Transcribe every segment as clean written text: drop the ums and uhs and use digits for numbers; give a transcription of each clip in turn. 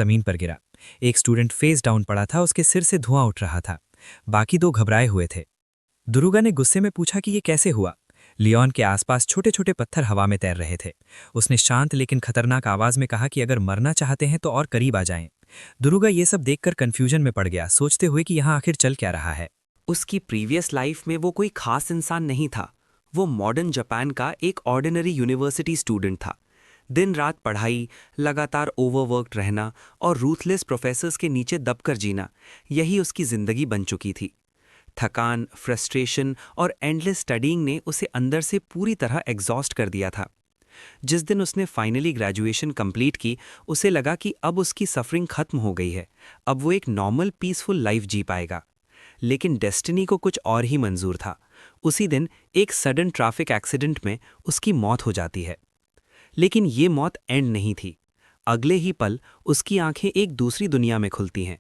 जमीन पर गिरा। एक स्टूडेंट फेस डाउन पड़ा था, उसके सिर से धुआं उठ रहा था। बाकी दो घबराए हुए थे। दुरुगा ने गुस्से में पूछा कि ये कैसे हुआ। लियोन के आसपास छोटे छोटे पत्थर हवा में तैर रहे थे। उसने शांत लेकिन खतरनाक आवाज में कहा कि अगर मरना चाहते हैं तो और करीब आ जाएं। दुरुगा ये सब देखकर कंफ्यूजन में पड़ गया, सोचते हुए कि यहाँ आखिर चल क्या रहा है। उसकी प्रीवियस लाइफ में वो कोई खास इंसान नहीं था। वो मॉडर्न जापान का एक ऑर्डिनरी यूनिवर्सिटी स्टूडेंट था। दिन रात पढ़ाई, लगातार ओवरवर्क्ड रहना और रूथलेस प्रोफेसर्स के नीचे दबकर जीना, यही उसकी जिंदगी बन चुकी थी। थकान, फ्रस्ट्रेशन और एंडलेस स्टडीइंग ने उसे अंदर से पूरी तरह एग्जॉस्ट कर दिया था। जिस दिन उसने फाइनली ग्रेजुएशन कंप्लीट की, उसे लगा कि अब उसकी सफरिंग खत्म हो गई है। अब वो एक नॉर्मल पीसफुल लाइफ जी पाएगा। लेकिन डेस्टिनी को कुछ और ही मंजूर था। उसी दिन एक सडन ट्रैफिक एक्सीडेंट में उसकी मौत हो जाती है। लेकिन ये मौत एंड नहीं थी। अगले ही पल उसकी आंखें एक दूसरी दुनिया में खुलती हैं।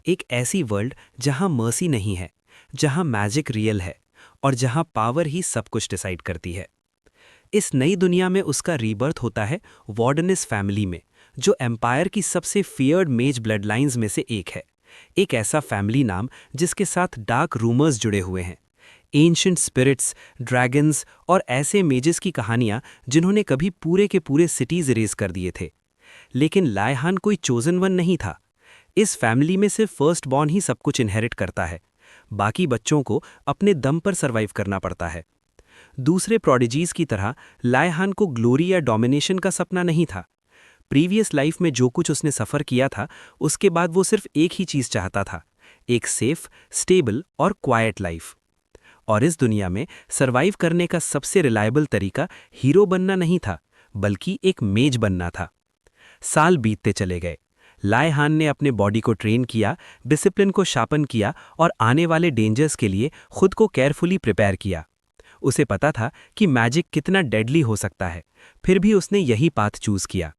एक ऐसी वर्ल्ड जहां मर्सी नहीं है, जहां मैजिक रियल है और जहां पावर ही सब कुछ डिसाइड करती है। इस नई दुनिया में उसका रीबर्थ होता है वार्डनिस फैमिली में, जो एम्पायर की सबसे फियर्ड मेज ब्लड लाइन्स में से एक है। एक ऐसा फैमिली नाम जिसके साथ डार्क रूमर्स जुड़े हुए हैं। एंशिएंट स्पिरिट्स, ड्रैगन्स और ऐसे मेजेस की कहानियां जिन्होंने कभी पूरे के पूरे सिटीज इरेज कर दिए थे। लेकिन लायहान कोई चोजन वन नहीं था। इस फैमिली में सिर्फ फर्स्ट बॉर्न ही सब कुछ इनहेरिट करता है। बाकी बच्चों को अपने दम पर सर्वाइव करना पड़ता है। दूसरे प्रोडिजीज की तरह लायहान को ग्लोरी या डोमिनेशन का सपना नहीं था। प्रीवियस लाइफ में जो कुछ उसने सफ़र किया था, उसके बाद वो सिर्फ एक ही चीज़ चाहता था, एक सेफ, स्टेबल और क्वाइट लाइफ। और इस दुनिया में सर्वाइव करने का सबसे रिलायबल तरीका हीरो बनना नहीं था, बल्कि एक मेज बनना था। साल बीतते चले गए। लायहान ने अपने बॉडी को ट्रेन किया, डिसिप्लिन को शार्पन किया और आने वाले डेंजर्स के लिए खुद को केयरफुली प्रिपेयर किया। उसे पता था कि मैजिक कितना डेडली हो सकता है, फिर भी उसने यही पाथ चूज किया।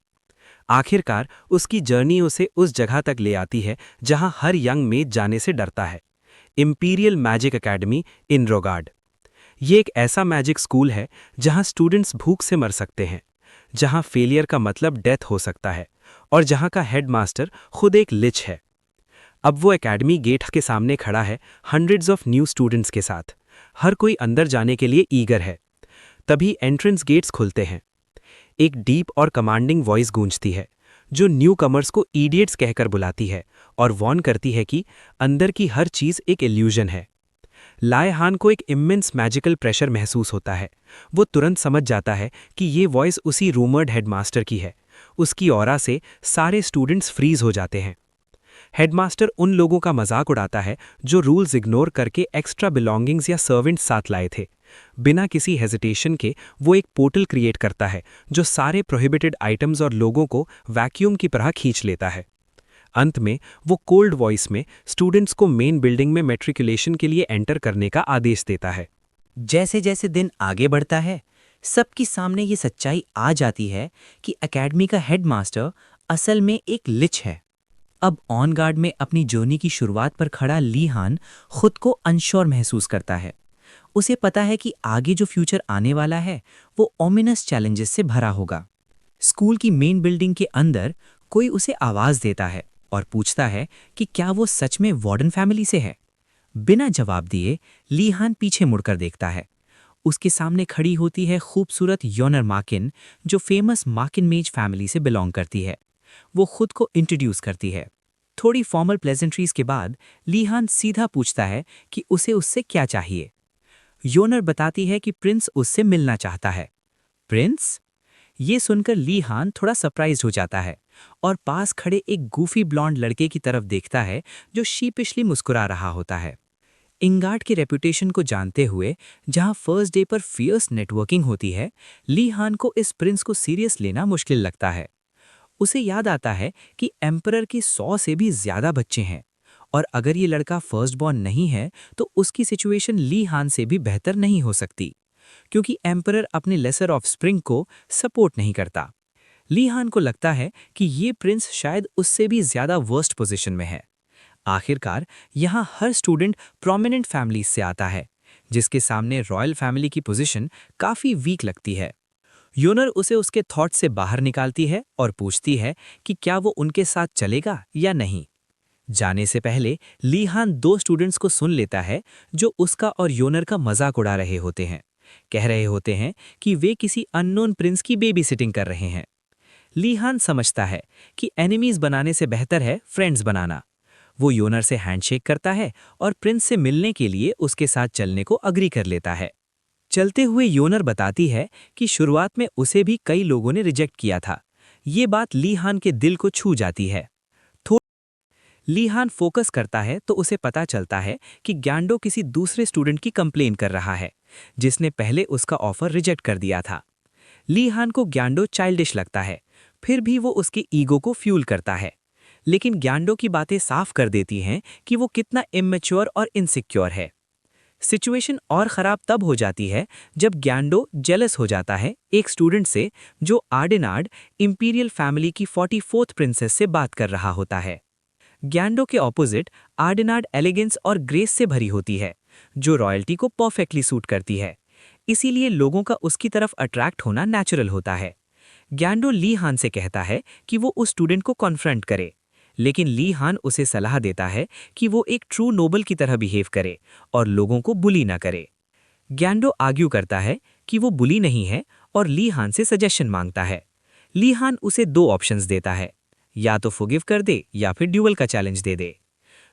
आखिरकार उसकी जर्नी उसे उस जगह तक ले आती है जहां हर यंग मेज जाने से डरता है, इंपीरियल मैजिक एकेडमी इन रोगार्ड। ये एक ऐसा मैजिक स्कूल है जहां स्टूडेंट्स भूख से मर सकते हैं, जहां फेलियर का मतलब डेथ हो सकता है और जहां का हेडमास्टर खुद एक लिच है। अब वो एकेडमी गेट के सामने खड़ा है, हंड्रेड्स ऑफ न्यू स्टूडेंट्स के साथ। हर कोई अंदर जाने के लिए ईगर है। तभी एंट्रेंस गेट्स खुलते हैं। एक डीप और कमांडिंग वॉइस गूंजती है, जो न्यू कमर्स को इडियट्स कहकर बुलाती है और वॉर्न करती है कि अंदर की हर चीज एक इल्यूजन है। लायहान को एक इमेंस मैजिकल प्रेशर महसूस होता है। वो तुरंत समझ जाता है कि ये वॉइस उसी रूमर्ड हेडमास्टर की है। उसकी ऑरा से सारे स्टूडेंट्स फ्रीज हो जाते हैं। हेडमास्टर उन लोगों का मजाक उड़ाता है जो रूल्स इग्नोर करके एक्स्ट्रा बिलोंगिंग्स या सर्वेंट्स साथ लाए थे। बिना किसी हेजिटेशन के वो एक पोर्टल क्रिएट करता है जो सारे प्रोहिबिटेड आइटम्स और लोगों को वैक्यूम की तरह खींच लेता है। अंत में वो कोल्ड वॉइस में स्टूडेंट्स को मेन बिल्डिंग में मैट्रिकुलेशन के लिए एंटर करने का आदेश देता है। जैसे जैसे दिन आगे बढ़ता है, सबके सामने ये सच्चाई आ जाती है कि एकेडमी का हेडमास्टर असल में एक लिच है। अब ऑन गार्ड में अपनी जर्नी की शुरुआत पर खड़ा लीहान खुद को अनश्योर महसूस करता है। उसे पता है कि आगे जो फ्यूचर आने वाला है वो ओमिनस चैलेंजेस से भरा होगा। स्कूल की मेन बिल्डिंग के अंदर कोई उसे आवाज देता है और पूछता है कि क्या वो सच में वार्डन फैमिली से है। बिना जवाब दिए लीहान पीछे मुड़कर देखता है। उसके सामने खड़ी होती है खूबसूरत योनर माकिन, जो फेमस माकिन मेज फैमिली से बिलोंग करती है। वो खुद को इंट्रोड्यूस करती है। थोड़ी फॉर्मल प्लेजेंट्रीज के बाद लीहान सीधा पूछता है कि उसे उससे क्या चाहिए। योनर बताती है कि प्रिंस उससे मिलना चाहता है। प्रिंस? ये सुनकर लीहान थोड़ा सरप्राइज हो जाता है और पास खड़े एक गूफी ब्लॉन्ड लड़के की तरफ देखता है जो शीपिशली मुस्कुरा रहा होता है। इंगार्ड के रेपुटेशन को जानते हुए, जहां फर्स्ट डे पर फियर्स नेटवर्किंग होती है, लीहान को इस प्रिंस को सीरियस लेना मुश्किल लगता है। उसे याद आता है कि एम्परर के 100 से भी ज्यादा बच्चे हैं और अगर ये लड़का फर्स्ट बॉर्न नहीं है तो उसकी सिचुएशन लीहान से भी बेहतर नहीं हो सकती, क्योंकि एम्परर अपने लेसर ऑफ स्प्रिंग को सपोर्ट नहीं करता। लीहान को लगता है कि ये प्रिंस शायद उससे भी ज्यादा वर्स्ट पोजीशन में है। आखिरकार यहाँ हर स्टूडेंट प्रोमिनेंट फैमिली से आता है, जिसके सामने रॉयल फैमिली की पोजीशन काफी वीक लगती है। योनर उसे उसके थॉट से बाहर निकालती है और पूछती है कि क्या वो उनके साथ चलेगा या नहीं। जाने से पहले ली हान 2 स्टूडेंट्स को सुन लेता है जो उसका और योनर का मजाक उड़ा रहे होते हैं। कह रहे होते हैं कि वे किसी अननोन प्रिंस की बेबी सिटिंग कर रहे हैं। ली हान समझता है कि एनिमीज बनाने से बेहतर है फ्रेंड्स बनाना। वो योनर से हैंडशेक करता है और प्रिंस से मिलने के लिए उसके साथ चलने को अग्री कर लेता है। चलते हुए योनर बताती है कि शुरुआत में उसे भी कई लोगों ने रिजेक्ट किया था। ये बात ली हान के दिल को छू जाती है। ली हान फोकस करता है तो उसे पता चलता है कि ग्यांडो किसी दूसरे स्टूडेंट की कंप्लेन कर रहा है, जिसने पहले उसका ऑफर रिजेक्ट कर दिया था। ली हान को ग्यांडो चाइल्डिश लगता है, फिर भी वो उसकी ईगो को फ्यूल करता है। लेकिन ग्यांडो की बातें साफ कर देती हैं कि वो कितना इमेच्योर और इनसिक्योर है। सिचुएशन और ख़राब तब हो जाती है जब ग्यांडो जेलस हो जाता है एक स्टूडेंट से जो आर्डेनार्ड इंपीरियल फैमिली की 44th प्रिंसेस से बात कर रहा होता है। ग्यांडो के ऑपोजिट आर्डेनार्ड एलिगेंस और ग्रेस से भरी होती है, जो रॉयल्टी को परफेक्टली सूट करती है। इसीलिए लोगों का उसकी तरफ अट्रैक्ट होना नेचुरल होता है। ग्यांडो ली हान से कहता है कि वो उस स्टूडेंट को कॉन्फ्रंट करे, लेकिन ली हान उसे सलाह देता है कि वो एक ट्रू नोबल की तरह बिहेव करे और लोगों को बुली ना करे। ग्यांडो आर्ग्यू करता है कि वो बुली नहीं है और ली हान से सजेशन मांगता है। ली हान उसे 2 ऑप्शंस देता है, या तो फॉरगिव कर दे या फिर ड्यूअल का चैलेंज दे दे।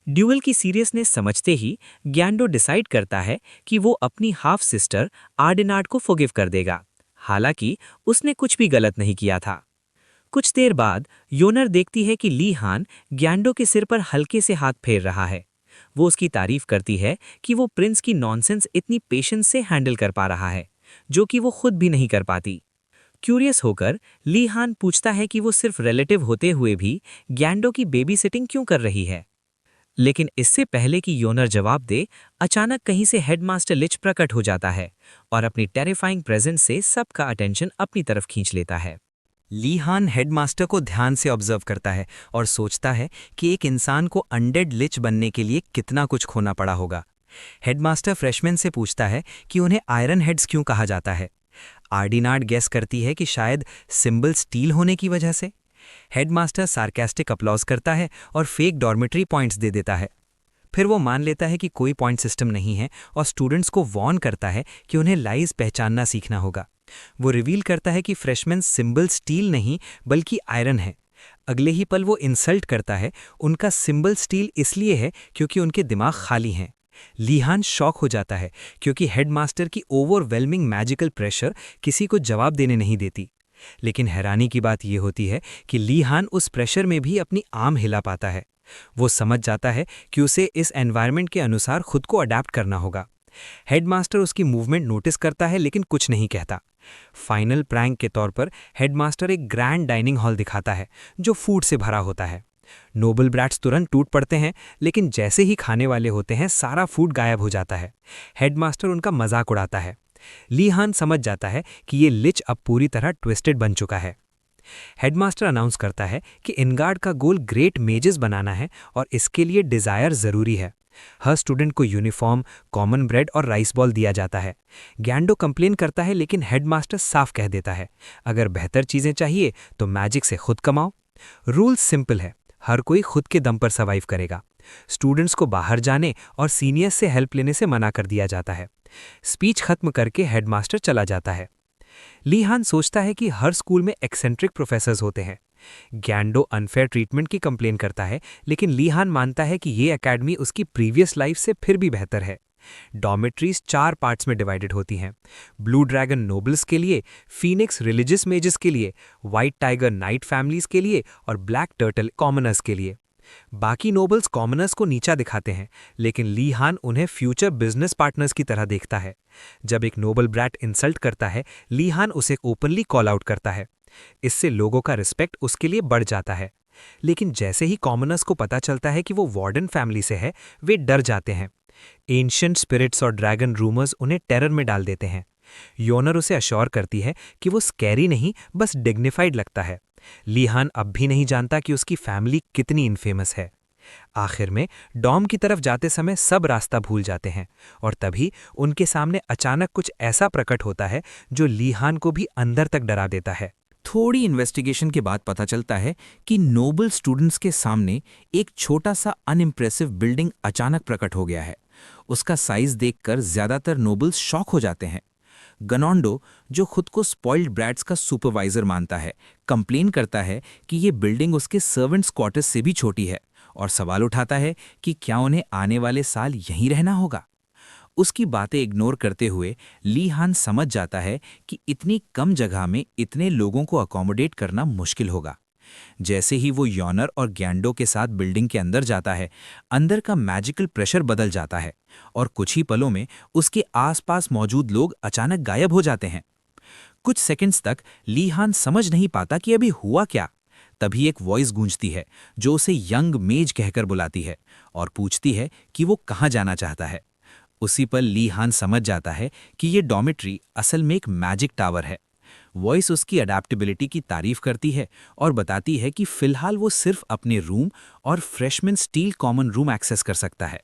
ड्यूअल की सीरियसनेस समझते ही ग्यांडो डिसाइड करता है कि वो अपनी हाफ सिस्टर आर्डेनार्ड को फॉरगिव कर देगा, हालांकि उसने कुछ भी गलत नहीं किया था। कुछ देर बाद योनर देखती है कि ली हान ग्यांडो के सिर पर हल्के से हाथ फेर रहा है। वो उसकी तारीफ करती है कि वो प्रिंस की नॉनसेंस इतनी पेशेंस से हैंडल कर पा रहा है, जो कि वो खुद भी नहीं कर पाती। क्यूरियस होकर ली हान पूछता है कि वो सिर्फ रिलेटिव होते हुए भी ग्यांडो की बेबी सिटिंग क्यों कर रही है। लेकिन इससे पहले कि योनर जवाब दे, अचानक कहीं से हेडमास्टर लिच प्रकट हो जाता है और अपनी टेरिफाइंग प्रेजेंस से सबका अटेंशन अपनी तरफ खींच लेता है। ली हान हेडमास्टर को ध्यान से ऑब्जर्व करता है और सोचता है कि एक इंसान को अनडेड लिच बनने के लिए कितना कुछ खोना पड़ा होगा। हेडमास्टर फ्रेशमैन से पूछता है कि उन्हें आयरन हेड्स क्यों कहा जाता है। आर्डिनार्ड गेस करती है कि शायद सिंबल स्टील होने की वजह से। हेडमास्टर सार्केस्टिक अपलॉज करता है और फेक डॉर्मेटरी पॉइंट्स दे देता है। फिर वो मान लेता है कि कोई पॉइंट सिस्टम नहीं है और स्टूडेंट्स को वॉर्न करता है कि उन्हें लाइज पहचानना सीखना होगा। वो रिवील करता है कि फ्रेशमैन सिंबल स्टील नहीं बल्कि आयरन है। अगले ही पल वो इंसल्ट करता है, उनका सिंबल स्टील इसलिए है क्योंकि उनके दिमाग खाली हैं। ली हान शॉक हो जाता है क्योंकि हेडमास्टर की ओवरवेलमिंग मैजिकल प्रेशर किसी को जवाब देने नहीं देती। लेकिन हैरानी की बात यह होती है कि ली हान उस प्रेशर में भी अपनी आर्म हिला पाता है। वो समझ जाता है कि उसे इस एनवायरनमेंट के अनुसार खुद को अडैप्ट करना होगा। हेडमास्टर उसकी मूवमेंट नोटिस करता है लेकिन कुछ नहीं कहता। फाइनल प्रैंक के तौर पर हेडमास्टर एक ग्रैंड डाइनिंग हॉल दिखाता है जो फूड से भरा होता है। नोबल ब्रैट्स तुरंत टूट पड़ते हैं, लेकिन जैसे ही खाने वाले होते हैं सारा फूड गायब हो जाता है। हेडमास्टर उनका मजाक उड़ाता है। ली हान समझ जाता है कि ये लिच अब पूरी तरह ट्विस्टेड बन चुका है। हेडमास्टर अनाउंस करता है कि इनगार्ड का गोल ग्रेट मेजेस बनाना है और इसके लिए डिज़ायर ज़रूरी है। हर स्टूडेंट को यूनिफॉर्म, कॉमन ब्रेड और राइस बॉल दिया जाता है। ग्यांडो कंप्लेन करता है लेकिन हेडमास्टर साफ कह देता है, अगर बेहतर चीज़ें चाहिए तो मैजिक से खुद कमाओ। रूल सिंपल है, हर कोई खुद के दम पर सर्वाइव करेगा। स्टूडेंट्स को बाहर जाने और सीनियर्स से हेल्प लेने से मना कर दिया जाता है। स्पीच खत्म करके हेडमास्टर चला जाता है। ली हान सोचता है कि हर स्कूल में एक्सेंट्रिक प्रोफेसर्स होते हैं। ग्यांडो अनफेयर ट्रीटमेंट की कंप्लेन करता है, लेकिन ली हान मानता है कि ये एकेडमी उसकी प्रीवियस लाइफ से फिर भी बेहतर है। डॉर्मेट्रीज 4 पार्ट्स में डिवाइडेड होती हैं। ब्लू ड्रैगन नोबल्स के लिए, फीनिक्स रिलीजियस मेजेस के लिए, व्हाइट टाइगर नाइट फैमिलीज के लिए और ब्लैक टर्टल कॉमनर्स के लिए। बाकी नोबल्स कॉमनर्स को नीचा दिखाते हैं, लेकिन ली हान उन्हें फ्यूचर बिजनेस पार्टनर्स की तरह देखता है। जब एक नोबल ब्रैट इंसल्ट करता है, ली हान उसे ओपनली कॉल आउट करता है। इससे लोगों का रिस्पेक्ट उसके लिए बढ़ जाता है। लेकिन जैसे ही कॉमनर्स को पता चलता है कि वो वार्डन फैमिली से है, वे डर जाते हैं। एंशिएंट स्पिरिट्स और ड्रैगन रूमर्स उन्हें टेरर में डाल देते हैं। योनर उसे अश्योर करती है कि वो स्कैरी नहीं, बस डिग्निफाइड लगता है। ली हान अब भी नहीं जानता कि उसकी फैमिली कितनी इनफेमस है। आखिर में डॉम की तरफ जाते समय सब रास्ता भूल जाते हैं और तभी उनके सामने अचानक कुछ ऐसा प्रकट होता है जो लीहान को भी अंदर तक डरा देता है। थोड़ी इन्वेस्टिगेशन के बाद पता चलता है कि नोबल स्टूडेंट्स के सामने एक छोटा सा अनइम्प्रेसिव बिल्डिंग अचानक प्रकट हो गया है। उसका साइज देखकर ज्यादातर नोबल्स शॉक हो जाते हैं। गनोंडो, जो खुद को स्पॉइल्ड ब्रैट्स का सुपरवाइजर मानता है, कंप्लेन करता है कि ये बिल्डिंग उसके सर्वेंट्स क्वार्टर्स से भी छोटी है और सवाल उठाता है कि क्या उन्हें आने वाले साल यहीं रहना होगा। उसकी बातें इग्नोर करते हुए लीहान समझ जाता है कि इतनी कम जगह में इतने लोगों को अकोमोडेट करना मुश्किल होगा। जैसे ही वो योनर और ग्यांडो के साथ बिल्डिंग के अंदर जाता है, अंदर का मैजिकल प्रेशर बदल जाता है और कुछ ही पलों में उसके आसपास मौजूद लोग अचानक गायब हो जाते हैं। कुछ सेकंड्स तक लीहान समझ नहीं पाता कि अभी हुआ क्या। तभी एक वॉइस गूंजती है जो उसे यंग मेज कहकर बुलाती है और पूछती है कि वो कहाँ जाना चाहता है। उसी पल लीहान समझ जाता है कि ये डॉर्मेट्री असल में एक मैजिक टावर है। वॉइस उसकी अडैप्टेबिलिटी की तारीफ करती है और बताती है कि फिलहाल वो सिर्फ अपने रूम और freshman steel common room access कर सकता है।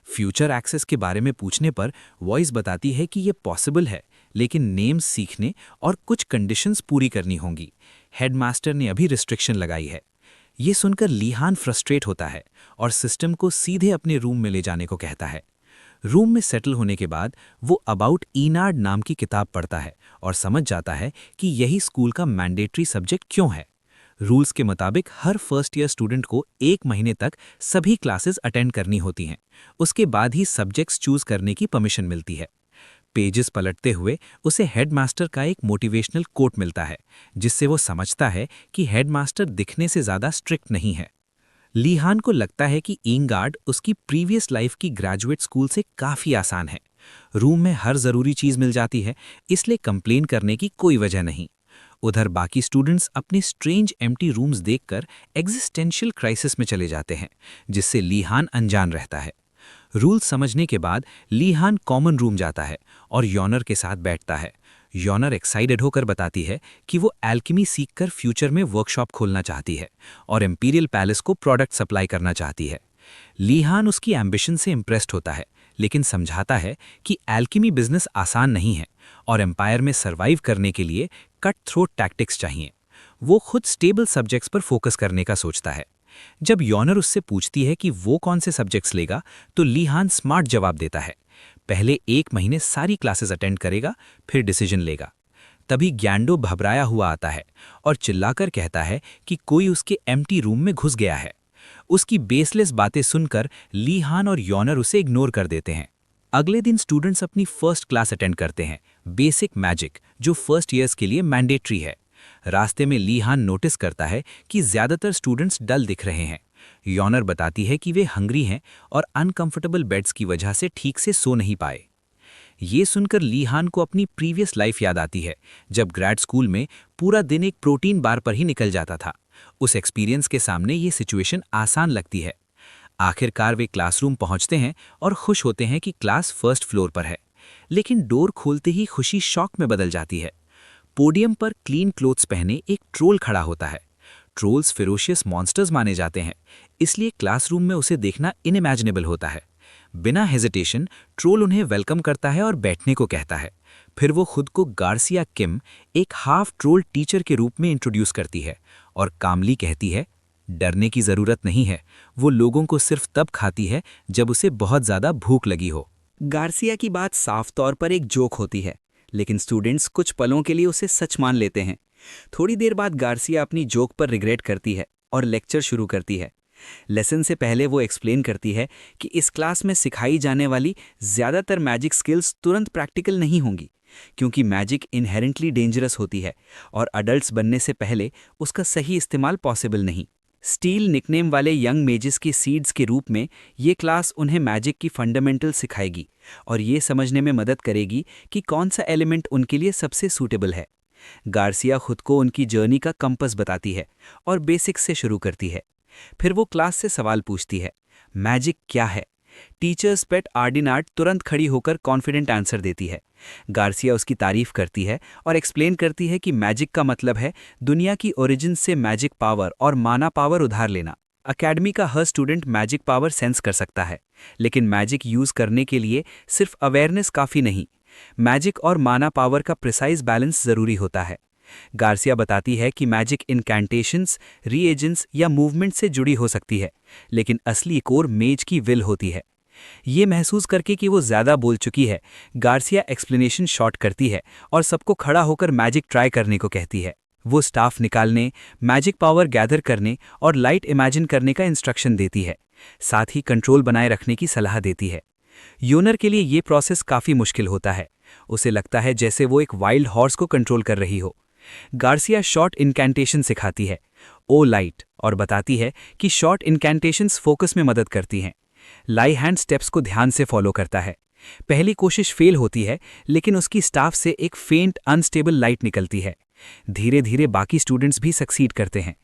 फ्यूचर एक्सेस के बारे में पूछने पर वॉइस बताती है कि ये पॉसिबल है, लेकिन नेम्स सीखने और कुछ कंडीशंस पूरी करनी होंगी। हेडमास्टर ने अभी रिस्ट्रिक्शन लगाई है। ये सुनकर लीहान फ्रस्ट्रेट होता है और सिस्टम को सीधे अपने रूम में ले जाने को कहता है। रूम में सेटल होने के बाद वो अबाउट ईनार्ड नाम की किताब पढ़ता है और समझ जाता है कि यही स्कूल का मैंडेटरी सब्जेक्ट क्यों है। रूल्स के मुताबिक हर फर्स्ट ईयर स्टूडेंट को 1 महीने तक सभी क्लासेस अटेंड करनी होती हैं। उसके बाद ही सब्जेक्ट्स चूज करने की परमिशन मिलती है। पेजेस पलटते हुए उसे हेडमास्टर का एक मोटिवेशनल कोट मिलता है, जिससे वो समझता है कि हेडमास्टर दिखने से ज़्यादा स्ट्रिक्ट नहीं है। लीहान को लगता है कि ईंगार्ड उसकी प्रीवियस लाइफ की ग्रेजुएट स्कूल से काफ़ी आसान है। रूम में हर ज़रूरी चीज़ मिल जाती है, इसलिए कंप्लेन करने की कोई वजह नहीं। उधर बाकी स्टूडेंट्स अपने स्ट्रेंज एम्प्टी रूम्स देखकर एग्जिस्टेंशियल क्राइसिस में चले जाते हैं, जिससे लीहान अनजान रहता है। रूल समझने के बाद लीहान कॉमन रूम जाता है और योनर के साथ बैठता है। योनर एक्साइटेड होकर बताती है कि वो एल्केमी सीखकर फ्यूचर में वर्कशॉप खोलना चाहती है और इंपीरियल पैलेस को प्रोडक्ट सप्लाई करना चाहती है। लीहान उसकी एम्बिशन से इम्प्रेस्ड होता है, लेकिन समझाता है कि एल्केमी बिजनेस आसान नहीं है और एम्पायर में सर्वाइव करने के लिए कट थ्रोट टैक्टिक्स चाहिए। वो खुद स्टेबल सब्जेक्ट्स पर फोकस करने का सोचता है। जब योनर उससे पूछती है कि वो कौन से सब्जेक्ट्स लेगा, तो लीहान स्मार्ट जवाब देता है, पहले 1 महीने सारी क्लासेस अटेंड करेगा, फिर डिसीजन लेगा। तभी ग्यांडो घबराया हुआ आता है और चिल्लाकर कहता है कि कोई उसके एम्प्टी रूम में घुस गया है। उसकी बेसलेस बातें सुनकर लीहान और योनर उसे इग्नोर कर देते हैं। अगले दिन स्टूडेंट्स अपनी फर्स्ट क्लास अटेंड करते हैं, बेसिक मैजिक, जो फर्स्ट ईयर्स के लिए मैंडेटरी है। रास्ते में लीहान नोटिस करता है कि ज़्यादातर स्टूडेंट्स डल दिख रहे हैं। योनर बताती है कि वे हंग्री हैं और अनकंफर्टेबल बेड्स की वजह से ठीक से सो नहीं पाए। ये सुनकर लीहान को अपनी प्रीवियस लाइफ याद आती है, जब ग्रेड स्कूल में पूरा दिन एक प्रोटीन बार पर ही निकल जाता था। उस एक्सपीरियंस के सामने ये सिचुएशन आसान लगती है। आखिरकार वे क्लासरूम पहुंचते हैं और खुश होते हैं कि क्लास फर्स्ट फ्लोर पर है, लेकिन डोर खोलते ही खुशी शॉक में बदल जाती है। पोडियम पर क्लीन क्लोथ्स पहने एक ट्रोल खड़ा होता है। ट्रोल्स फेरोशियस मॉन्स्टर्स माने जाते हैं, इसलिए क्लासरूम में उसे देखना इनइमेजिनेबल होता है। बिना हेजिटेशन ट्रोल उन्हें वेलकम करता है और बैठने को कहता है। फिर वो खुद को गार्सिया किम, एक हाफ ट्रोल टीचर के रूप में इंट्रोड्यूस करती है और कामली कहती है, डरने की ज़रूरत नहीं है, वो लोगों को सिर्फ तब खाती है जब उसे बहुत ज़्यादा भूख लगी हो। गार्सिया की बात साफ तौर पर एक जोक होती है, लेकिन स्टूडेंट्स कुछ पलों के लिए उसे सच मान लेते हैं। थोड़ी देर बाद गार्सिया अपनी जोक पर रिग्रेट करती है और लेक्चर शुरू करती है। लेसन से पहले वो एक्सप्लेन करती है कि इस क्लास में सिखाई जाने वाली ज़्यादातर मैजिक स्किल्स तुरंत प्रैक्टिकल नहीं होंगी, क्योंकि मैजिक इनहेरेंटली डेंजरस होती है और अडल्ट्स बनने से पहले उसका सही इस्तेमाल पॉसिबल नहीं। स्टील निकनेम वाले यंग मेजेस की सीड्स के रूप में ये क्लास उन्हें मैजिक की फंडामेंटल सिखाएगी और ये समझने में मदद करेगी कि कौन सा एलिमेंट उनके लिए सबसे सूटेबल है। गार्सिया खुद को उनकी जर्नी का कंपस बताती है और बेसिक्स से शुरू करती है। फिर वो क्लास से सवाल पूछती है, मैजिक क्या है? टीचर्स पेट आर्डिनार्ड तुरंत खड़ी होकर कॉन्फिडेंट आंसर देती है। गार्सिया उसकी तारीफ करती है और एक्सप्लेन करती है कि मैजिक का मतलब है दुनिया की ओरिजिन से मैजिक पावर और माना पावर उधार लेना। अकेडमी का हर स्टूडेंट मैजिक पावर सेंस कर सकता है, लेकिन मैजिक यूज करने के लिए सिर्फ अवेयरनेस काफ़ी नहीं। मैजिक और माना पावर का प्रिसाइज बैलेंस ज़रूरी होता है। गार्सिया बताती है कि मैजिक इनकैंटेशंस, रीएजेंट्स या मूवमेंट से जुड़ी हो सकती है, लेकिन असली कोर मेज की विल होती है। ये महसूस करके कि वो ज़्यादा बोल चुकी है, गार्सिया एक्सप्लेनेशन शॉर्ट करती है और सबको खड़ा होकर मैजिक ट्राई करने को कहती है। वो स्टाफ निकालने, मैजिक पावर गैदर करने और लाइट इमेजिन करने का इंस्ट्रक्शन देती है, साथ ही कंट्रोल बनाए रखने की सलाह देती है। योनर के लिए ये प्रोसेस काफ़ी मुश्किल होता है। उसे लगता है जैसे वो एक वाइल्ड हॉर्स को कंट्रोल कर रही हो। गार्सिया शॉर्ट इनकैंटेशन सिखाती है, ओ लाइट, और बताती है कि शॉर्ट इनकैंटेशंस फोकस में मदद करती हैं। लाई हैंड स्टेप्स को ध्यान से फॉलो करता है। पहली कोशिश फेल होती है, लेकिन उसकी स्टाफ से एक फेंट अनस्टेबल लाइट निकलती है। धीरे धीरे बाकी स्टूडेंट्स भी सक्सीड करते हैं।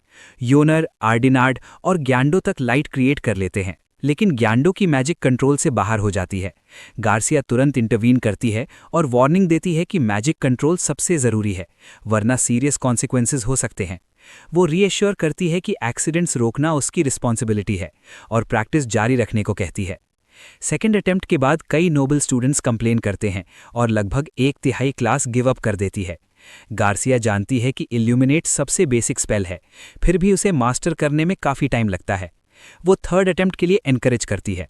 योनर, आर्डिनार्ड और ग्यांडो तक लाइट क्रिएट कर लेते हैं, लेकिन ग्यांडो की मैजिक कंट्रोल से बाहर हो जाती है। गार्सिया तुरंत इंटरवीन करती है और वार्निंग देती है कि मैजिक कंट्रोल सबसे ज़रूरी है, वरना सीरियस कॉन्सिक्वेंसेस हो सकते हैं। वो रीएश्योर करती है कि एक्सीडेंट्स रोकना उसकी रिस्पॉन्सिबिलिटी है और प्रैक्टिस जारी रखने को कहती है। सेकेंड अटेम्प्ट के बाद कई नोबल स्टूडेंट्स कंप्लेन करते हैं और लगभग 1/3 क्लास गिव अप कर देती है। गार्सिया जानती है कि इल्यूमिनेट सबसे बेसिक स्पेल है, फिर भी उसे मास्टर करने में काफ़ी टाइम लगता है। वो थर्ड अटेम्प्ट के लिए एनकरेज करती है।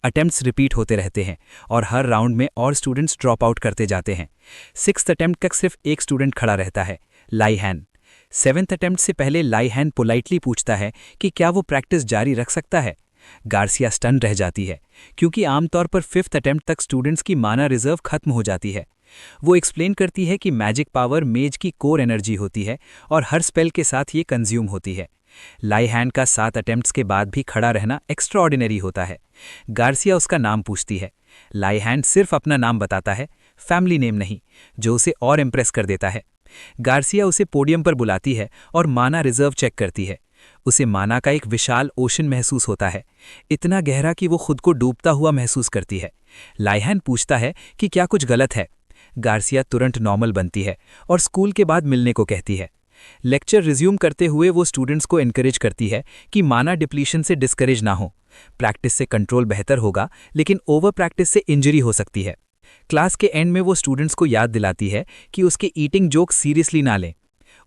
अटेम्प्ट्स रिपीट होते रहते हैं और हर राउंड में और स्टूडेंट्स ड्रॉप आउट करते जाते हैं। सिक्स्थ अटेम्प्ट तक सिर्फ एक स्टूडेंट खड़ा रहता है, लाई हैन। सेवेंथ अटेम्प्ट से पहले लाई हैन पोलाइटली पूछता है कि क्या वो प्रैक्टिस जारी रख सकता है। गार्सिया स्टन रह जाती है, क्योंकि आमतौर पर फिफ्थ अटेम्प्ट तक स्टूडेंट्स की माना रिजर्व खत्म हो जाती है। वो एक्सप्लेन करती है कि मैजिक पावर मेज की कोर एनर्जी होती है और हर स्पेल के साथ ये कंज्यूम होती है। लाई हैंड का 7 अटेम्प्ट्स के बाद भी खड़ा रहना एक्स्ट्राऑर्डिनरी होता है। गार्सिया उसका नाम पूछती है। लाई हैंड सिर्फ अपना नाम बताता है, फैमिली नेम नहीं, जो उसे और इम्प्रेस कर देता है। गार्सिया उसे पोडियम पर बुलाती है और माना रिजर्व चेक करती है। उसे माना का एक विशाल ओशन महसूस होता है, इतना गहरा कि वो खुद को डूबता हुआ महसूस करती है। लाई हैंड पूछता है कि क्या कुछ गलत है। गार्सिया तुरंत नॉर्मल बनती है और स्कूल के बाद मिलने को कहती है। लेक्चर रिज्यूम करते हुए वो स्टूडेंट्स को एनकरेज करती है कि माना डिप्लीशन से डिस्करेज ना हो। प्रैक्टिस से कंट्रोल बेहतर होगा, लेकिन ओवर प्रैक्टिस से इंजरी हो सकती है। क्लास के एंड में वो स्टूडेंट्स को याद दिलाती है कि उसके ईटिंग जोक सीरियसली ना लें।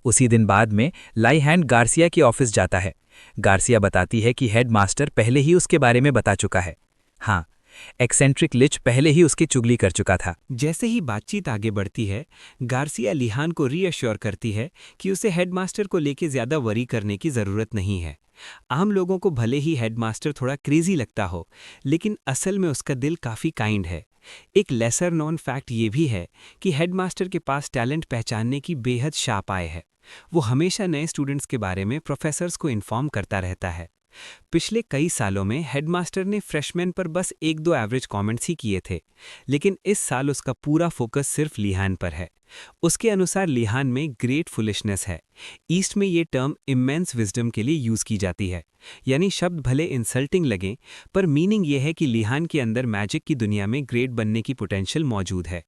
उसी दिन बाद में लाई हैंड गार्सिया के ऑफिस जाता है। गार्सिया बताती है कि हेड मास्टर पहले ही उसके बारे में बता चुका है। हाँ, एक्सेंट्रिक लिच पहले ही उसकी चुगली कर चुका था। जैसे ही बातचीत आगे बढ़ती है, गार्सिया लिहान को रीअश्योर करती है कि उसे हेडमास्टर को लेके ज़्यादा वरी करने की ज़रूरत नहीं है। आम लोगों को भले ही हेडमास्टर थोड़ा क्रेजी लगता हो, लेकिन असल में उसका दिल काफ़ी काइंड है। एक लेसर नॉन फैक्ट ये भी है कि हेडमास्टर के पास टैलेंट पहचानने की बेहद शाप आए है। वो हमेशा नए स्टूडेंट्स के बारे में प्रोफेसर्स को इन्फॉर्म करता रहता है। पिछले कई सालों में हेडमास्टर ने फ्रेशमैन पर बस 1-2 एवरेज कमेंट्स ही किए थे, लेकिन इस साल उसका पूरा फोकस सिर्फ लिहान पर है। उसके अनुसार लिहान में ग्रेट फुलिशनेस है। ईस्ट में ये टर्म इमेंस विजडम के लिए यूज़ की जाती है, यानी शब्द भले इंसल्टिंग लगें, पर मीनिंग ये है कि लिहान के अंदर मैजिक की दुनिया में ग्रेट बनने की पोटेंशियल मौजूद है।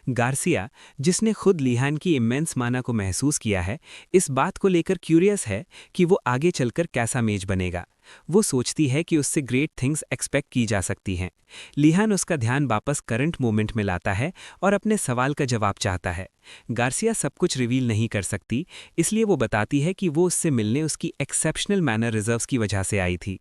गार्सिया, जिसने खुद लिहान की इमेंस माना को महसूस किया है, इस बात को लेकर क्यूरियस है कि वो आगे चलकर कैसा मेज बनेगा। वो सोचती है कि उससे ग्रेट थिंग्स एक्सपेक्ट की जा सकती हैं। लिहान उसका ध्यान वापस करंट मोमेंट में लाता है और अपने सवाल का जवाब चाहता है। गार्सिया सब कुछ रिवील नहीं कर सकती, इसलिए वो बताती है कि वो उससे मिलने उसकी एक्सेप्शनल मैनर रिजर्व्स की वजह से आई थी।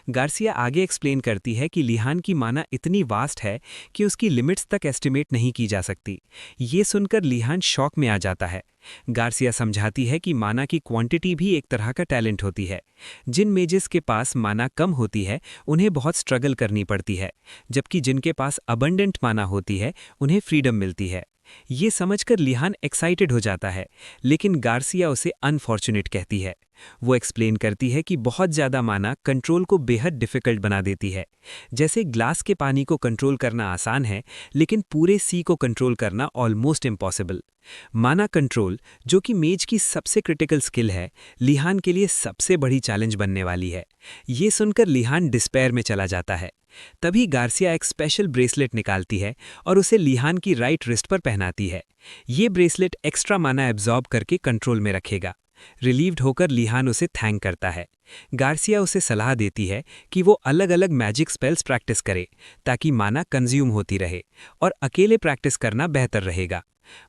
गार्सिया आगे एक्सप्लेन करती है कि लिहान की माना इतनी वास्ट है कि उसकी लिमिट्स तक एस्टिमेट नहीं की जा सकती। ये सुनकर लिहान शॉक में आ जाता है। गार्सिया समझाती है कि माना की क्वांटिटी भी एक तरह का टैलेंट होती है। जिन मेजेस के पास माना कम होती है, उन्हें बहुत स्ट्रगल करनी पड़ती है, जबकि जिनके पास अबंडेंट माना होती है, उन्हें फ्रीडम मिलती है। ये समझकर लिहान एक्साइटेड हो जाता है, लेकिन गार्सिया उसे अनफॉर्चुनेट कहती है। वो एक्सप्लेन करती है कि बहुत ज़्यादा माना कंट्रोल को बेहद डिफ़िकल्ट बना देती है। जैसे ग्लास के पानी को कंट्रोल करना आसान है, लेकिन पूरे सी को कंट्रोल करना ऑलमोस्ट इम्पॉसिबल। माना कंट्रोल, जो कि मेज की सबसे क्रिटिकल स्किल है, लिहान के लिए सबसे बड़ी चैलेंज बनने वाली है। ये सुनकर लिहान डिस्पेयर में चला जाता है। तभी गार्सिया एक स्पेशल ब्रेसलेट निकालती है और उसे लिहान की राइट रिस्ट पर पहनाती है। ये ब्रेसलेट एक्स्ट्रा माना एब्जॉर्ब करके कंट्रोल में रखेगा। रिलीव्ड होकर लिहान उसे थैंक करता है। गार्सिया उसे सलाह देती है कि वो अलग अलग मैजिक स्पेल्स प्रैक्टिस करे ताकि माना कंज्यूम होती रहे और अकेले प्रैक्टिस करना बेहतर रहेगा।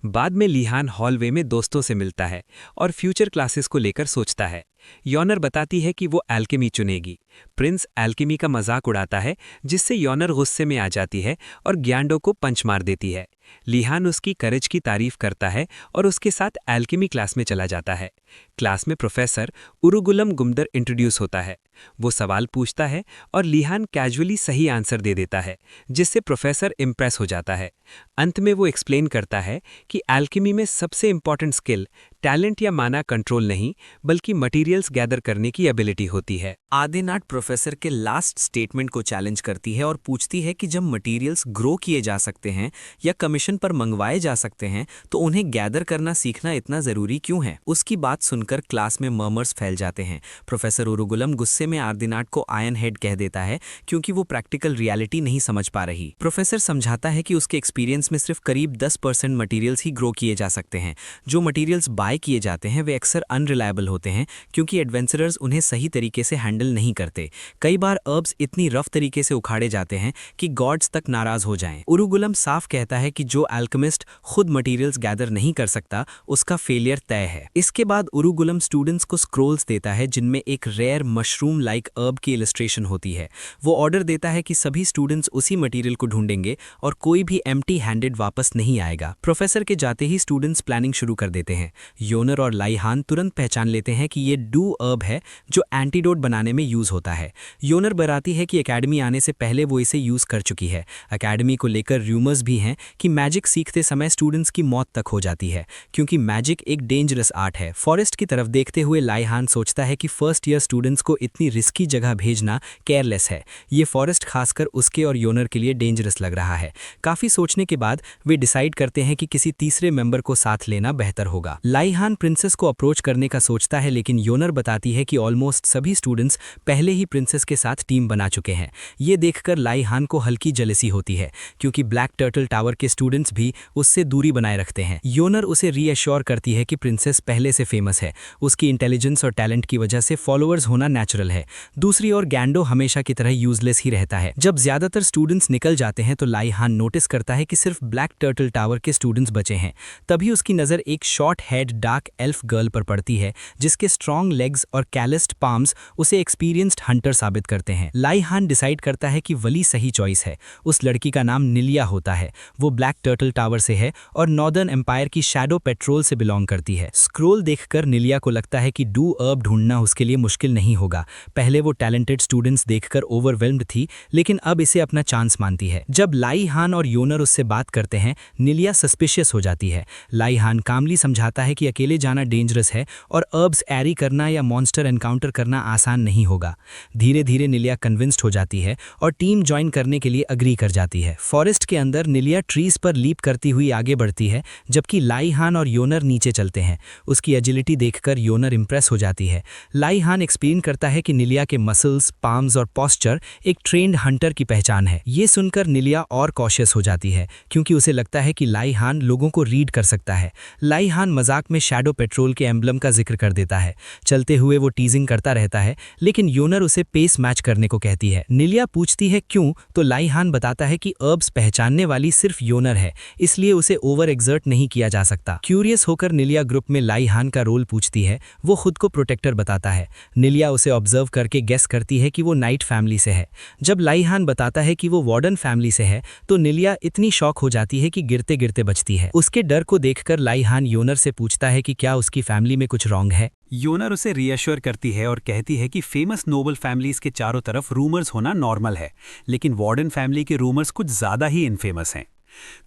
बाद में लिहान हॉलवे में दोस्तों से मिलता है और फ्यूचर क्लासेस को लेकर सोचता है। योनर बताती है कि वो एल्केमी चुनेगी। प्रिंस एल्केमी का मजाक उड़ाता है जिससे योनर गुस्से में आ जाती है और ग्यांडो को पंच मार देती है। लिहान उसकी करेज की तारीफ करता है और उसके साथ एल्केमी क्लास में चला जाता है। क्लास में प्रोफेसर उरुगुलम गुमदर इंट्रोड्यूस होता है। वो सवाल पूछता है और लिहान कैजुअली सही आंसर दे देता है जिससे प्रोफेसर इम्प्रेस हो जाता है। अंत में वो एक्सप्लेन करता है कि एल्केमी में सबसे इंपॉर्टेंट स्किल टैलेंट या माना कंट्रोल नहीं बल्कि मटेरियल्स गैदर करने की एबिलिटी होती है। आदिनाट प्रोफेसर के लास्ट स्टेटमेंट को चैलेंज करती है और पूछती है कि जब मटेरियल्स ग्रो किए जा सकते हैं या कमीशन पर मंगवाए जा सकते हैं तो उन्हें गैदर करना सीखना इतना ज़रूरी क्यों है। उसकी बात सुनकर क्लास में मर्मर्स फैल जाते हैं। प्रोफेसर उरुगुलम गुस्से में आदिनाट को आयन हेड कह देता है क्योंकि वो प्रैक्टिकल रियलिटी नहीं समझ पा रही। प्रोफेसर समझाता है कि उसके एक्सपीरियंस में सिर्फ करीब 10% मटीरियल्स ही ग्रो किए जा सकते हैं। जो मटीरियल्स बाय किए जाते हैं वे अक्सर अनरिलायबल होते हैं क्योंकि एडवेंचरर्स उन्हें सही तरीके से हैंडल नहीं करते। कई बार अर्ब्स इतनी रफ तरीके से उखाड़े जाते हैं कि गॉड्स तक नाराज हो जाएं। उरुगुलम साफ कहता है कि जो अल्केमिस्ट खुद मटेरियल्स गैदर नहीं कर सकता उसका फेलियर तय है। इसके बाद उरुगुलम स्टूडेंट्स को स्क्रोल्स देता है जिनमें एक रेयर मशरूम लाइक अर्ब की इलस्ट्रेशन होती है। वो ऑर्डर देता है कि सभी स्टूडेंट्स उसी मटेरियल को ढूंढेंगे और कोई भी एम्प्टी हैंडेड वापस नहीं आएगा। प्रोफेसर के जाते ही स्टूडेंट्स प्लानिंग शुरू कर देते हैं। योनर और लाइहान तुरंत पहचान लेते हैं कि ये डू अर्ब है जो एंटीडोट बनाने में यूज होता है। योनर बताती है कि एकेडमी आने से पहले वो इसे यूज कर चुकी है। एकेडमी को लेकर रूमर्स भी हैं कि मैजिक सीखते समय स्टूडेंट्स की मौत तक हो जाती है क्योंकि मैजिक एक डेंजरस आर्ट है। फॉरेस्ट की तरफ देखते हुए लाइहान सोचता है कि फर्स्ट ईयर स्टूडेंट्स को इतनी रिस्की जगह भेजना केयरलेस है। ये फॉरेस्ट खासकर उसके और योनर के लिए डेंजरस लग रहा है। काफी सोचने के बाद वे डिसाइड करते हैं कि किसी तीसरे मेंबर को साथ लेना बेहतर होगा। लाइहान प्रिंसेस को अप्रोच करने का सोचता है लेकिन योनर बताती है कि ऑलमोस्ट सभी स्टूडेंट्स पहले ही प्रिंसेस के साथ टीम बना चुके हैं। ये देखकर लाइहान को हल्की जेलसी होती है क्योंकि ब्लैक टर्टल टावर के स्टूडेंट्स भी उससे दूरी बनाए रखते हैं। योनर उसे रीअश्योर करती है कि प्रिंसेस पहले से फेमस है। उसकी इंटेलिजेंस और टैलेंट की वजह से फॉलोअर्स होना नेचुरल है। दूसरी ओर गैंडो हमेशा की तरह यूजलेस ही रहता है। जब ज्यादातर स्टूडेंट्स निकल जाते हैं तो लाइहान नोटिस करता है कि सिर्फ ब्लैक टर्टल टावर के स्टूडेंट्स बचे हैं। तभी उसकी नज़र एक short head dark elf girl पर पड़ती है जिसके स्ट्रॉन्ग लेग्स और कैलिस्ड पाम्स उसे एक्सपीरियंस्ड हंटर साबित करते हैं। लाइहान डिसाइड करता है कि वली सही चॉइस है। उस लड़की का नाम निलिया होता है। वो ब्लैक टर्टल टावर से है और नॉर्दर्न एम्पायर की शैडो पेट्रोल से बिलोंग करती है। स्क्रोल देखकर निलिया को लगता है कि डू अर्ब ढूंढना उसके लिए मुश्किल नहीं होगा। पहले वो टैलेंटेड स्टूडेंट्स देखकर ओवरवेल्म्ड थी लेकिन अब इसे अपना चांस मानती है। जब लाइहान और योनर उससे बात करते हैं निलिया सस्पिशियस हो जाती है। लाइहान कामली समझाता है कि अकेले जाना डेंजरस है और अर्ब्स एरी करना या मॉन्स्टर एनकाउंटर करना आसान नहीं होगा। धीरे धीरे निलिया कन्विंस्ड हो जाती है और टीम ज्वाइन करने के लिए अग्री कर जाती है। फॉरेस्ट के अंदर निलिया ट्रीज पर लीप करती हुई आगे बढ़ती है जबकि लाइहान और योनर नीचे चलते हैं। उसकी एजिलिटी देखकर योनर इंप्रेस हो जाती है। लाइहान एक्सप्लेन करता है कि निलिया के मसल्स, पाम्स और पोस्चर एक ट्रेंड हंटर की पहचान है। ये सुनकर निलिया और कॉशियस हो जाती है क्योंकि उसे लगता है कि लाइहान लोगों को रीड कर सकता है। लाइहान मजाक में शैडो पेट्रोल के एम्बलम का जिक्र कर देता है। चलते हुए वो टीजिंग करता रहता है लेकिन योनर उसे पेस मैच करने को कहती है। निलिया पूछती है क्यों तो लाइहान बताता है कि अर्ब्स पहचानने वाली सिर्फ योनर है इसलिए उसे ओवर एक्सर्ट नहीं किया जा सकता। क्यूरियस होकर निलिया ग्रुप में लाइहान का रोल पूछती है। वो खुद को प्रोटेक्टर बताता है। निलिया उसे ऑब्जर्व करके गेस करती है कि वो नाइट फैमिली से है। जब लाइहान बताता है कि वो वार्डन फैमिली से है तो निलिया इतनी शॉक हो जाती है कि गिरते गिरते बचती है। उसके डर को देखकर लाइहान योनर से पूछता है कि क्या उसकी फैमिली में कुछ रॉन्ग है। योनर उसे रीअश्योर करती है और कहती है कि फेमस नोबल फैमिलीज के चारों तरफ रूमर्स होना नॉर्मल है लेकिन वार्डन फैमिली के रूमर्स कुछ ज़्यादा ही इनफेमस हैं।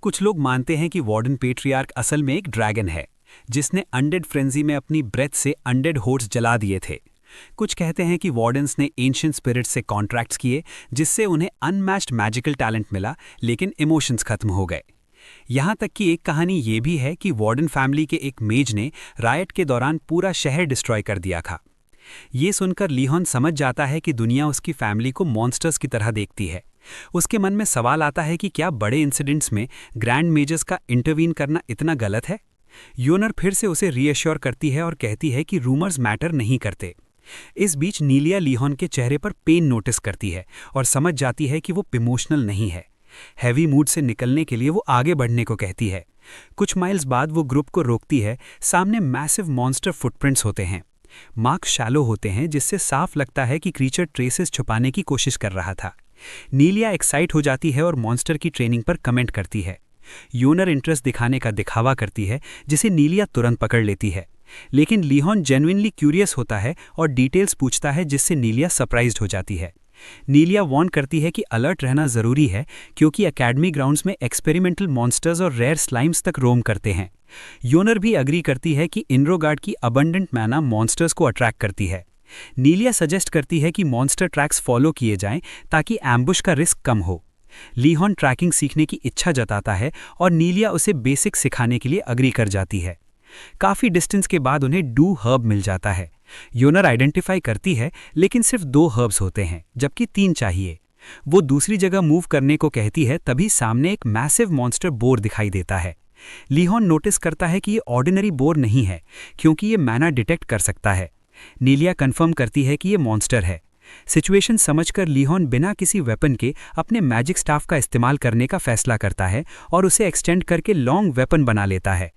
कुछ लोग मानते हैं कि वार्डन पेट्रियार्क असल में एक ड्रैगन है जिसने अनडेड फ्रेंजी में अपनी ब्रेथ से अनडेड होर्ड्स जला दिए थे। कुछ कहते हैं कि वार्डन्स ने एंशिएंट स्पिरिट्स से कॉन्ट्रैक्ट्स किए जिससे उन्हें अनमैच्ड मैजिकल टैलेंट मिला लेकिन इमोशंस खत्म हो गए। यहाँ तक कि एक कहानी ये भी है कि वार्डन फैमिली के एक मेज ने रायट के दौरान पूरा शहर डिस्ट्रॉय कर दिया था। ये सुनकर लियोन समझ जाता है कि दुनिया उसकी फैमिली को मॉन्स्टर्स की तरह देखती है। उसके मन में सवाल आता है कि क्या बड़े इंसिडेंट्स में ग्रैंड मेजर्स का इंटरवीन करना इतना गलत है। योनर फिर से उसे रीअश्योर करती है और कहती है कि रूमर्स मैटर नहीं करते। इस बीच नीलिया लिहोन के चेहरे पर पेन नोटिस करती है और समझ जाती है कि वो इमोशनल नहीं है। हैवी मूड से निकलने के लिए वो आगे बढ़ने को कहती है। कुछ माइल्स बाद वो ग्रुप को रोकती है। सामने मैसिव मॉन्स्टर फुटप्रिंट्स होते हैं। मार्क शैलो होते हैं, जिससे साफ लगता है कि क्रीचर ट्रेसेस छुपाने की कोशिश कर रहा था। नीलिया एक्साइट हो जाती है और मॉन्स्टर की ट्रेनिंग पर कमेंट करती है। योनर इंटरेस्ट दिखाने का दिखावा करती है, जिसे नीलिया तुरंत पकड़ लेती है। लेकिन लिहोन जेन्युइनली क्यूरियस होता है और डिटेल्स पूछता है, जिससे नीलिया सरप्राइज्ड हो जाती है। नीलिया वार्न करती है कि अलर्ट रहना जरूरी है, क्योंकि एकेडमी ग्राउंड्स में एक्सपेरिमेंटल मॉन्स्टर्स और रेयर स्लाइम्स तक रोम करते हैं। योनर भी अग्री करती है कि इनरोगार्ड की अबंडेंट मैना मॉन्स्टर्स को अट्रैक्ट करती है। नीलिया सजेस्ट करती है कि मॉन्स्टर ट्रैक्स फॉलो किए जाएं ताकि एम्बुश का रिस्क कम हो। लिहोन ट्रैकिंग सीखने की इच्छा जताता है और नीलिया उसे बेसिक सिखाने के लिए अग्री कर जाती है। काफ़ी डिस्टेंस के बाद उन्हें डू हर्ब मिल जाता है। योनर आइडेंटिफाई करती है, लेकिन सिर्फ 2 हर्ब्स होते हैं, जबकि 3 चाहिए। वो दूसरी जगह मूव करने को कहती है, तभी सामने एक मैसिव मॉन्स्टर बोर दिखाई देता है। लिहोन नोटिस करता है कि ये ऑर्डिनरी बोर नहीं है, क्योंकि ये मैना डिटेक्ट कर सकता है। नीलिया कंफर्म करती है कि ये मॉन्स्टर है। सिचुएशन समझकर लिहोन बिना किसी वेपन के अपने मैजिक स्टाफ का इस्तेमाल करने का फैसला करता है और उसे एक्सटेंड करके लॉन्ग वेपन बना लेता है।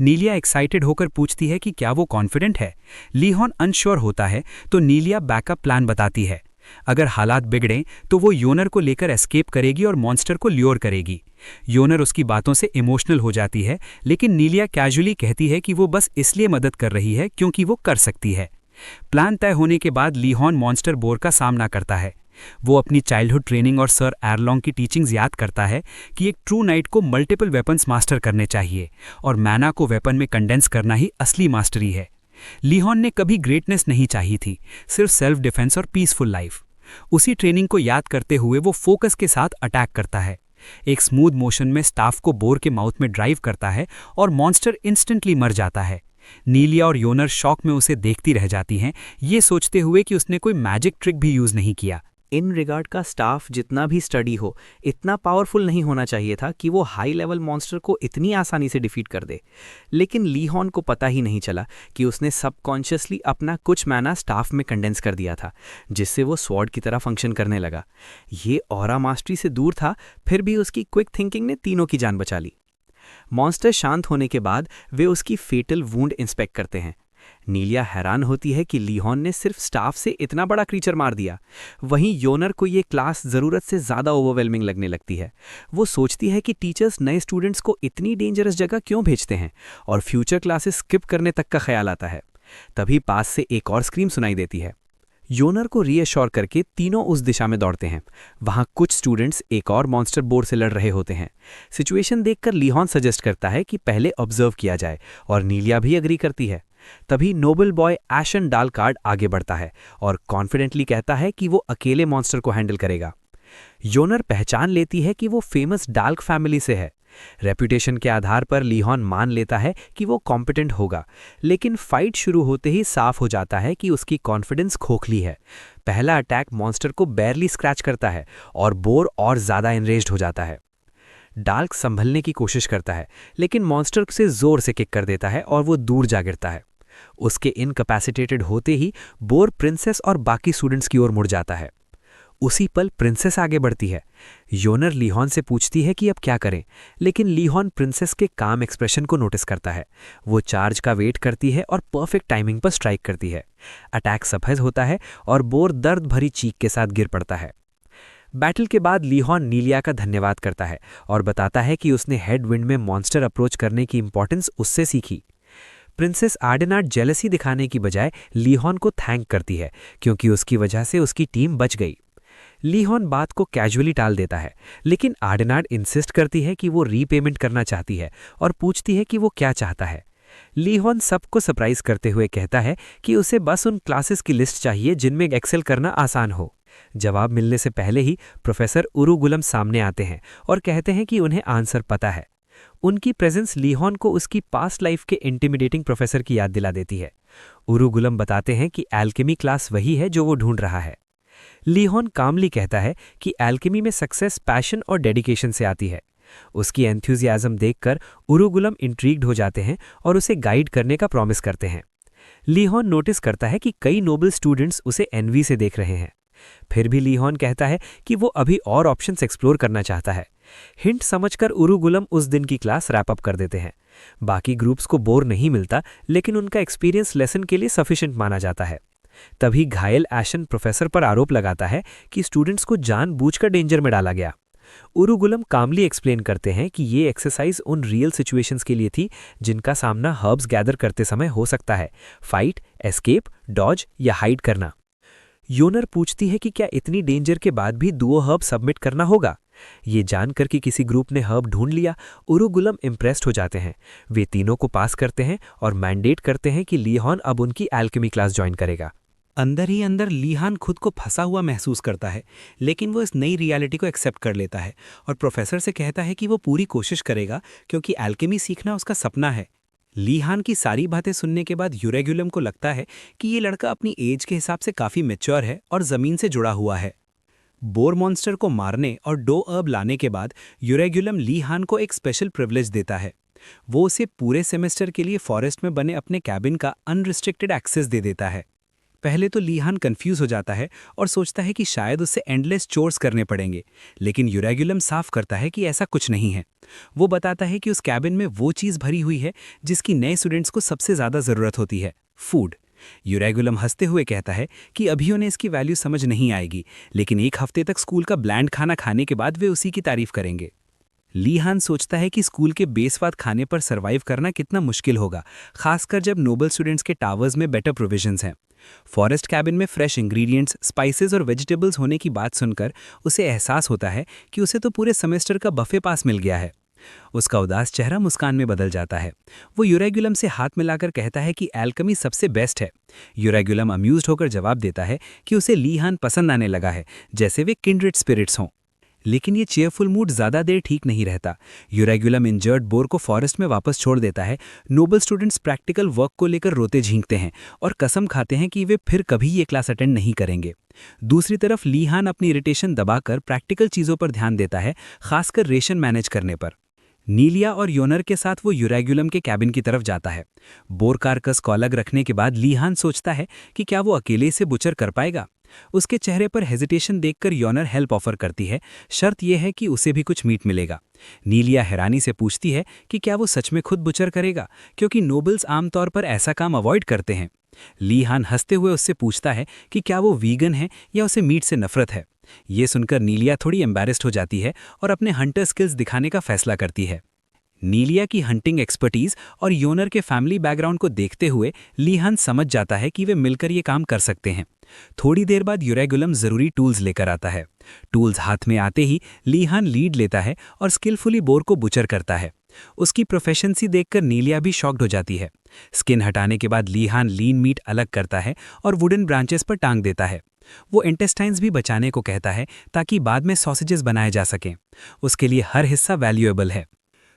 नीलिया एक्साइटेड होकर पूछती है कि क्या वो कॉन्फिडेंट है। लिहोन अनश्योर होता है, तो नीलिया बैकअप प्लान बताती है। अगर हालात बिगड़ें तो वो योनर को लेकर एस्केप करेगी और मॉन्स्टर को ल्योर करेगी। योनर उसकी बातों से इमोशनल हो जाती है, लेकिन नीलिया कैजुअली कहती है कि वो बस इसलिए मदद कर रही है क्योंकि वो कर सकती है। प्लान तय होने के बाद लिहोन मॉन्स्टर बोर का सामना करता है। वो अपनी चाइल्डहुड ट्रेनिंग और सर एरलॉन्ग की टीचिंग्स याद करता है कि एक ट्रू नाइट को मल्टीपल वेपन्स मास्टर करने चाहिए और मैना को वेपन में कंडेंस करना ही असली मास्टरी है। लिहोन ने कभी ग्रेटनेस नहीं चाही थी, सिर्फ सेल्फ डिफेंस और पीसफुल लाइफ। उसी ट्रेनिंग को याद करते हुए वो फोकस के साथ अटैक करता है। एक स्मूथ मोशन में स्टाफ को बोर के माउथ में ड्राइव करता है और मॉन्स्टर इंस्टेंटली मर जाता है। नीलिया और योनर शॉक में उसे देखती रह जाती हैं, ये सोचते हुए कि उसने कोई मैजिक ट्रिक भी यूज नहीं किया। इन रिगार्ड का स्टाफ जितना भी स्टडी हो, इतना पावरफुल नहीं होना चाहिए था कि वो हाई लेवल मॉन्स्टर को इतनी आसानी से डिफीट कर दे। लेकिन लिहोन को पता ही नहीं चला कि उसने सबकॉन्शियसली अपना कुछ मैना स्टाफ में कंडेंस कर दिया था, जिससे वो स्वॉर्ड की तरह फंक्शन करने लगा। ये ऑरा मास्टरी से दूर था, फिर भी उसकी क्विक थिंकिंग ने तीनों की जान बचा ली। मॉन्स्टर शांत होने के बाद वे उसकी फेटल वूंड इंस्पेक्ट करते हैं। नीलिया हैरान होती है कि लिहोन ने सिर्फ स्टाफ से इतना बड़ा क्रीचर मार दिया। वहीं योनर को ये क्लास ज़रूरत से ज़्यादा ओवरवेलमिंग लगने लगती है। वो सोचती है कि टीचर्स नए स्टूडेंट्स को इतनी डेंजरस जगह क्यों भेजते हैं और फ्यूचर क्लासेस स्किप करने तक का ख्याल आता है। तभी पास से एक और स्क्रीम सुनाई देती है। योनर को रीअश्योर करके तीनों उस दिशा में दौड़ते हैं। वहां कुछ स्टूडेंट्स एक और मॉन्स्टर बोर से लड़ रहे होते हैं। सिचुएशन देखकर लिहोन सजेस्ट करता है कि पहले ऑब्जर्व किया जाए और नीलिया भी एग्री करती है। तभी नोबल बॉय एशन डालकार्ड आगे बढ़ता है और कॉन्फिडेंटली कहता है कि वो अकेले मॉन्स्टर को हैंडल करेगा। योनर पहचान लेती है कि वो फेमस डाल्क फैमिली से है। रेपुटेशन के आधार पर लिहोन मान लेता है कि वो कॉम्पिटेंट होगा, लेकिन फाइट शुरू होते ही साफ हो जाता है कि उसकी कॉन्फिडेंस खोखली है। पहला अटैक मॉन्स्टर को बैरली स्क्रैच करता है और बोर और ज़्यादा एनरेज्ड हो जाता है। डाल्क संभलने की कोशिश करता है, लेकिन मॉन्स्टर से जोर से किक कर देता है और वो दूर जा गिरता है। उसके इनकैपेसिटेटेड होते ही बोर प्रिंसेस और बाकी स्टूडेंट्स की ओर मुड़ जाता है। उसी पल प्रिंसेस आगे बढ़ती है। योनर लिहोन से पूछती है कि अब क्या करें, लेकिन लिहोन प्रिंसेस के काम एक्सप्रेशन को नोटिस करता है। वो चार्ज का वेट करती है और परफेक्ट टाइमिंग पर स्ट्राइक करती है। अटैक सफल होता है और बोर दर्द भरी चीख के साथ गिर पड़ता है। बैटल के बाद लिहोन नीलिया का धन्यवाद करता है और बताता है कि उसने हेडविंड में मॉन्स्टर अप्रोच करने की इंपॉर्टेंस उससे सीखी। प्रिंसेस आर्डेनार्ड जेलसी दिखाने की बजाय लिहोन को थैंक करती है, क्योंकि उसकी वजह से उसकी टीम बच गई। लिहोन बात को कैजुअली टाल देता है, लेकिन आर्डेनार्ड इंसिस्ट करती है कि वो रीपेमेंट करना चाहती है और पूछती है कि वो क्या चाहता है। लिहोन सबको सरप्राइज करते हुए कहता है कि उसे बस उन क्लासेस की लिस्ट चाहिए जिनमें एक्सेल करना आसान हो। जवाब मिलने से पहले ही प्रोफेसर उरुगुलम सामने आते हैं और कहते हैं कि उन्हें आंसर पता है। उनकी प्रेजेंस लिहोन को उसकी पास्ट लाइफ के इंटिमिडेटिंग प्रोफेसर की याद दिला देती है। उरुगुलम बताते हैं कि एल्केमी क्लास वही है जो वो ढूंढ रहा है। लिहोन कामली कहता है कि एल्केमी में सक्सेस पैशन और डेडिकेशन से आती है। उसकी एंथुजियाज्म देखकर उरुगुलम इंट्रीग्ड हो जाते हैं और उसे गाइड करने का प्रॉमिस करते हैं। लीहॉन नोटिस करता है कि कई नोबल स्टूडेंट्स उसे एनवी से देख रहे हैं। फिर भी लीहॉन कहता है कि वो अभी और ऑप्शंस एक्सप्लोर करना चाहता है। हिंट समझकर उरुगुलम उस दिन की क्लास रैप अप कर देते हैं। बाकी ग्रुप्स को बोर नहीं मिलता, लेकिन उनका एक्सपीरियंस लेसन के लिए सफिशिएंट माना जाता है। तभी घायल एशन प्रोफेसर पर आरोप लगाता है कि स्टूडेंट्स को जानबूझकर डेंजर में डाला गया। उरुगुलम कामली एक्सप्लेन करते हैं कि ये एक्सरसाइज उन रियल सिचुएशंस के लिए थी जिनका सामना हर्ब्स गैदर करते समय हो सकता है, फाइट, एस्केप, डॉज या हाइड करना। योनर पूछती है कि क्या इतनी डेंजर के बाद भी दुओ हर्ब सबमिट करना होगा। ये जानकर कि किसी ग्रुप ने हर्ब ढूंढ लिया, उरुगुलम इम्प्रेस्ड हो जाते हैं। वे तीनों को पास करते हैं और मैंडेट करते हैं कि लीहॉन अब उनकी एल्केमी क्लास ज्वाइन करेगा। अंदर ही अंदर लीहान खुद को फंसा हुआ महसूस करता है, लेकिन वो इस नई रियलिटी को एक्सेप्ट कर लेता है और प्रोफेसर से कहता है कि वो पूरी कोशिश करेगा क्योंकि एल्केमी सीखना उसका सपना है। लीहान की सारी बातें सुनने के बाद यूरेगुलम को लगता है कि ये लड़का अपनी एज के हिसाब से काफ़ी मैच्योर है और ज़मीन से जुड़ा हुआ है। बोर मॉन्स्टर को मारने और डो अर्ब लाने के बाद यूरेगुलम लीहान को एक स्पेशल प्रिविलेज देता है। वो उसे पूरे सेमेस्टर के लिए फॉरेस्ट में बने अपने कैबिन का अनरिस्ट्रिक्टेड एक्सेस दे देता है। पहले तो लीहान कंफ्यूज हो जाता है और सोचता है कि शायद उसे एंडलेस चोर्स करने पड़ेंगे, लेकिन यूरेगुलम साफ करता है कि ऐसा कुछ नहीं है। वो बताता है कि उस कैबिन में वो चीज़ भरी हुई है जिसकी नए स्टूडेंट्स को सबसे ज़्यादा ज़रूरत होती है, फूड। यूरेगुलम हंसते हुए कहता है कि अभी उन्हें इसकी वैल्यू समझ नहीं आएगी, लेकिन एक हफ्ते तक स्कूल का ब्लैंड खाना खाने के बाद वे उसी की तारीफ करेंगे। लीहान सोचता है कि स्कूल के बेस्वाद खाने पर सर्वाइव करना कितना मुश्किल होगा, खासकर जब नोबल स्टूडेंट्स के टावर्स में बेटर प्रोविजंस हैं। फॉरेस्ट कैबिन में फ्रेश इंग्रेडिएंट्स, स्पाइसेस और वेजिटेबल्स होने की बात सुनकर उसे एहसास होता है कि उसे तो पूरे सेमेस्टर का बफे पास मिल गया है। उसका उदास चेहरा मुस्कान में बदल जाता है। वो यूरेगुलम से हाथ मिलाकर कहता है कि एल्केमी सबसे बेस्ट है। यूरेगुलम अम्यूज्ड होकर जवाब देता है कि उसे लीहान पसंद आने लगा है, जैसे वे किंड्रेड स्पिरिट्स हों। लेकिन ये चेयरफुल मूड ज़्यादा देर ठीक नहीं रहता। यूरेगुलम इंजर्ड बोर को फॉरेस्ट में वापस छोड़ देता है। नोबल स्टूडेंट्स प्रैक्टिकल वर्क को लेकर रोते झींकते हैं और कसम खाते हैं कि वे फिर कभी ये क्लास अटेंड नहीं करेंगे। दूसरी तरफ लीहान अपनी इरिटेशन दबाकर प्रैक्टिकल चीज़ों पर ध्यान देता है, खासकर रेशन मैनेज करने पर। नीलिया और योनर के साथ वो यूरेगुलम के कैबिन की तरफ जाता है। बोर कार्कस को अलग रखने के बाद लीहान सोचता है कि क्या वो अकेले से बुचर कर पाएगा। उसके चेहरे पर हेजिटेशन देखकर योनर हेल्प ऑफर करती है, शर्त यह है कि उसे भी कुछ मीट मिलेगा। नीलिया हैरानी से पूछती है कि क्या वो सच में खुद बुचर करेगा, क्योंकि नोबल्स आमतौर पर ऐसा काम अवॉइड करते हैं। लीहान हंसते हुए उससे पूछता है कि क्या वो वीगन है या उसे मीट से नफरत है। ये सुनकर नीलिया थोड़ी एम्बैरेस्ड हो जाती है और अपने हंटर स्किल्स दिखाने का फैसला करती है। नीलिया की हंटिंग एक्सपर्टीज और योनर के फैमिली बैकग्राउंड को देखते हुए लीहान समझ जाता है कि वे मिलकर ये काम कर सकते हैं। थोड़ी देर बाद यूरेगुलम जरूरी टूल्स लेकर आता है। टूल्स हाथ में आते ही लीहान लीड लेता है और स्किलफुली बोर को बुचर करता है। उसकी प्रोफेशंसी देखकर नीलिया भी शॉक्ड हो जाती है। स्किन हटाने के बाद लीहान लीन मीट अलग करता है और वुडन ब्रांचेस पर टांग देता है। वो इंटेस्टाइन्स भी बचाने को कहता है ताकि बाद में सॉसेजेस बनाए जा सकें। उसके लिए हर हिस्सा वैल्यूएबल है।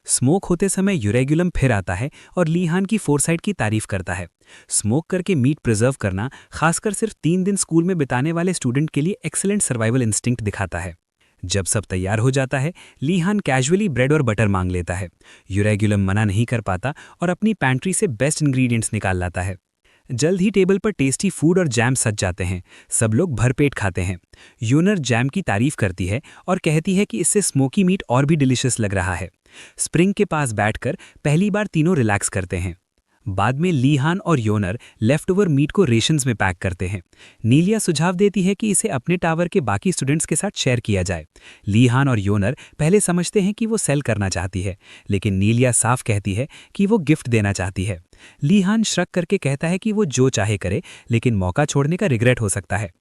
स्मोक होते समय यूरेगुलम फिर आता है और लीहान की फोरसाइट की तारीफ करता है। स्मोक करके मीट प्रिजर्व करना, खासकर सिर्फ 3 दिन स्कूल में बिताने वाले स्टूडेंट के लिए एक्सीलेंट सर्वाइवल इंस्टिंक्ट दिखाता है। जब सब तैयार हो जाता है, लीहान कैजुअली ब्रेड और बटर मांग लेता है। यूरेगुलम मना नहीं कर पाता और अपनी पैंट्री से बेस्ट इंग्रेडिएंट्स निकाल लाता है। जल्द ही टेबल पर टेस्टी फूड और जैम सज जाते हैं। सब लोग भरपेट खाते हैं। योनर जैम की तारीफ करती है और कहती है कि इससे स्मोकी मीट और भी डिलिशियस लग रहा है। स्प्रिंग के पास बैठकर पहली बार तीनों रिलैक्स करते हैं। बाद में लीहान और योनर लेफ्ट ओवर मीट को रेशंस में पैक करते हैं। नीलिया सुझाव देती है कि इसे अपने टावर के बाकी स्टूडेंट्स के साथ शेयर किया जाए। लीहान और योनर पहले समझते हैं कि वो सेल करना चाहती है, लेकिन नीलिया साफ कहती है कि वो गिफ्ट देना चाहती है। लीहान श्रक करके कहता है कि वो जो चाहे करे, लेकिन मौका छोड़ने का रिग्रेट हो सकता है।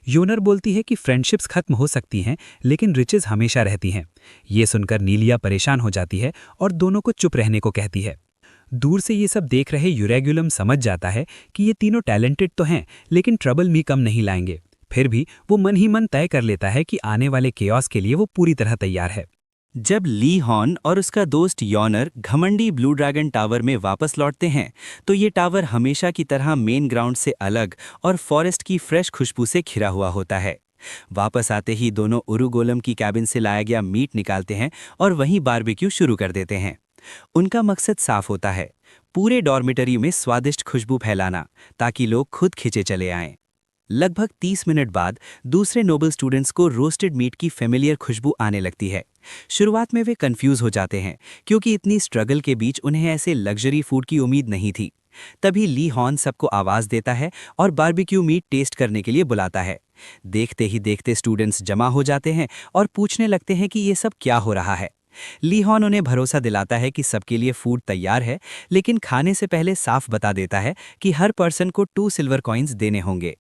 योनर बोलती है कि फ्रेंडशिप्स खत्म हो सकती हैं, लेकिन रिचेस हमेशा रहती हैं। ये सुनकर नीलिया परेशान हो जाती है और दोनों को चुप रहने को कहती है। दूर से ये सब देख रहे यूरेगुलम समझ जाता है कि ये तीनों टैलेंटेड तो हैं, लेकिन ट्रबल भी कम नहीं लाएंगे। फिर भी वो मन ही मन तय कर लेता है कि आने वाले केओस के लिए वो पूरी तरह तैयार है। जब लीहॉन और उसका दोस्त योनर घमंडी ब्लू ड्रैगन टावर में वापस लौटते हैं, तो ये टावर हमेशा की तरह मेन ग्राउंड से अलग और फॉरेस्ट की फ्रेश खुशबू से घिरा हुआ होता है। वापस आते ही दोनों उरुगोलम की कैबिन से लाया गया मीट निकालते हैं और वहीं बारबेक्यू शुरू कर देते हैं। उनका मकसद साफ होता है, पूरे डॉर्मिटरी में स्वादिष्ट खुशबू फैलाना, ताकि लोग खुद खिंचे चले आएं। लगभग 30 मिनट बाद दूसरे नोबल स्टूडेंट्स को रोस्टेड मीट की फेमिलियर खुशबू आने लगती है। शुरुआत में वे कंफ्यूज हो जाते हैं, क्योंकि इतनी स्ट्रगल के बीच उन्हें ऐसे लग्जरी फूड की उम्मीद नहीं थी। तभी ली हॉर्न सबको आवाज देता है और बारबेक्यू मीट टेस्ट करने के लिए बुलाता है। देखते ही देखते स्टूडेंट्स जमा हो जाते हैं और पूछने लगते हैं कि ये सब क्या हो रहा है। ली हॉर्न उन्हें भरोसा दिलाता है कि सबके लिए फूड तैयार है, लेकिन खाने से पहले साफ बता देता है कि हर पर्सन को 2 सिल्वर कॉइन्स देने होंगे।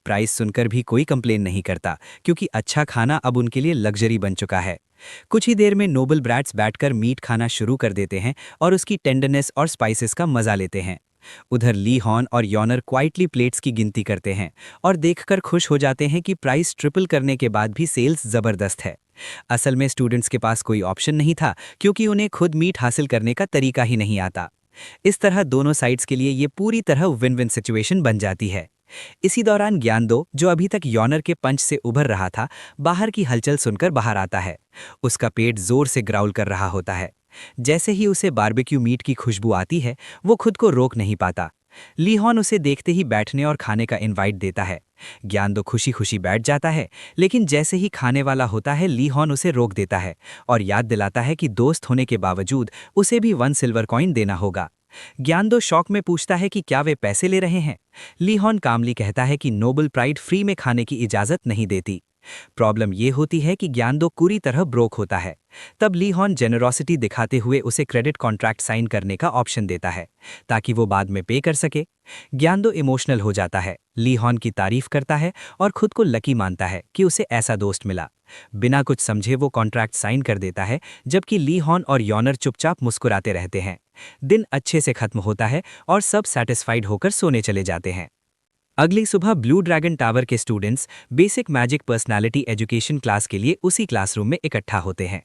प्राइस सुनकर भी कोई कंप्लेन नहीं करता, क्योंकि अच्छा खाना अब उनके लिए लग्जरी बन चुका है। कुछ ही देर में नोबल ब्रैट्स बैठकर मीट खाना शुरू कर देते हैं और उसकी टेंडरनेस और स्पाइसेस का मजा लेते हैं। उधर ली हॉर्न और यॉनर क्वाइटली प्लेट्स की गिनती करते हैं और देखकर खुश हो जाते हैं कि प्राइस ट्रिपल करने के बाद भी सेल्स जबरदस्त है। असल में स्टूडेंट्स के पास कोई ऑप्शन नहीं था, क्योंकि उन्हें खुद मीट हासिल करने का तरीका ही नहीं आता। इस तरह दोनों साइड्स के लिए ये पूरी तरह विन विन सिचुएशन बन जाती है। इसी दौरान ज्ञानदो, जो अभी तक यॉनर के पंच से उभर रहा था, बाहर की हलचल सुनकर बाहर आता है। उसका पेट जोर से ग्राउल कर रहा होता है। जैसे ही उसे बारबेक्यू मीट की खुशबू आती है, वो खुद को रोक नहीं पाता। ली हॉर्न उसे देखते ही बैठने और खाने का इनवाइट देता है। ज्ञानदो खुशी खुशी बैठ जाता है, लेकिन जैसे ही खाने वाला होता है, ली हॉर्न उसे रोक देता है और याद दिलाता है कि दोस्त होने के बावजूद उसे भी 1 सिल्वर कॉइन देना होगा। ज्ञानदो शौक में पूछता है कि क्या वे पैसे ले रहे हैं। ली हॉर्न कामली कहता है कि नोबल प्राइड फ्री में खाने की इजाजत नहीं देती। प्रॉब्लम ये होती है कि ज्ञानदो पूरी तरह ब्रोक होता है। तब ली हॉर्न जेनरोसिटी दिखाते हुए उसे क्रेडिट कॉन्ट्रैक्ट साइन करने का ऑप्शन देता है, ताकि वो बाद में पे कर सके। ज्ञानदो इमोशनल हो जाता है, ली हॉर्न की तारीफ करता है और खुद को लकी मानता है कि उसे ऐसा दोस्त मिला। बिना कुछ समझे वो कॉन्ट्रैक्ट साइन कर देता है, जबकि ली हॉर्न और यॉनर चुपचाप मुस्कुराते रहते हैं। दिन अच्छे से खत्म होता है और सब सैटिस्फाइड होकर सोने चले जाते हैं। अगली सुबह ब्लू ड्रैगन टावर के students basic magic personality education class के लिए उसी क्लासरूम में इकट्ठा होते हैं।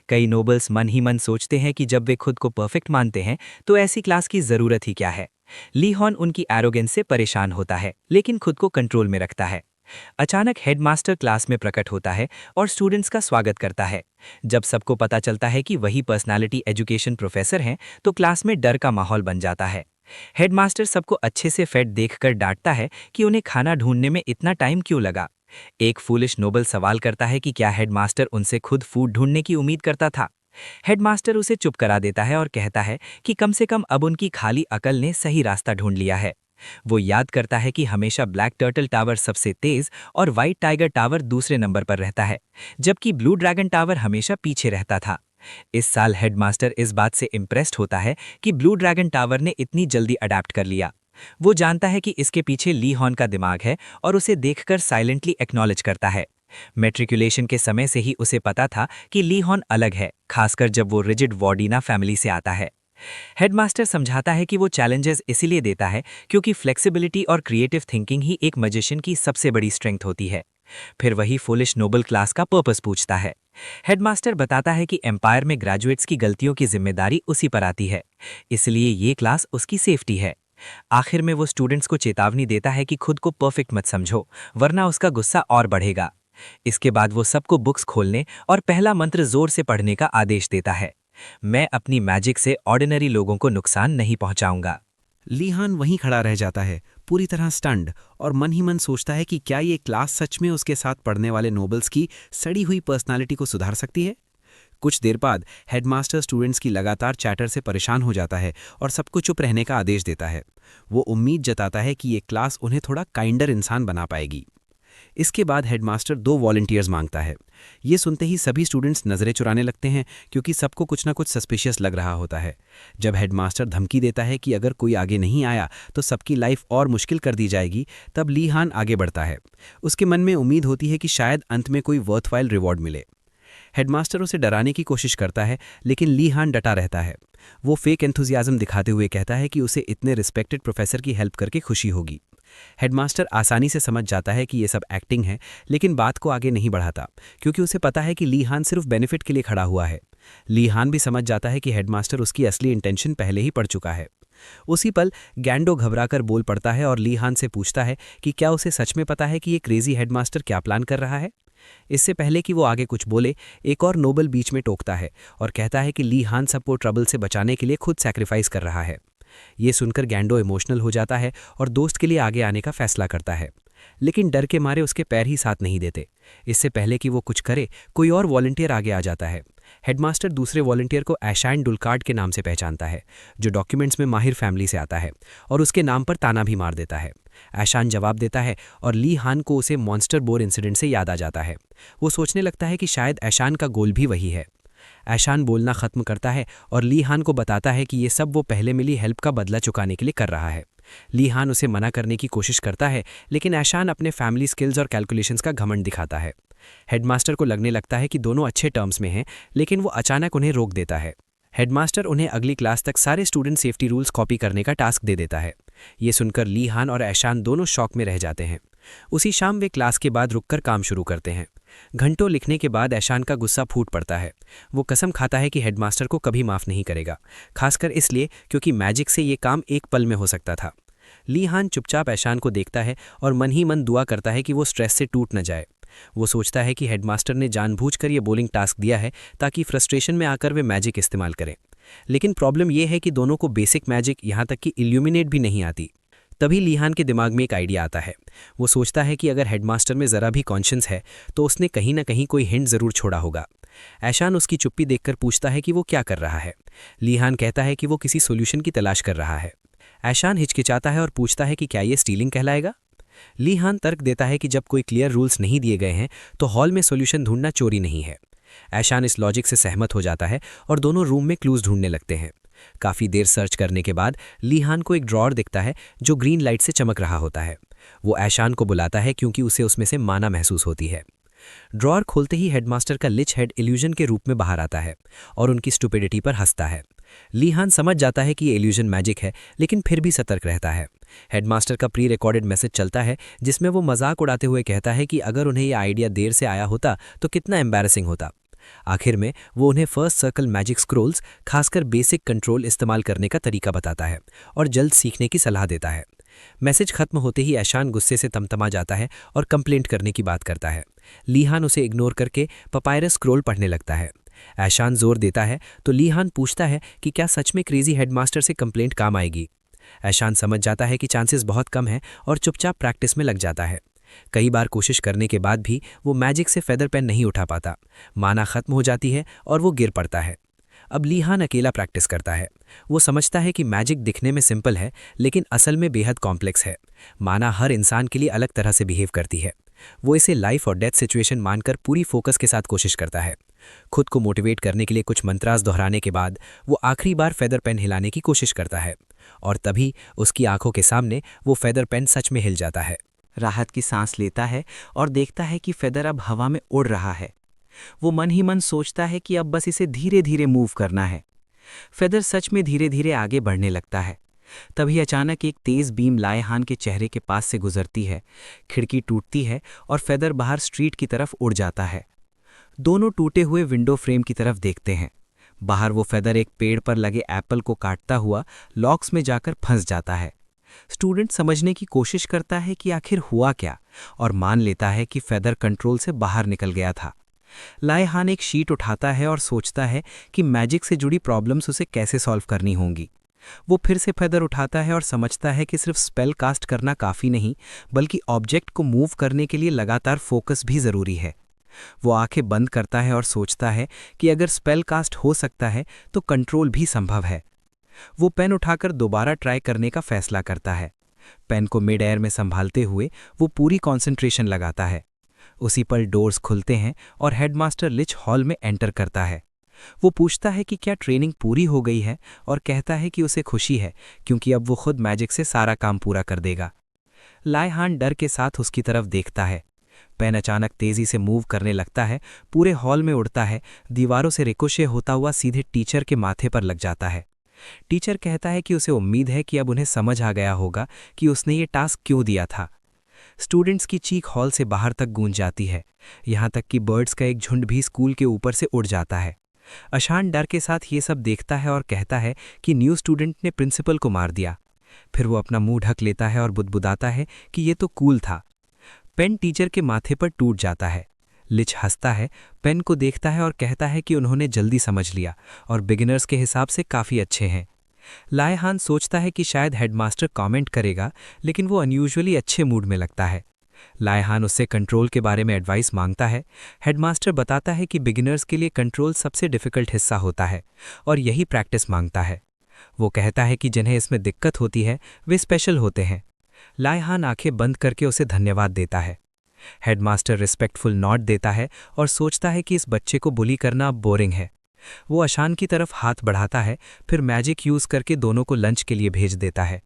कई नोबल्स मन ही मन सोचते हैं कि जब वे खुद को परफेक्ट मानते हैं, तो ऐसी क्लास की जरूरत ही क्या है। ली हॉर्न उनकी एरोगेंस से परेशान होता है, लेकिन खुद को कंट्रोल में रखता है। अचानक हेडमास्टर क्लास में प्रकट होता है और स्टूडेंट्स का स्वागत करता है। जब सबको पता चलता है कि वही पर्सनालिटी एजुकेशन प्रोफेसर हैं, तो क्लास में डर का माहौल बन जाता है। हेडमास्टर सबको अच्छे से फेड देखकर डांटता है कि उन्हें खाना ढूंढने में इतना टाइम क्यों लगा। एक फूलिश नोबल सवाल करता है कि क्या हेडमास्टर उनसे खुद फूड ढूंढने की उम्मीद करता था। हेडमास्टर उसे चुप करा देता है और कहता है कि कम से कम अब उनकी खाली अकल ने सही रास्ता ढूंढ लिया है। वो याद करता है कि हमेशा ब्लैक टर्टल टावर सबसे तेज और व्हाइट टाइगर टावर दूसरे नंबर पर रहता है, जबकि ब्लू ड्रैगन टावर हमेशा पीछे रहता था। इस साल हेडमास्टर इस बात से इम्प्रेस्ड होता है कि ब्लू ड्रैगन टावर ने इतनी जल्दी अडैप्ट कर लिया। वो जानता है कि इसके पीछे ली हॉर्न का दिमाग है और उसे देखकर साइलेंटली एक्नॉलेज करता है। मैट्रिकुलेशन के समय से ही उसे पता था कि ली हॉर्न अलग है, खासकर जब वो रिजिड वॉर्डीना फैमिली से आता है। हेडमास्टर समझाता है कि वो चैलेंजेस इसीलिए देता है क्योंकि फ्लेक्सिबिलिटी और क्रिएटिव थिंकिंग ही एक मैजिशियन की सबसे बड़ी स्ट्रेंथ होती है। फिर वही फुलिश नोबल क्लास का पर्पस पूछता है। हेडमास्टर बताता है कि एम्पायर में ग्रेजुएट्स की गलतियों की जिम्मेदारी उसी पर आती है, इसलिए ये क्लास उसकी सेफ्टी है। आखिर में वो स्टूडेंट्स को चेतावनी देता है कि खुद को परफेक्ट मत समझो, वरना उसका गुस्सा और बढ़ेगा। इसके बाद वो सबको बुक्स खोलने और पहला मंत्र जोर से पढ़ने का आदेश देता है। मैं अपनी मैजिक से ऑर्डिनरी लोगों को नुकसान नहीं पहुंचाऊंगा। ली हॉर्न वहीं खड़ा रह जाता है, पूरी तरह स्टन्ड, और मन ही मन सोचता है कि क्या ये क्लास सच में उसके साथ पढ़ने वाले नोबल्स की सड़ी हुई पर्सनालिटी को सुधार सकती है। कुछ देर बाद हेडमास्टर स्टूडेंट्स की लगातार चैटर से परेशान हो जाता है और सबको चुप रहने का आदेश देता है। वो उम्मीद जताता है कि ये क्लास उन्हें थोड़ा काइंडर इंसान बना पाएगी। इसके बाद हेडमास्टर 2 वॉलंटियर्स मांगता है। ये सुनते ही सभी स्टूडेंट्स नज़रें चुराने लगते हैं, क्योंकि सबको कुछ ना कुछ सस्पिशियस लग रहा होता है। जब हेडमास्टर धमकी देता है कि अगर कोई आगे नहीं आया तो सबकी लाइफ और मुश्किल कर दी जाएगी, तब ली हॉर्न आगे बढ़ता है। उसके मन में उम्मीद होती है कि शायद अंत में कोई वर्थवाइल रिवॉर्ड मिले। हेडमास्टर उसे डराने की कोशिश करता है, लेकिन ली हॉर्न डटा रहता है। वो फेक एंथुजियाज्म दिखाते हुए कहता है कि उसे इतने रिस्पेक्टेड प्रोफेसर की हेल्प करके खुशी होगी। हेडमास्टर आसानी से समझ जाता है कि ये सब एक्टिंग है, लेकिन बात को आगे नहीं बढ़ाता, क्योंकि उसे पता है कि ली हॉर्न सिर्फ बेनिफिट के लिए खड़ा हुआ है। ली हॉर्न भी समझ जाता है कि हेडमास्टर उसकी असली इंटेंशन पहले ही पढ़ चुका है। उसी पल गैंडो घबराकर बोल पड़ता है और ली हान से पूछता है कि क्या उसे सच में पता है कि ये क्रेजी हेडमास्टर क्या प्लान कर रहा है। इससे पहले कि वो आगे कुछ बोले, एक और नोबल बीच में टोकता है और कहता है कि ली हान सबको ट्रबल से बचाने के लिए खुद सैक्रिफाइस कर रहा है। ये सुनकर गैंडो इमोशनल हो जाता है और दोस्त के लिए आगे आने का फैसला करता है, लेकिन डर के मारे उसके पैर ही साथ नहीं देते। इससे पहले कि वो कुछ करे, कोई और वॉलंटियर आगे आ जाता है। हेडमास्टर दूसरे वॉलंटियर को ऐशान डुलकार्ड के नाम से पहचानता है, जो डॉक्यूमेंट्स में माहिर फैमिली से आता है, और उसके नाम पर ताना भी मार देता है। ऐशान जवाब देता है और ली हान को उसे मॉन्स्टर बोर इंसिडेंट से याद आ जाता है। वो सोचने लगता है कि शायद ऐशान का गोल भी वही है। ऐशान बोलना खत्म करता है और ली हान को बताता है कि ये सब वो पहले मिली हेल्प का बदला चुकाने के लिए कर रहा है। ली हान उसे मना करने की कोशिश करता है, लेकिन ऐशान अपने फैमिली स्किल्स और कैलकुलेशंस का घमंड दिखाता है। हेडमास्टर को लगने लगता है कि दोनों अच्छे टर्म्स में हैं, लेकिन वो अचानक उन्हें रोक देता है। हेडमास्टर उन्हें अगली क्लास तक सारे स्टूडेंट सेफ्टी रूल्स कॉपी करने का टास्क दे देता है। ये सुनकर ली हान और ऐशान दोनों शॉक में रह जाते हैं। उसी शाम वे क्लास के बाद रुककर काम शुरू करते हैं। घंटों लिखने के बाद ऐशान का गुस्सा फूट पड़ता है। वो कसम खाता है कि हेडमास्टर को कभी माफ़ नहीं करेगा, खासकर इसलिए क्योंकि मैजिक से ये काम एक पल में हो सकता था। ली हान चुपचाप ऐशान को देखता है और मन ही मन दुआ करता है कि वो स्ट्रेस से टूट न जाए। वो सोचता है कि हेडमास्टर ने जानबूझकर ये बोलिंग टास्क दिया है ताकि फ्रस्ट्रेशन में आकर वे मैजिक इस्तेमाल करें। लेकिन प्रॉब्लम यह है कि दोनों को बेसिक मैजिक, यहाँ तक कि इल्यूमिनेट भी नहीं आती। तभी ली हान के दिमाग में एक आइडिया आता है। वो सोचता है कि अगर हेडमास्टर में ज़रा भी कॉन्शियस है तो उसने कहीं ना कहीं कोई हिंट ज़रूर छोड़ा होगा। ऐशान उसकी चुप्पी देखकर पूछता है कि वो क्या कर रहा है। ली हान कहता है कि वो किसी सोल्यूशन की तलाश कर रहा है। ऐशान हिचकिचाता है और पूछता है कि क्या ये स्टीलिंग कहलाएगा। ली हान तर्क देता है कि जब कोई क्लियर रूल्स नहीं दिए गए हैं तो हॉल में सोल्यूशन ढूंढना चोरी नहीं है। ऐशान इस लॉजिक से सहमत हो जाता है और दोनों रूम में क्लूज ढूंढने लगते हैं। काफ़ी देर सर्च करने के बाद ली हान को एक ड्रॉअर दिखता है जो ग्रीन लाइट से चमक रहा होता है। वो ऐशान को बुलाता है क्योंकि उसे उसमें से माना महसूस होती है। ड्रॉअर खोलते ही हेडमास्टर का लिच हेड इल्यूजन के रूप में बाहर आता है और उनकी स्टुपिडिटी पर हंसता है। ली हान समझ जाता है कि ये इल्यूजन मैजिक है, लेकिन फिर भी सतर्क रहता है। हेडमास्टर का प्री रिकॉर्डेड मैसेज चलता है जिसमें वो मजाक उड़ाते हुए कहता है कि अगर उन्हें यह आइडिया देर से आया होता तो कितना एम्बैरेसिंग होता। आखिर में वो उन्हें फर्स्ट सर्कल मैजिक स्क्रोल्स, खासकर बेसिक कंट्रोल इस्तेमाल करने का तरीका बताता है और जल्द सीखने की सलाह देता है। मैसेज खत्म होते ही ऐशान गुस्से से तमतमा जाता है और कंप्लेंट करने की बात करता है। ली हान उसे इग्नोर करके पपायरस स्क्रोल पढ़ने लगता है। ऐशान जोर देता है तो ली हान पूछता है कि क्या सच में क्रेजी हेडमास्टर से कंप्लेंट काम आएगी। ऐशान समझ जाता है कि चांसेस बहुत कम हैं और चुपचाप प्रैक्टिस में लग जाता है। कई बार कोशिश करने के बाद भी वो मैजिक से फेदर पेन नहीं उठा पाता। माना खत्म हो जाती है और वो गिर पड़ता है। अब ली हान अकेला प्रैक्टिस करता है। वो समझता है कि मैजिक दिखने में सिंपल है, लेकिन असल में बेहद कॉम्प्लेक्स है। माना हर इंसान के लिए अलग तरह से बिहेव करती है। वो इसे लाइफ और डेथ सिचुएशन मानकर पूरी फोकस के साथ कोशिश करता है। खुद को मोटिवेट करने के लिए कुछ मंत्रास दोहराने के बाद वो आखिरी बार फेदर पेन हिलाने की कोशिश करता है और तभी उसकी आंखों के सामने वो फेदर पेन सच में हिल जाता है। राहत की सांस लेता है और देखता है कि फेदर अब हवा में उड़ रहा है। वो मन ही मन सोचता है कि अब बस इसे धीरे धीरे मूव करना है। फेदर सच में धीरे धीरे आगे बढ़ने लगता है। तभी अचानक एक तेज बीम ली हान के चेहरे के पास से गुजरती है। खिड़की टूटती है और फेदर बाहर स्ट्रीट की तरफ उड़ जाता है। दोनों टूटे हुए विंडो फ्रेम की तरफ देखते हैं। बाहर वो फेदर एक पेड़ पर लगे एप्पल को काटता हुआ लॉक्स में जाकर फंस जाता है। स्टूडेंट समझने की कोशिश करता है कि आखिर हुआ क्या और मान लेता है कि फेदर कंट्रोल से बाहर निकल गया था। ली हान एक शीट उठाता है और सोचता है कि मैजिक से जुड़ी प्रॉब्लम्स उसे कैसे सॉल्व करनी होंगी। वो फिर से फेदर उठाता है और समझता है कि सिर्फ स्पेल कास्ट करना काफ़ी नहीं, बल्कि ऑब्जेक्ट को मूव करने के लिए लगातार फोकस भी ज़रूरी है। वो आंखें बंद करता है और सोचता है कि अगर स्पेल कास्ट हो सकता है तो कंट्रोल भी संभव है। वो पेन उठाकर दोबारा ट्राई करने का फैसला करता है। पेन को मिड एयर में संभालते हुए वो पूरी कंसंट्रेशन लगाता है। उसी पल डोर्स खुलते हैं और हेडमास्टर लिच हॉल में एंटर करता है। वो पूछता है कि क्या ट्रेनिंग पूरी हो गई है और कहता है कि उसे खुशी है क्योंकि अब वो खुद मैजिक से सारा काम पूरा कर देगा। ली हान डर के साथ उसकी तरफ देखता है। पेन अचानक तेजी से मूव करने लगता है, पूरे हॉल में उड़ता है, दीवारों से रिकोशे होता हुआ सीधे टीचर के माथे पर लग जाता है। टीचर कहता है कि उसे उम्मीद है कि अब उन्हें समझ आ गया होगा कि उसने ये टास्क क्यों दिया था। स्टूडेंट्स की चीख हॉल से बाहर तक गूंज जाती है, यहाँ तक कि बर्ड्स का एक झुंड भी स्कूल के ऊपर से उड़ जाता है। अशान डर के साथ ये सब देखता है और कहता है कि न्यू स्टूडेंट ने प्रिंसिपल को मार दिया। फिर वो अपना मुंह ढक लेता है और बुदबुदाता है कि ये तो कूल था। पेन टीचर के माथे पर टूट जाता है। लिच हंसता है, पेन को देखता है और कहता है कि उन्होंने जल्दी समझ लिया और बिगिनर्स के हिसाब से काफ़ी अच्छे हैं। लायहान सोचता है कि शायद हेडमास्टर कमेंट करेगा, लेकिन वो अनयूजुअली अच्छे मूड में लगता है। लायहान उससे कंट्रोल के बारे में एडवाइस मांगता है। हेडमास्टर बताता है कि बिगिनर्स के लिए कंट्रोल सबसे डिफ़िकल्ट हिस्सा होता है और यही प्रैक्टिस मांगता है। वो कहता है कि जिन्हें इसमें दिक्कत होती है वे स्पेशल होते हैं। लायहान आंखें बंद करके उसे धन्यवाद देता है। हेडमास्टर रिस्पेक्टफुल नॉट देता है और सोचता है कि इस बच्चे को बुली करना अब बोरिंग है। वो अशान की तरफ हाथ बढ़ाता है, फिर मैजिक यूज़ करके दोनों को लंच के लिए भेज देता है।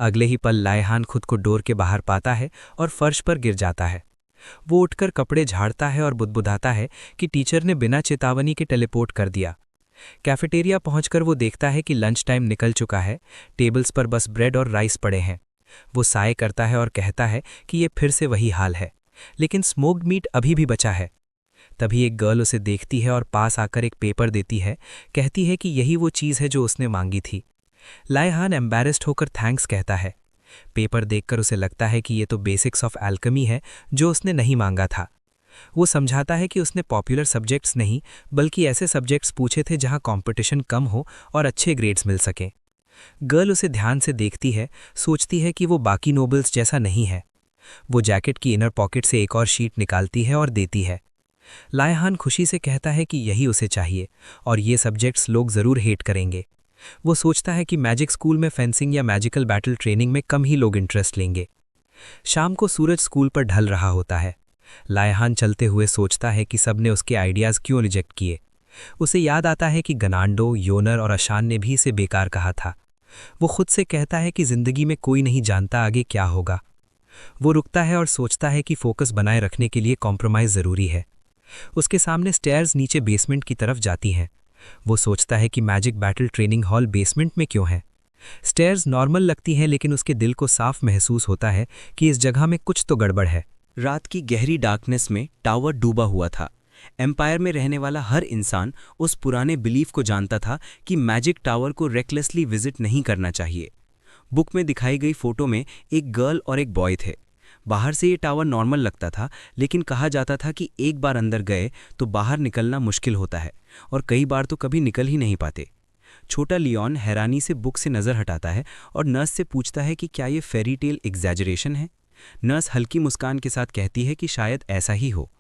अगले ही पल लायहान खुद को डोर के बाहर पाता है और फर्श पर गिर जाता है। वो उठकर कपड़े झाड़ता है और बुदबुदाता है कि टीचर ने बिना चेतावनी के टेलीपोर्ट कर दिया। कैफेटेरिया पहुंचकर वो देखता है कि लंच टाइम निकल चुका है। टेबल्स पर बस ब्रेड और राइस पड़े हैं। वो साय करता है और कहता है कि ये फिर से वही हाल है, लेकिन स्मोक्ड मीट अभी भी बचा है। तभी एक गर्ल उसे देखती है और पास आकर एक पेपर देती है। कहती है कि यही वो चीज़ है जो उसने मांगी थी। लायहान एम्बैरेस्ड होकर थैंक्स कहता है। पेपर देखकर उसे लगता है कि ये तो बेसिक्स ऑफ एल्केमी है जो उसने नहीं मांगा था। वो समझाता है कि उसने पॉपुलर सब्जेक्ट्स नहीं बल्कि ऐसे सब्जेक्ट्स पूछे थे जहां कंपटीशन कम हो और अच्छे ग्रेड्स मिल सकें। गर्ल उसे ध्यान से देखती है, सोचती है कि वो बाकी नोबल्स जैसा नहीं है। वो जैकेट की इनर पॉकेट से एक और शीट निकालती है और देती है। लायहान खुशी से कहता है कि यही उसे चाहिए और ये सब्जेक्ट्स लोग ज़रूर हेट करेंगे। वो सोचता है कि मैजिक स्कूल में फेंसिंग या मैजिकल बैटल ट्रेनिंग में कम ही लोग इंटरेस्ट लेंगे। शाम को सूरज स्कूल पर ढल रहा होता है। लायहान चलते हुए सोचता है कि सबने उसके आइडियाज़ क्यों रिजेक्ट किए। उसे याद आता है कि गनांडो, योनर और अशान ने भी इसे बेकार कहा था। वो खुद से कहता है कि ज़िंदगी में कोई नहीं जानता आगे क्या होगा। वो रुकता है और सोचता है कि फोकस बनाए रखने के लिए कॉम्प्रोमाइज़ ज़रूरी है। उसके सामने स्टेयर्स नीचे बेसमेंट की तरफ जाती हैं। वो सोचता है कि magic battle training hall basement में क्यों है। स्टेयर्स नॉर्मल लगती हैं, लेकिन उसके दिल को साफ महसूस होता है कि इस जगह में कुछ तो गड़बड़ है। रात की गहरी डार्कनेस में टावर डूबा हुआ था। एम्पायर में रहने वाला हर इंसान उस पुराने बिलीफ को जानता था कि मैजिक टावर को रेकलेसली विजिट नहीं करना चाहिए। बुक में दिखाई गई फोटो में एक गर्ल और एक बॉय थे। बाहर से ये टावर नॉर्मल लगता था, लेकिन कहा जाता था कि एक बार अंदर गए तो बाहर निकलना मुश्किल होता है और कई बार तो कभी निकल ही नहीं पाते। छोटा लियोन हैरानी से बुक से नज़र हटाता है और नर्स से पूछता है कि क्या ये फेरी टेल एग्जैजरेशन है। नर्स हल्की मुस्कान के साथ कहती है कि शायद ऐसा ही हो।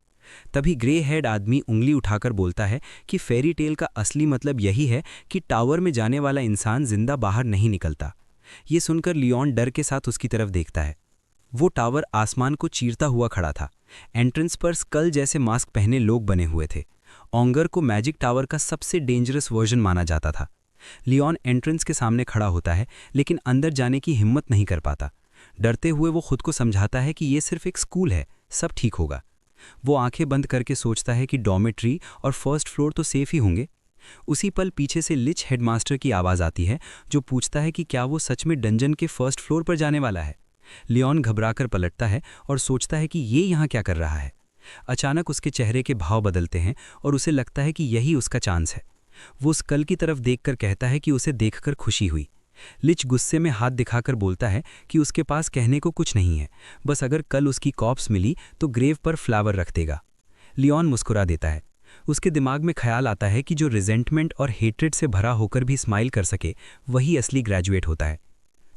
तभी ग्रे हेड आदमी उंगली उठाकर बोलता है कि फेरी टेल का असली मतलब यही है कि टावर में जाने वाला इंसान जिंदा बाहर नहीं निकलता। ये सुनकर लियोन डर के साथ उसकी तरफ देखता है। वो टावर आसमान को चीरता हुआ खड़ा था। एंट्रेंस पर स्कल जैसे मास्क पहने लोग बने हुए थे। ऑंगर को मैजिक टावर का सबसे डेंजरस वर्जन माना जाता था। लियोन एंट्रेंस के सामने खड़ा होता है, लेकिन अंदर जाने की हिम्मत नहीं कर पाता। डरते हुए वो खुद को समझाता है कि ये सिर्फ एक स्कूल है, सब ठीक होगा। वो आंखें बंद करके सोचता है कि डॉर्मेट्री और फर्स्ट फ्लोर तो सेफ ही होंगे। उसी पल पीछे से लिच हेडमास्टर की आवाज़ आती है, जो पूछता है कि क्या वो सच में डंजन के फर्स्ट फ्लोर पर जाने वाला है। लियोन घबराकर पलटता है और सोचता है कि ये यहाँ क्या कर रहा है। अचानक उसके चेहरे के भाव बदलते हैं और उसे लगता है कि यही उसका चांस है। वो उस कल की तरफ देखकर कहता है कि उसे देखकर खुशी हुई। लिच गुस्से में हाथ दिखाकर बोलता है कि उसके पास कहने को कुछ नहीं है, बस अगर कल उसकी कॉप्स मिली तो ग्रेव पर फ्लावर रख देगा। लियोन मुस्कुरा देता है। उसके दिमाग में ख्याल आता है कि जो रिजेंटमेंट और हेट्रेड से भरा होकर भी स्माइल कर सके, वही असली ग्रेजुएट होता है।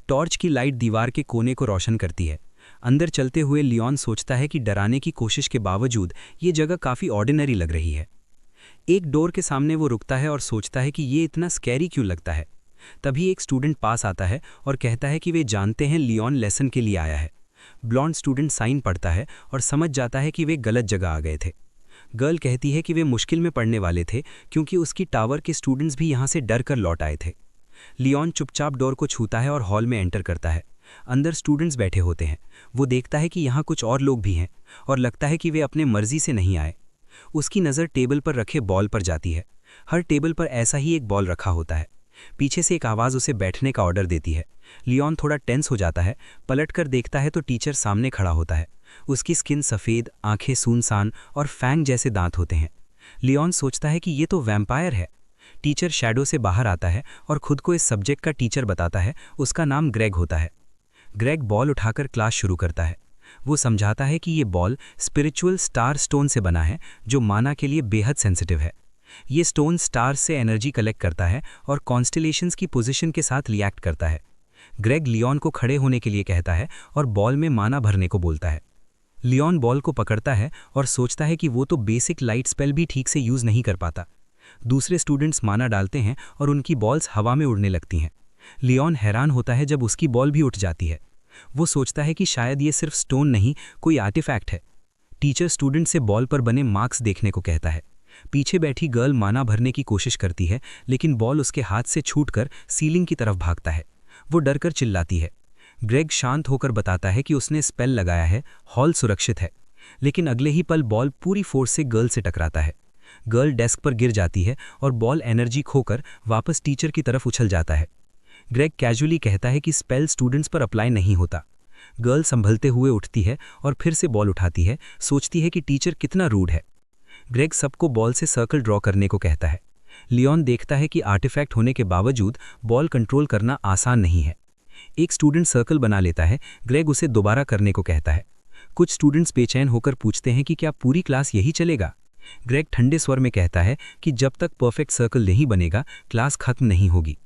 टॉर्च की लाइट दीवार के कोने को रोशन करती है। अंदर चलते हुए लियोन सोचता है कि डराने की कोशिश के बावजूद ये जगह काफ़ी ऑर्डिनरी लग रही है। एक डोर के सामने वो रुकता है और सोचता है कि ये इतना स्कैरी क्यों लगता है। तभी एक स्टूडेंट पास आता है और कहता है कि वे जानते हैं लियोन लेसन के लिए आया है। ब्लॉन्ड स्टूडेंट साइन पढ़ता है और समझ जाता है कि वे गलत जगह आ गए थे। गर्ल कहती है कि वे मुश्किल में पढ़ने वाले थे क्योंकि उसकी टावर के स्टूडेंट्स भी यहाँ से डर कर लौट आए थे। लियोन चुपचाप डोर को छूता है और हॉल में एंटर करता है। अंदर स्टूडेंट्स बैठे होते हैं। वो देखता है कि यहाँ कुछ और लोग भी हैं और लगता है कि वे अपने मर्जी से नहीं आए। उसकी नज़र टेबल पर रखे बॉल पर जाती है। हर टेबल पर ऐसा ही एक बॉल रखा होता है। पीछे से एक आवाज़ उसे बैठने का ऑर्डर देती है। लियोन थोड़ा टेंस हो जाता है। पलटकर देखता है तो टीचर सामने खड़ा होता है। उसकी स्किन सफ़ेद, आंखें सूनसान और फैंग जैसे दांत होते हैं। लियोन सोचता है कि ये तो वैम्पायर है। टीचर शैडो से बाहर आता है और खुद को इस सब्जेक्ट का टीचर बताता है। उसका नाम ग्रेग होता है। ग्रेग बॉल उठाकर क्लास शुरू करता है। वो समझाता है कि ये बॉल स्पिरिचुअल स्टार स्टोन से बना है, जो माना के लिए बेहद सेंसिटिव है। ये स्टोन स्टार्स से एनर्जी कलेक्ट करता है और कॉन्स्टेलेशंस की पोजीशन के साथ रिएक्ट करता है। ग्रेग लियोन को खड़े होने के लिए कहता है और बॉल में माना भरने को बोलता है। लियोन बॉल को पकड़ता है और सोचता है कि वो तो बेसिक लाइट स्पेल भी ठीक से यूज नहीं कर पाता। दूसरे स्टूडेंट्स माना डालते हैं और उनकी बॉल्स हवा में उड़ने लगती हैं। लियोन हैरान होता है जब उसकी बॉल भी उठ जाती है। वो सोचता है कि शायद ये सिर्फ स्टोन नहीं, कोई आर्टिफैक्ट है। टीचर स्टूडेंट से बॉल पर बने मार्क्स देखने को कहता है। पीछे बैठी गर्ल माना भरने की कोशिश करती है, लेकिन बॉल उसके हाथ से छूटकर सीलिंग की तरफ भागता है। वो डरकर चिल्लाती है। ग्रेग शांत होकर बताता है कि उसने स्पेल लगाया है, हॉल सुरक्षित है। लेकिन अगले ही पल बॉल पूरी फोर्स से गर्ल से टकराता है। गर्ल डेस्क पर गिर जाती है और बॉल एनर्जी खोकर वापस टीचर की तरफ उछल जाता है। ग्रेग कैजुअली कहता है कि स्पेल स्टूडेंट्स पर अप्लाई नहीं होता। गर्ल संभलते हुए उठती है और फिर से बॉल उठाती है, सोचती है कि टीचर कितना रूड है। ग्रेग सबको बॉल से सर्कल ड्रॉ करने को कहता है। लियोन देखता है कि आर्टिफैक्ट होने के बावजूद बॉल कंट्रोल करना आसान नहीं है। एक स्टूडेंट सर्कल बना लेता है। ग्रेग उसे दोबारा करने को कहता है। कुछ स्टूडेंट्स बेचैन होकर पूछते हैं कि क्या पूरी क्लास यही चलेगा। ग्रेग ठंडे स्वर में कहता है कि जब तक परफेक्ट सर्कल नहीं बनेगा, क्लास खत्म नहीं होगी।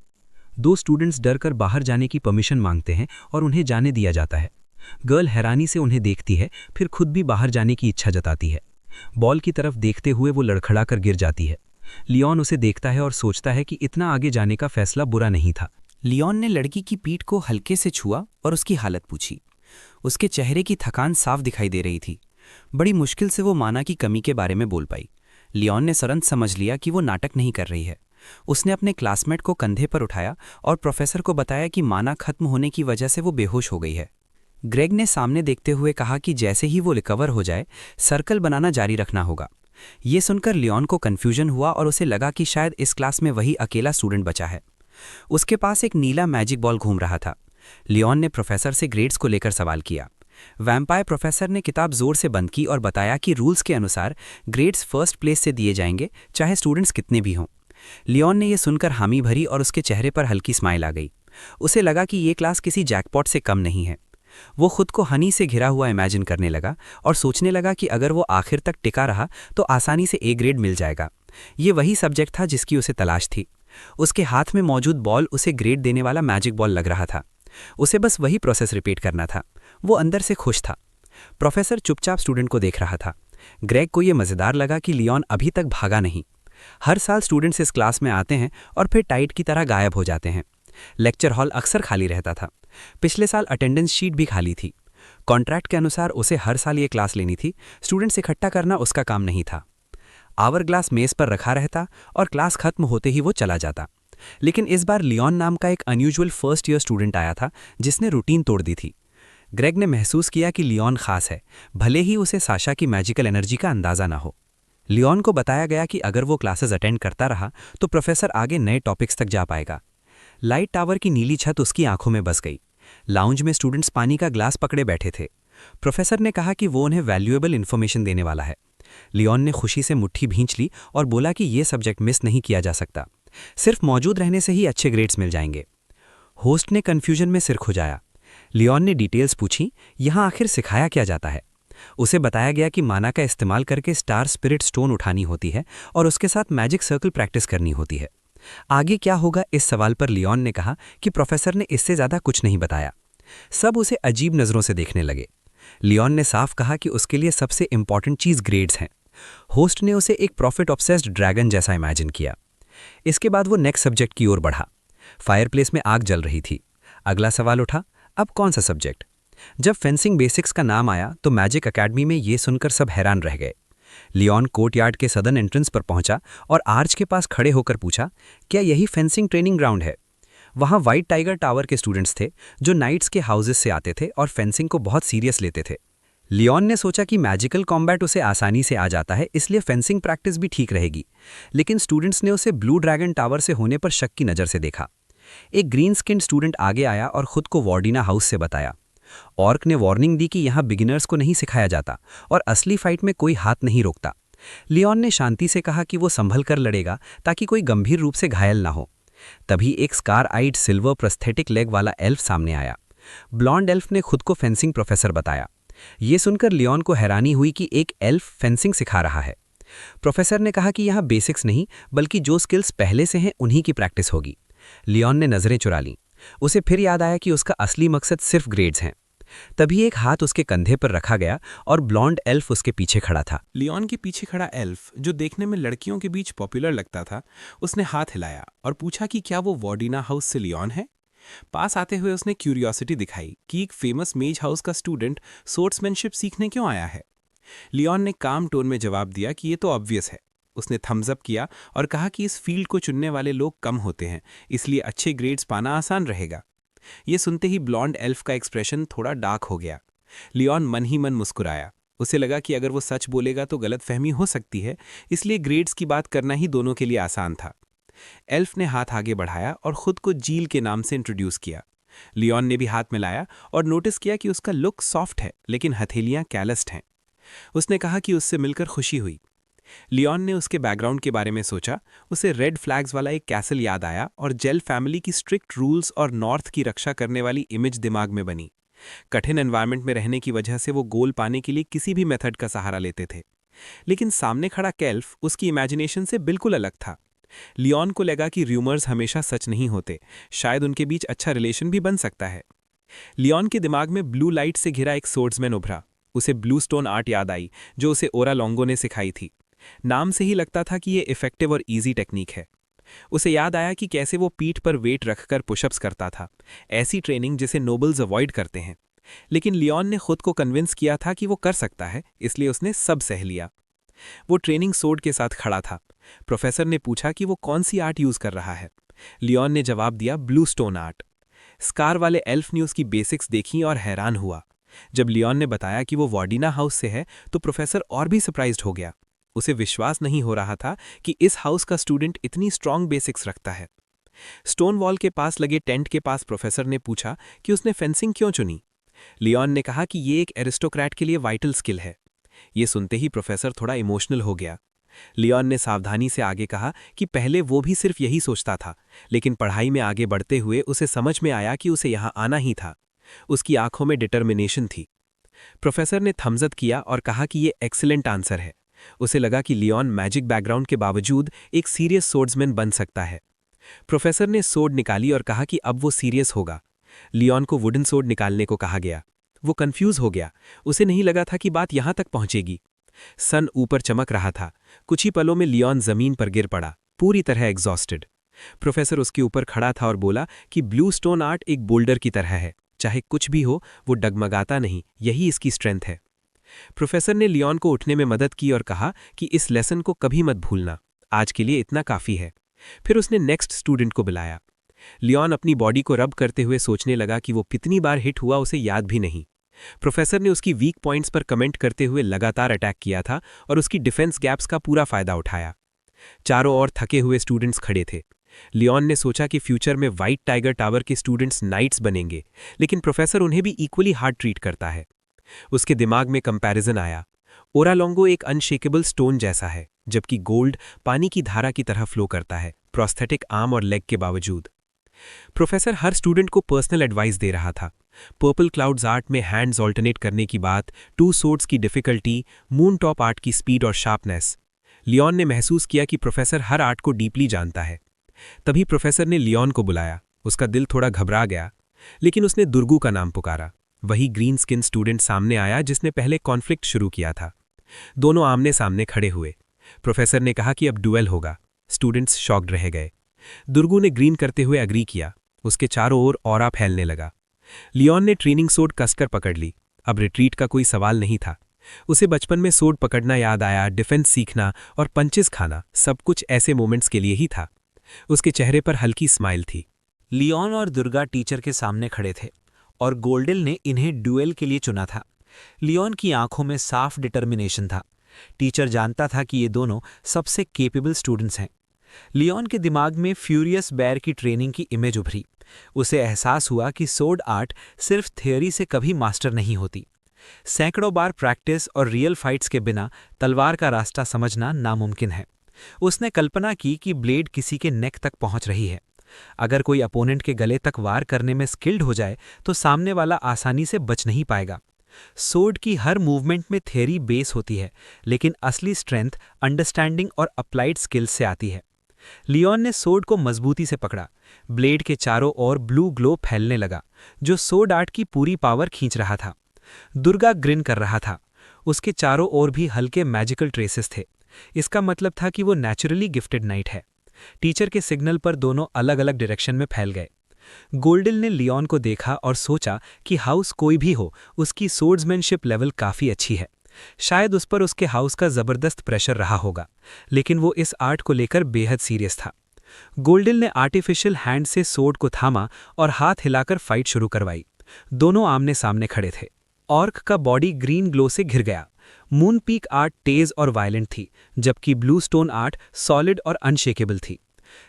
दो स्टूडेंट्स डरकर बाहर जाने की परमिशन मांगते हैं और उन्हें जाने दिया जाता है। गर्ल हैरानी से उन्हें देखती है, फिर खुद भी बाहर जाने की इच्छा जताती है। बॉल की तरफ देखते हुए वो लड़खड़ाकर गिर जाती है। लियोन उसे देखता है और सोचता है कि इतना आगे जाने का फैसला बुरा नहीं था। लियोन ने लड़की की पीठ को हल्के से छुआ और उसकी हालत पूछी। उसके चेहरे की थकान साफ दिखाई दे रही थी। बड़ी मुश्किल से वो माना की कमी के बारे में बोल पाई। लियोन ने तुरंत समझ लिया कि वो नाटक नहीं कर रही है। उसने अपने क्लासमेट को कंधे पर उठाया और प्रोफेसर को बताया कि माना खत्म होने की वजह से वो बेहोश हो गई है। ग्रेग ने सामने देखते हुए कहा कि जैसे ही वो रिकवर हो जाए, सर्कल बनाना जारी रखना होगा। ये सुनकर लियोन को कन्फ्यूजन हुआ और उसे लगा कि शायद इस क्लास में वही अकेला स्टूडेंट बचा है। उसके पास एक नीला मैजिक बॉल घूम रहा था। लियोन ने प्रोफेसर से ग्रेड्स को लेकर सवाल किया। वैम्पायर प्रोफेसर ने किताब जोर से बंद की और बताया कि रूल्स के अनुसार ग्रेड्स फर्स्ट प्लेस से दिए जाएंगे, चाहे स्टूडेंट्स कितने भी हों। लियोन ने यह सुनकर हामी भरी और उसके चेहरे पर हल्की स्माइल आ गई। उसे लगा कि ये क्लास किसी जैकपॉट से कम नहीं है। वो खुद को हनी से घिरा हुआ इमेजिन करने लगा और सोचने लगा कि अगर वो आखिर तक टिका रहा तो आसानी से ए ग्रेड मिल जाएगा। ये वही सब्जेक्ट था जिसकी उसे तलाश थी। उसके हाथ में मौजूद बॉल उसे ग्रेड देने वाला मैजिक बॉल लग रहा था। उसे बस वही प्रोसेस रिपीट करना था। वो अंदर से खुश था। प्रोफेसर चुपचाप स्टूडेंट को देख रहा था। ग्रेग को ये मज़ेदार लगा कि लियोन अभी तक भागा नहीं। हर साल स्टूडेंट्स इस क्लास में आते हैं और फिर टाइट की तरह गायब हो जाते हैं। लेक्चर हॉल अक्सर खाली रहता था। पिछले साल अटेंडेंस शीट भी खाली थी। कॉन्ट्रैक्ट के अनुसार उसे हर साल ये क्लास लेनी थी। स्टूडेंट्स इकट्ठा करना उसका काम नहीं था। आवर ग्लास मेज पर रखा रहता और क्लास खत्म होते ही वो चला जाता। लेकिन इस बार लियोन नाम का एक अनयूजुअल फर्स्ट ईयर स्टूडेंट आया था जिसने रूटीन तोड़ दी थी। ग्रेग ने महसूस किया कि लियोन खास है, भले ही उसे साशा की मैजिकल एनर्जी का अंदाजा ना हो। लियोन को बताया गया कि अगर वो क्लासेस अटेंड करता रहा तो प्रोफेसर आगे नए टॉपिक्स तक जा पाएगा। लाइट टावर की नीली छत उसकी आंखों में बस गई। लाउंज में स्टूडेंट्स पानी का ग्लास पकड़े बैठे थे। प्रोफेसर ने कहा कि वो उन्हें वैल्यूएबल इन्फॉर्मेशन देने वाला है। लियोन ने खुशी से मुट्ठी भींच ली और बोला कि ये सब्जेक्ट मिस नहीं किया जा सकता। सिर्फ मौजूद रहने से ही अच्छे ग्रेड्स मिल जाएंगे। होस्ट ने कन्फ्यूजन में सिर खुजाया। लियोन ने डिटेल्स पूछी, यहाँ आखिर सिखाया क्या जाता है। उसे बताया गया कि माना का इस्तेमाल करके स्टार स्पिरिट स्टोन उठानी होती है और उसके साथ मैजिक सर्कल प्रैक्टिस करनी होती है। आगे क्या होगा इस सवाल पर लियोन ने कहा कि प्रोफेसर ने इससे ज़्यादा कुछ नहीं बताया। सब उसे अजीब नज़रों से देखने लगे। लियोन ने साफ कहा कि उसके लिए सबसे इंपॉर्टेंट चीज़ ग्रेड्स हैं। होस्ट ने उसे एक प्रॉफिट ऑब्सेस्ड ड्रैगन जैसा इमेजिन किया। इसके बाद वो नेक्स्ट सब्जेक्ट की ओर बढ़ा। फायरप्लेस में आग जल रही थी। अगला सवाल उठा, अब कौन सा सब्जेक्ट? जब फेंसिंग बेसिक्स का नाम आया तो मैजिक एकेडमी में ये सुनकर सब हैरान रह गए। लियोन कोर्टयार्ड के सदर्न एंट्रेंस पर पहुंचा और आर्च के पास खड़े होकर पूछा, क्या यही फेंसिंग ट्रेनिंग ग्राउंड है? वहां व्हाइट टाइगर टावर के स्टूडेंट्स थे जो नाइट्स के हाउसेस से आते थे और फेंसिंग को बहुत सीरियस लेते थे। लियोन ने सोचा कि मैजिकल कॉम्बैट उसे आसानी से आ जाता है, इसलिए फेंसिंग प्रैक्टिस भी ठीक रहेगी। लेकिन स्टूडेंट्स ने उसे ब्लू ड्रैगन टावर से होने पर शक की नज़र से देखा। एक ग्रीन स्किन स्टूडेंट आगे आया और खुद को वार्डिना हाउस से बताया। ऑर्क ने वार्निंग दी कि यहाँ बिगिनर्स को नहीं सिखाया जाता और असली फाइट में कोई हाथ नहीं रोकता। लियोन ने शांति से कहा कि वो संभल कर लड़ेगा ताकि कोई गंभीर रूप से घायल ना हो। तभी एक स्कार आइड सिल्वर प्रोस्थेटिक लेग वाला एल्फ सामने आया। ब्लॉन्ड एल्फ ने खुद को फेंसिंग प्रोफेसर बताया। ये सुनकर लियोन को हैरानी हुई कि एक एल्फ फेंसिंग सिखा रहा है। प्रोफेसर ने कहा कि यहाँ बेसिक्स नहीं बल्कि जो स्किल्स पहले से हैं उन्हीं की प्रैक्टिस होगी। लियोन ने नज़रें चुरा लीं। उसे फिर याद आया कि उसका असली मकसद सिर्फ ग्रेड्स हैं। तभी एक हाथ उसके कंधे पर रखा गया और ब्लॉन्ड एल्फ उसके पीछे खड़ा था। लियोन के पीछे खड़ा एल्फ, जो देखने में लड़कियों के बीच पॉपुलर लगता था, उसने हाथ हिलाया और पूछा कि क्या वो वॉर्डिना हाउस से लियोन है। पास आते हुए उसने क्यूरियोसिटी दिखाई कि एक फेमस मेज हाउस का स्टूडेंट सोर्ट्समैनशिप सीखने क्यों आया है। लियोन ने काम टोन में जवाब दिया कि ये तो ऑब्वियस है। उसने थम्स अप किया और कहा कि इस फील्ड को चुनने वाले लोग कम होते हैं, इसलिए अच्छे ग्रेड्स पाना आसान रहेगा। ये सुनते ही ब्लॉन्ड एल्फ का एक्सप्रेशन थोड़ा डार्क हो गया। लियोन मन ही मन मुस्कुराया। उसे लगा कि अगर वो सच बोलेगा तो गलतफहमी हो सकती है, इसलिए ग्रेड्स की बात करना ही दोनों के लिए आसान था। एल्फ ने हाथ आगे बढ़ाया और खुद को जील के नाम से इंट्रोड्यूस किया। लियोन ने भी हाथ मिलाया और नोटिस किया कि उसका लुक सॉफ्ट है लेकिन हथेलियां कैलस्ड हैं। उसने कहा कि उससे मिलकर खुशी हुई। लियोन ने उसके बैकग्राउंड के बारे में सोचा। उसे रेड फ्लैग्स वाला एक कैसल याद आया और जेल फैमिली की स्ट्रिक्ट रूल्स और नॉर्थ की रक्षा करने वाली इमेज दिमाग में बनी। कठिन एनवायरनमेंट में रहने की वजह से वो गोल पाने के लिए किसी भी मेथड का सहारा लेते थे, लेकिन सामने खड़ा कैल्फ उसकी इमेजिनेशन से बिल्कुल अलग था। लियोन को लगा कि र्यूमर्स हमेशा सच नहीं होते, शायद उनके बीच अच्छा रिलेशन भी बन सकता है। लियोन के दिमाग में ब्लू लाइट से घिरा एक सोर्ड्समैन उभरा। उसे ब्लू स्टोन आर्ट याद आई जो उसे ओरा लॉन्गो ने सिखाई थी। नाम से ही लगता था कि ये इफेक्टिव और इजी टेक्निक है। उसे याद आया कि कैसे वो पीठ पर वेट रखकर पुशअप्स करता था, ऐसी ट्रेनिंग जिसे नोबल्स अवॉइड करते हैं। लेकिन लियोन ने खुद को कन्विंस किया था कि वो कर सकता है, इसलिए उसने सब सह लिया। वो ट्रेनिंग सोर्ड के साथ खड़ा था। प्रोफेसर ने पूछा कि वो कौन सी आर्ट यूज कर रहा है। लियोन ने जवाब दिया, ब्लू स्टोन आर्ट। स्कार वाले एल्फ ने उसकी बेसिक्स देखी और हैरान हुआ। जब लियोन ने बताया कि वो वॉर्डिना हाउस से है तो प्रोफेसर और भी सरप्राइज्ड हो गया। उसे विश्वास नहीं हो रहा था कि इस हाउस का स्टूडेंट इतनी स्ट्रांग बेसिक्स रखता है। स्टोन वॉल के पास लगे टेंट के पास प्रोफेसर ने पूछा कि उसने फेंसिंग क्यों चुनी। लियोन ने कहा कि ये एक एरिस्टोक्रेट के लिए वाइटल स्किल है। ये सुनते ही प्रोफेसर थोड़ा इमोशनल हो गया। लियोन ने सावधानी से आगे कहा कि पहले वो भी सिर्फ यही सोचता था, लेकिन पढ़ाई में आगे बढ़ते हुए उसे समझ में आया कि उसे यहाँ आना ही था। उसकी आंखों में डिटर्मिनेशन थी। प्रोफेसर ने थम्स अप किया और कहा कि ये एक्सीलेंट आंसर है। उसे लगा कि लियोन मैजिक बैकग्राउंड के बावजूद एक सीरियस सोर्ड्समैन बन सकता है। प्रोफेसर ने सोर्ड निकाली और कहा कि अब वो सीरियस होगा। लियोन को वुडन सोर्ड निकालने को कहा गया। वो कंफ्यूज हो गया। उसे नहीं लगा था कि बात यहां तक पहुंचेगी। सन ऊपर चमक रहा था। कुछ ही पलों में लियोन जमीन पर गिर पड़ा, पूरी तरह एग्जॉस्टेड। प्रोफेसर उसके ऊपर खड़ा था और बोला कि ब्लू स्टोन आर्ट एक बोल्डर की तरह है, चाहे कुछ भी हो वो डगमगाता नहीं, यही इसकी स्ट्रेंथ है। प्रोफेसर ने लियोन को उठने में मदद की और कहा कि इस लेसन को कभी मत भूलना, आज के लिए इतना काफी है। फिर उसने नेक्स्ट स्टूडेंट को बुलाया। लियोन अपनी बॉडी को रब करते हुए सोचने लगा कि वो कितनी बार हिट हुआ उसे याद भी नहीं। प्रोफेसर ने उसकी वीक पॉइंट्स पर कमेंट करते हुए लगातार अटैक किया था और उसकी डिफेंस गैप्स का पूरा फायदा उठाया। चारों ओर थके हुए स्टूडेंट्स खड़े थे। लियोन ने सोचा कि फ्यूचर में व्हाइट टाइगर टावर के स्टूडेंट्स नाइट्स बनेंगे, लेकिन प्रोफेसर उन्हें भी इक्वली हार्ड ट्रीट करता है। उसके दिमाग में कंपैरिजन आया। ओरा लॉन्गो एक अनशेकेबल स्टोन जैसा है, जबकि गोल्ड पानी की धारा की तरह फ्लो करता है, प्रोस्थेटिक आर्म और लेग के बावजूद। प्रोफेसर हर स्टूडेंट को पर्सनल एडवाइस दे रहा था। पर्पल क्लाउड्स आर्ट में हैंड्स ऑल्टरनेट करने की बात, टू सोर्ड्स की डिफिकल्टी, मून टॉप आर्ट की स्पीड और शार्पनेस। लियोन ने महसूस किया कि प्रोफेसर हर आर्ट को डीपली जानता है। तभी प्रोफेसर ने लियोन को बुलाया। उसका दिल थोड़ा घबरा गया, लेकिन उसने दुर्गू का नाम पुकारा। वही ग्रीन स्किन स्टूडेंट सामने आया जिसने पहले कॉन्फ्लिक्ट शुरू किया था। दोनों आमने सामने खड़े हुए। प्रोफेसर ने कहा कि अब डुएल होगा। स्टूडेंट्स शॉक्ड रह गए। दुर्गू ने ग्रीन करते हुए अग्री किया। उसके चारों ओर ऑरा फैलने लगा। लियोन ने ट्रेनिंग सोर्ड कसकर पकड़ ली। अब रिट्रीट का कोई सवाल नहीं था। उसे बचपन में सोर्ड पकड़ना याद आया, डिफेंस सीखना और पंचेस खाना, सब कुछ ऐसे मोमेंट्स के लिए ही था। उसके चेहरे पर हल्की स्माइल थी। लियोन और दुर्गा टीचर के सामने खड़े थे और गोल्डेल ने इन्हें ड्यूएल के लिए चुना था। लियोन की आंखों में साफ डिटर्मिनेशन था। टीचर जानता था कि ये दोनों सबसे केपेबल स्टूडेंट्स हैं। लियोन के दिमाग में फ्यूरियस बेयर की ट्रेनिंग की इमेज उभरी। उसे एहसास हुआ कि सोर्ड आर्ट सिर्फ थियोरी से कभी मास्टर नहीं होती। सैकड़ों बार प्रैक्टिस और रियल फाइट्स के बिना तलवार का रास्ता समझना नामुमकिन है। उसने कल्पना की कि ब्लेड किसी के नेक तक पहुंच रही है। अगर कोई अपोनेंट के गले तक वार करने में स्किल्ड हो जाए तो सामने वाला आसानी से बच नहीं पाएगा। सोर्ड की हर मूवमेंट में थियरी बेस होती है, लेकिन असली स्ट्रेंथ अंडरस्टैंडिंग और अप्लाइड स्किल्स से आती है। लियोन ने सोर्ड को मजबूती से पकड़ा। ब्लेड के चारों ओर ब्लू ग्लो फैलने लगा, जो सोर्ड आर्ट की पूरी पावर खींच रहा था। दुर्गा ग्रिन कर रहा था। उसके चारों ओर भी हल्के मैजिकल ट्रेसेस थे। इसका मतलब था कि वो नेचुरली गिफ्टेड नाइट है। टीचर के सिग्नल पर दोनों अलग अलग डायरेक्शन में फैल गए। गोल्डिल ने लियोन को देखा और सोचा कि हाउस कोई भी हो, उसकी सोर्ड्समैनशिप लेवल काफ़ी अच्छी है। शायद उस पर उसके हाउस का ज़बरदस्त प्रेशर रहा होगा, लेकिन वो इस आर्ट को लेकर बेहद सीरियस था। गोल्डिल ने आर्टिफिशियल हैंड से सोर्ड को थामा और हाथ हिलाकर फाइट शुरू करवाई। दोनों आमने सामने खड़े थे। ऑर्क का बॉडी ग्रीन ग्लो से घिर गया। मून पीक आर्ट तेज और वायलेंट थी, जबकि ब्लू स्टोन आर्ट सॉलिड और अनशेकेबल थी।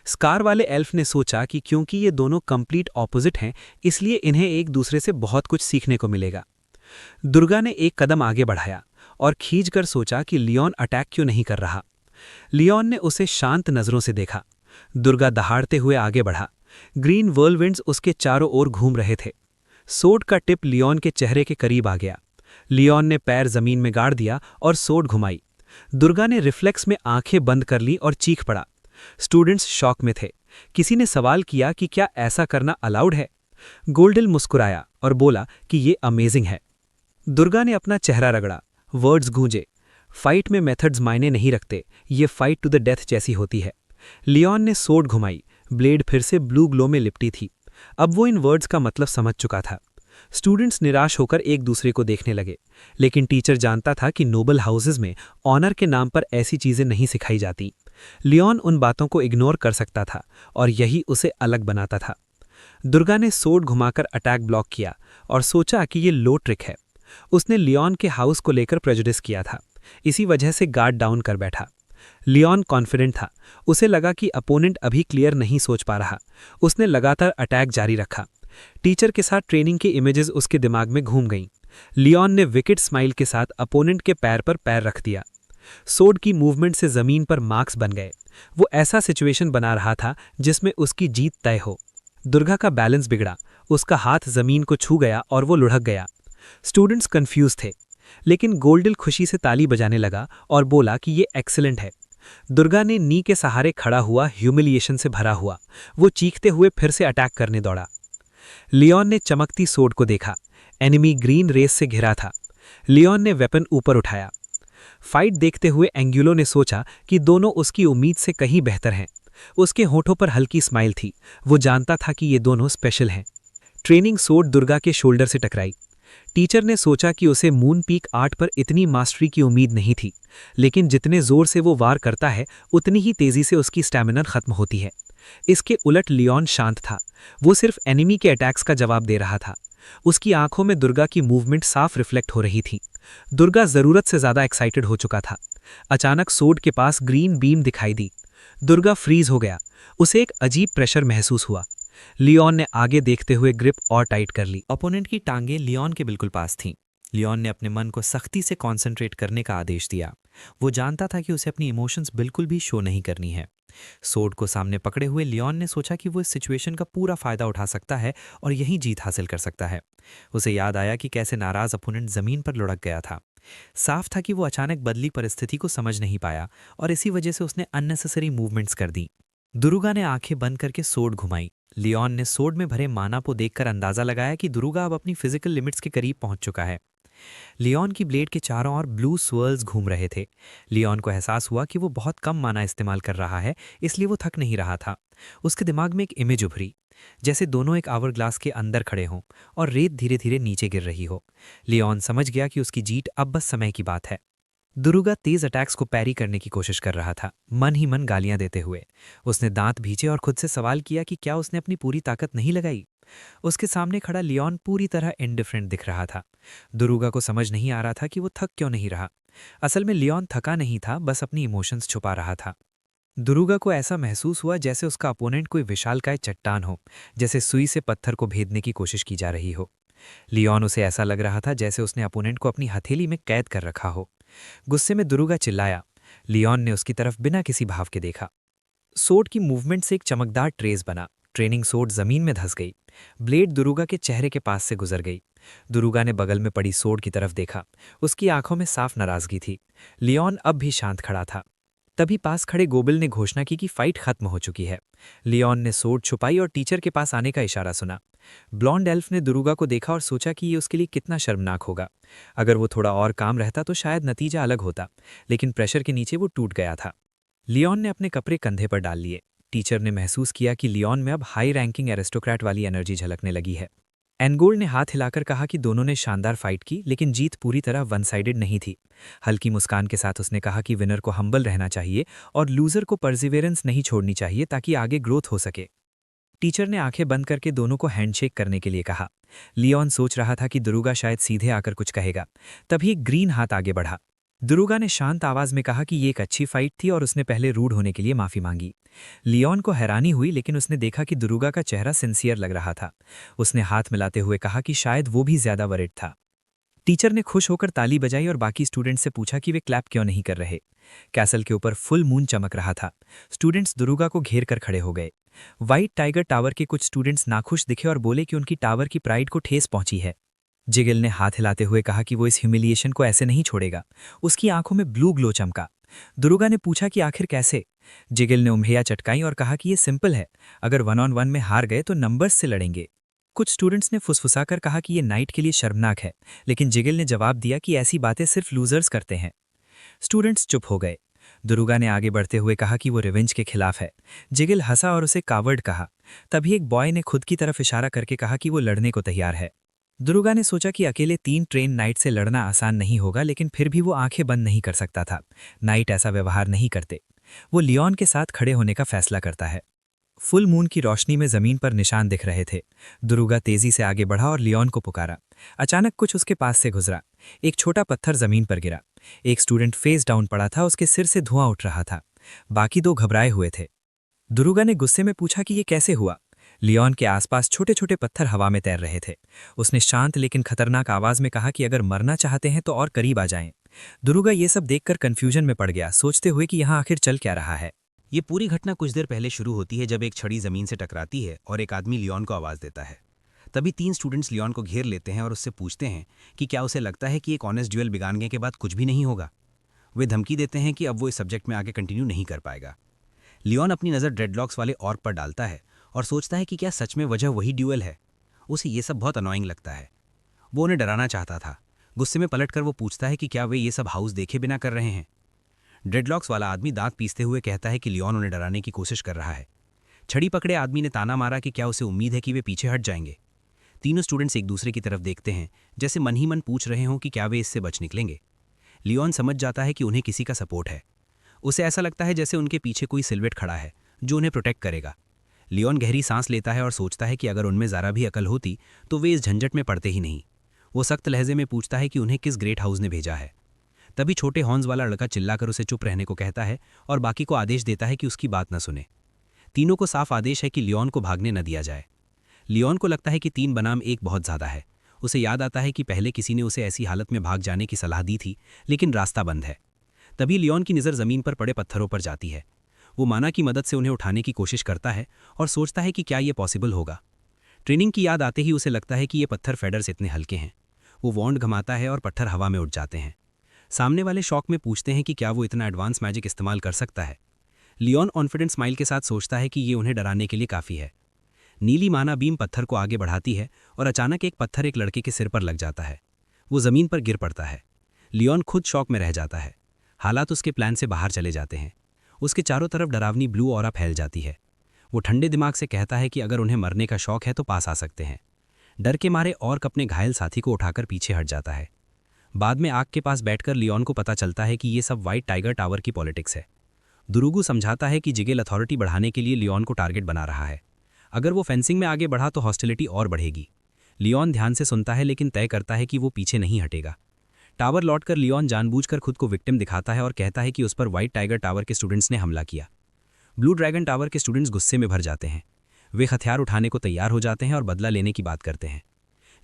स्कार वाले एल्फ ने सोचा कि क्योंकि ये दोनों कंप्लीट ऑपोजिट हैं, इसलिए इन्हें एक दूसरे से बहुत कुछ सीखने को मिलेगा। दुर्गा ने एक कदम आगे बढ़ाया और खींचकर सोचा कि लियोन अटैक क्यों नहीं कर रहा। लियोन ने उसे शांत नज़रों से देखा। दुर्गा दहाड़ते हुए आगे बढ़ा। ग्रीन व्हर्लविंड्स उसके चारों ओर घूम रहे थे। सोर्ड का टिप लियोन के चेहरे के करीब आ गया। लियोन ने पैर जमीन में गाड़ दिया और सोर्ड घुमाई। दुर्गा ने रिफ्लेक्स में आंखें बंद कर ली और चीख पड़ा। स्टूडेंट्स शॉक में थे। किसी ने सवाल किया कि क्या ऐसा करना अलाउड है। गोल्डिल मुस्कुराया और बोला कि ये अमेजिंग है। दुर्गा ने अपना चेहरा रगड़ा। वर्ड्स गूंजे। फाइट में मेथड्स मायने नहीं रखते, ये फाइट टू द डेथ जैसी होती है। लियोन ने सोर्ड घुमाई। ब्लेड फिर से ब्लू ग्लो में लिपटी थी। अब वो इन वर्ड्स का मतलब समझ चुका था। स्टूडेंट्स निराश होकर एक दूसरे को देखने लगे, लेकिन टीचर जानता था कि नोबल हाउसेज में ऑनर के नाम पर ऐसी चीजें नहीं सिखाई जाती। लियोन उन बातों को इग्नोर कर सकता था और यही उसे अलग बनाता था। दुर्गा ने सोर्ड घुमाकर अटैक ब्लॉक किया और सोचा कि ये लो ट्रिक है। उसने लियोन के हाउस को लेकर प्रेजुडिस किया था, इसी वजह से गार्ड डाउन कर बैठा। लियोन कॉन्फिडेंट था। उसे लगा कि अपोनेंट अभी क्लियर नहीं सोच पा रहा। उसने लगातार अटैक जारी रखा। टीचर के साथ ट्रेनिंग की इमेजेस उसके दिमाग में घूम गईं। लियोन ने विकेट स्माइल के साथ अपोनेंट के पैर पर पैर रख दिया। सोर्ड की मूवमेंट से जमीन पर मार्क्स बन गए। वो ऐसा सिचुएशन बना रहा था जिसमें उसकी जीत तय हो। दुर्गा का बैलेंस बिगड़ा। उसका हाथ जमीन को छू गया और वो लुढ़क गया। स्टूडेंट्स कंफ्यूज थे, लेकिन गोल्डिल खुशी से ताली बजाने लगा और बोला कि ये एक्सीलेंट है। दुर्गा ने नी के सहारे खड़ा हुआ ह्यूमिलिएशन से भरा हुआ। वो चीखते हुए फिर से अटैक करने दौड़ा। लियोन ने चमकती सोर्ड को देखा। एनिमी ग्रीन रेस से घिरा था। लियोन ने वेपन ऊपर उठाया। फाइट देखते हुए एंग्युलो ने सोचा कि दोनों उसकी उम्मीद से कहीं बेहतर हैं। उसके होठों पर हल्की स्माइल थी। वो जानता था कि ये दोनों स्पेशल हैं। ट्रेनिंग सोर्ड दुर्गा के शोल्डर से टकराई। टीचर ने सोचा कि उसे मून पीक आर्ट पर इतनी मास्टरी की उम्मीद नहीं थी, लेकिन जितने जोर से वो वार करता है उतनी ही तेजी से उसकी स्टैमिना खत्म होती है। इसके उलट लियोन शांत था। वो सिर्फ एनिमी के अटैक्स का जवाब दे रहा था। उसकी आंखों में दुर्गा की मूवमेंट साफ रिफ्लेक्ट हो रही थी। दुर्गा जरूरत से ज्यादा एक्साइटेड हो चुका था। अचानक सोर्ड के पास ग्रीन बीम दिखाई दी। दुर्गा फ्रीज हो गया। उसे एक अजीब प्रेशर महसूस हुआ। लियोन ने आगे देखते हुए ग्रिप और टाइट कर ली। अपोनेंट की टांगें लियोन के बिल्कुल पास थीं। लियोन ने अपने मन को सख्ती से कॉन्सेंट्रेट करने का आदेश दिया। वो जानता था कि उसे अपनी इमोशंस बिल्कुल भी शो नहीं करनी है। सोर्ड को सामने पकड़े हुए लियोन ने सोचा कि वो इस सिचुएशन का पूरा फायदा उठा सकता है और यही जीत हासिल कर सकता है। उसे याद आया कि कैसे नाराज अपोनेंट जमीन पर लुढ़क गया था। साफ था कि वो अचानक बदली परिस्थिति को समझ नहीं पाया और इसी वजह से उसने अननेसेसरी मूवमेंट्स कर दी। दुर्गा ने आंखें बंद करके सोर्ड घुमाई। लियोन ने सोर्ड में भरे माना को देखकर अंदाजा लगाया कि दुर्गा अब अपनी फिजिकल लिमिट्स के करीब पहुंच चुका है। लियोन की ब्लेड के चारों ओर ब्लू स्वर्ल्स घूम रहे थे। लियोन को एहसास हुआ कि वो बहुत कम माना इस्तेमाल कर रहा है, इसलिए वो थक नहीं रहा था। उसके दिमाग में एक इमेज उभरी, जैसे दोनों एक आवर ग्लास के अंदर खड़े हों और रेत धीरे धीरे नीचे गिर रही हो। लियोन समझ गया कि उसकी जीत अब बस समय की बात है। दुर्गा तेज अटैक्स को पैरी करने की कोशिश कर रहा था, मन ही मन गालियां देते हुए। उसने दांत भींचे और खुद से सवाल किया कि क्या उसने अपनी पूरी ताकत नहीं लगाई। उसके सामने खड़ा लियोन पूरी तरह इंडिफरेंट दिख रहा था। दुर्गा को समझ नहीं आ रहा था कि वो थक क्यों नहीं रहा। असल में लियोन थका नहीं था, बस अपनी इमोशंस छुपा रहा था। दुर्गा को ऐसा महसूस हुआ जैसे उसका अपोनेंट कोई विशालकाय चट्टान हो, जैसे सुई से पत्थर को भेदने की कोशिश की जा रही हो। लियोन उसे ऐसा लग रहा था जैसे उसने अपोनेंट को अपनी हथेली में कैद कर रखा हो। गुस्से में दुरुगा चिल्लाया। लियोन ने उसकी तरफ बिना किसी भाव के देखा। सोड की मूवमेंट से एक चमकदार ट्रेस बना। ट्रेनिंग सोड जमीन में धंस गई। ब्लेड दुरुगा के चेहरे के पास से गुजर गई। दुरुगा ने बगल में पड़ी सोड की तरफ देखा। उसकी आंखों में साफ नाराजगी थी। लियोन अब भी शांत खड़ा था। तभी पास खड़े गोबिल ने घोषणा की कि फाइट खत्म हो चुकी है। लियोन ने सोड छुपाई और टीचर के पास आने का इशारा सुना। ब्लॉन्ड एल्फ ने दुरुगा को देखा और सोचा कि ये उसके लिए कितना शर्मनाक होगा। अगर वो थोड़ा और काम रहता तो शायद नतीजा अलग होता, लेकिन प्रेशर के नीचे वो टूट गया था। लियोन ने अपने कपड़े कंधे पर डाल लिए। टीचर ने महसूस किया कि लियोन में अब हाई रैंकिंग एरिस्टोक्रेट वाली एनर्जी झलकने लगी है। एनगोल्ड ने हाथ हिलाकर कहा कि दोनों ने शानदार फाइट की, लेकिन जीत पूरी तरह वन साइडेड नहीं थी। हल्की मुस्कान के साथ उसने कहा कि विनर को हम्बल रहना चाहिए और लूजर को परसिवेरेंस नहीं छोड़नी चाहिए ताकि आगे ग्रोथ हो सके। टीचर ने आंखें बंद करके दोनों को हैंडशेक करने के लिए कहा। लियोन सोच रहा था कि दुरुगा शायद सीधे आकर कुछ कहेगा। तभी एक ग्रीन हाथ आगे बढ़ा। दुरुगा ने शांत आवाज में कहा कि ये एक अच्छी फाइट थी और उसने पहले रूड होने के लिए माफी मांगी। लियोन को हैरानी हुई, लेकिन उसने देखा कि दुरुगा का चेहरा सिंसियर लग रहा था। उसने हाथ मिलाते हुए कहा कि शायद वो भी ज्यादा वरिड था। टीचर ने खुश होकर ताली बजाई और बाकी स्टूडेंट्स से पूछा कि वे क्लैप क्यों नहीं कर रहे। कैसल के ऊपर फुल मून चमक रहा था। स्टूडेंट्स दुरुगा को घेर कर खड़े हो गए। व्हाइट टाइगर टावर के कुछ स्टूडेंट्स नाखुश दिखे और बोले कि उनकी टावर की प्राइड को ठेस पहुंची है। जिगिल ने हाथ हिलाते हुए कहा कि वो इस ह्यूमिलिएशन को ऐसे नहीं छोड़ेगा। उसकी आंखों में ब्लू ग्लो चमका। दुरुगा ने पूछा कि आखिर कैसे। जिगिल ने उंगलियां चटकाई और कहा कि ये सिंपल है, अगर 1-on-1 में हार गए तो नंबर्स से लड़ेंगे। कुछ स्टूडेंट्स ने फुसफुसाकर कहा कि ये नाइट के लिए शर्मनाक है, लेकिन जिगिल ने जवाब दिया कि ऐसी बातें सिर्फ लूजर्स करते हैं। स्टूडेंट्स चुप हो गए। दुरुगा ने आगे बढ़ते हुए कहा कि वो रिवेंज के खिलाफ है। जिगिल हंसा और उसे कावर्ड कहा। तभी एक बॉय ने खुद की तरफ इशारा करके कहा कि वो लड़ने को तैयार है। दुरुगा ने सोचा कि अकेले 3 ट्रेन नाइट से लड़ना आसान नहीं होगा, लेकिन फिर भी वो आंखें बंद नहीं कर सकता था। नाइट ऐसा व्यवहार नहीं करते। वो लियोन के साथ खड़े होने का फैसला करता है। फुल मून की रोशनी में जमीन पर निशान दिख रहे थे। दुरुगा तेजी से आगे बढ़ा और लियोन को पुकारा। अचानक कुछ उसके पास से गुजरा। एक छोटा पत्थर जमीन पर गिरा। एक स्टूडेंट फेस डाउन पड़ा था, उसके सिर से धुआं उठ रहा था। बाकी 2 घबराए हुए थे। दुरुगा ने गुस्से में पूछा कि ये कैसे हुआ। लियोन के आसपास छोटे छोटे पत्थर हवा में तैर रहे थे। उसने शांत लेकिन खतरनाक आवाज में कहा कि अगर मरना चाहते हैं तो और करीब आ जाएं। दुरुगा ये सब देखकर कंफ्यूजन में पड़ गया, सोचते हुए कि यहाँ आखिर चल क्या रहा है। ये पूरी घटना कुछ देर पहले शुरू होती है जब एक छड़ी जमीन से टकराती है और एक आदमी लियोन को आवाज देता है। तभी 3 स्टूडेंट्स लियोन को घेर लेते हैं और उससे पूछते हैं कि क्या उसे लगता है कि एक ऑनेस्ट ड्यूएल बिगाड़ने के बाद कुछ भी नहीं होगा। वे धमकी देते हैं कि अब वो इस सब्जेक्ट में आगे कंटिन्यू नहीं कर पाएगा। लियोन अपनी नज़र ड्रेडलॉक्स वाले ऑर्क पर डालता है और सोचता है कि क्या सच में वजह वही ड्यूएल है। उसे ये सब बहुत अनोइंग लगता है। वो उन्हें डराना चाहता था। गुस्से में पलटकर वो पूछता है कि क्या वे ये सब हाउस देखे बिना कर रहे हैं। ड्रेडलॉक्स वाला आदमी दांत पीसते हुए कहता है कि लियोन उन्हें डराने की कोशिश कर रहा है। छड़ी पकड़े आदमी ने ताना मारा कि क्या उसे उम्मीद है कि वे पीछे हट जाएंगे। तीनों स्टूडेंट्स एक दूसरे की तरफ देखते हैं, जैसे मन ही मन पूछ रहे हों कि क्या वे इससे बच निकलेंगे। लियोन समझ जाता है कि उन्हें किसी का सपोर्ट है। उसे ऐसा लगता है जैसे उनके पीछे कोई सिल्वेट खड़ा है जो उन्हें प्रोटेक्ट करेगा। लियोन गहरी सांस लेता है और सोचता है कि अगर उनमें ज़रा भी अकल होती तो वे इस झंझट में पड़ते ही नहीं। वो सख्त लहजे में पूछता है कि उन्हें किस ग्रेट हाउस ने भेजा है। तभी छोटे हॉर्न्स वाला लड़का चिल्लाकर उसे चुप रहने को कहता है और बाकी को आदेश देता है कि उसकी बात न सुने। तीनों को साफ आदेश है कि लियोन को भागने न दिया जाए। लियोन को लगता है कि 3 बनाम 1 बहुत ज़्यादा है। उसे याद आता है कि पहले किसी ने उसे ऐसी हालत में भाग जाने की सलाह दी थी, लेकिन रास्ता बंद है। तभी लियोन की नज़र ज़मीन पर पड़े पत्थरों पर जाती है। वो माना की मदद से उन्हें उठाने की कोशिश करता है और सोचता है कि क्या ये पॉसिबल होगा। ट्रेनिंग की याद आते ही उसे लगता है कि ये पत्थर फेडर्स इतने हल्के हैं। वो वॉन्ड घुमाता है और पत्थर हवा में उड़ जाते हैं। सामने वाले शॉक में पूछते हैं कि क्या वो इतना एडवांस मैजिक इस्तेमाल कर सकता है। लियोन कॉन्फिडेंट स्माइल के साथ सोचता है कि ये उन्हें डराने के लिए काफ़ी है। नीली माना बीम पत्थर को आगे बढ़ाती है और अचानक एक पत्थर एक लड़के के सिर पर लग जाता है। वो ज़मीन पर गिर पड़ता है। लियोन खुद शॉक में रह जाता है। हालात उसके प्लान से बाहर चले जाते हैं। उसके चारों तरफ डरावनी ब्लू ऑरा फैल जाती है। वो ठंडे दिमाग से कहता है कि अगर उन्हें मरने का शौक है तो पास आ सकते हैं। डर के मारे ऑर्क अपने घायल साथी को उठाकर पीछे हट जाता है। बाद में आग के पास बैठकर लियोन को पता चलता है कि ये सब व्हाइट टाइगर टावर की पॉलिटिक्स है। दुरुगु समझाता है कि जिगेल अथॉरिटी बढ़ाने के लिए लियोन को टारगेट बना रहा है। अगर वो फेंसिंग में आगे बढ़ा तो हॉस्टिलिटी और बढ़ेगी। लियोन ध्यान से सुनता है लेकिन तय करता है कि वो पीछे नहीं हटेगा। टावर लौटकर लियोन जानबूझकर खुद को विक्टिम दिखाता है और कहता है कि उस पर व्हाइट टाइगर टावर के स्टूडेंट्स ने हमला किया। ब्लू ड्रैगन टावर के स्टूडेंट्स गुस्से में भर जाते हैं। वे हथियार उठाने को तैयार हो जाते हैं और बदला लेने की बात करते हैं।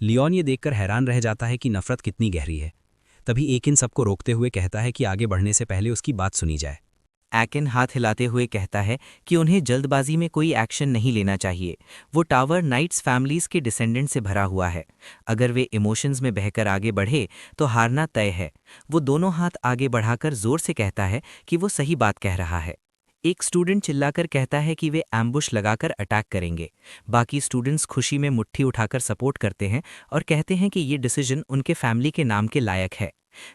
लियोन ये देखकर हैरान रह जाता है कि नफरत कितनी गहरी है। तभी एकिन सबको रोकते हुए कहता है कि आगे बढ़ने से पहले उसकी बात सुनी जाए। एकिन हाथ हिलाते हुए कहता है कि उन्हें जल्दबाजी में कोई एक्शन नहीं लेना चाहिए। वो टावर नाइट्स फैमिलीज के डिसेंडेंट से भरा हुआ है। अगर वे इमोशंस में बहकर आगे बढ़े तो हारना तय है। वो दोनों हाथ आगे बढ़ाकर जोर से कहता है कि वो सही बात कह रहा है। एक स्टूडेंट चिल्लाकर कहता है कि वे एम्बुश लगाकर अटैक करेंगे। बाकी स्टूडेंट्स खुशी में मुट्ठी उठाकर सपोर्ट करते हैं और कहते हैं कि ये डिसीजन उनके फैमिली के नाम के लायक है।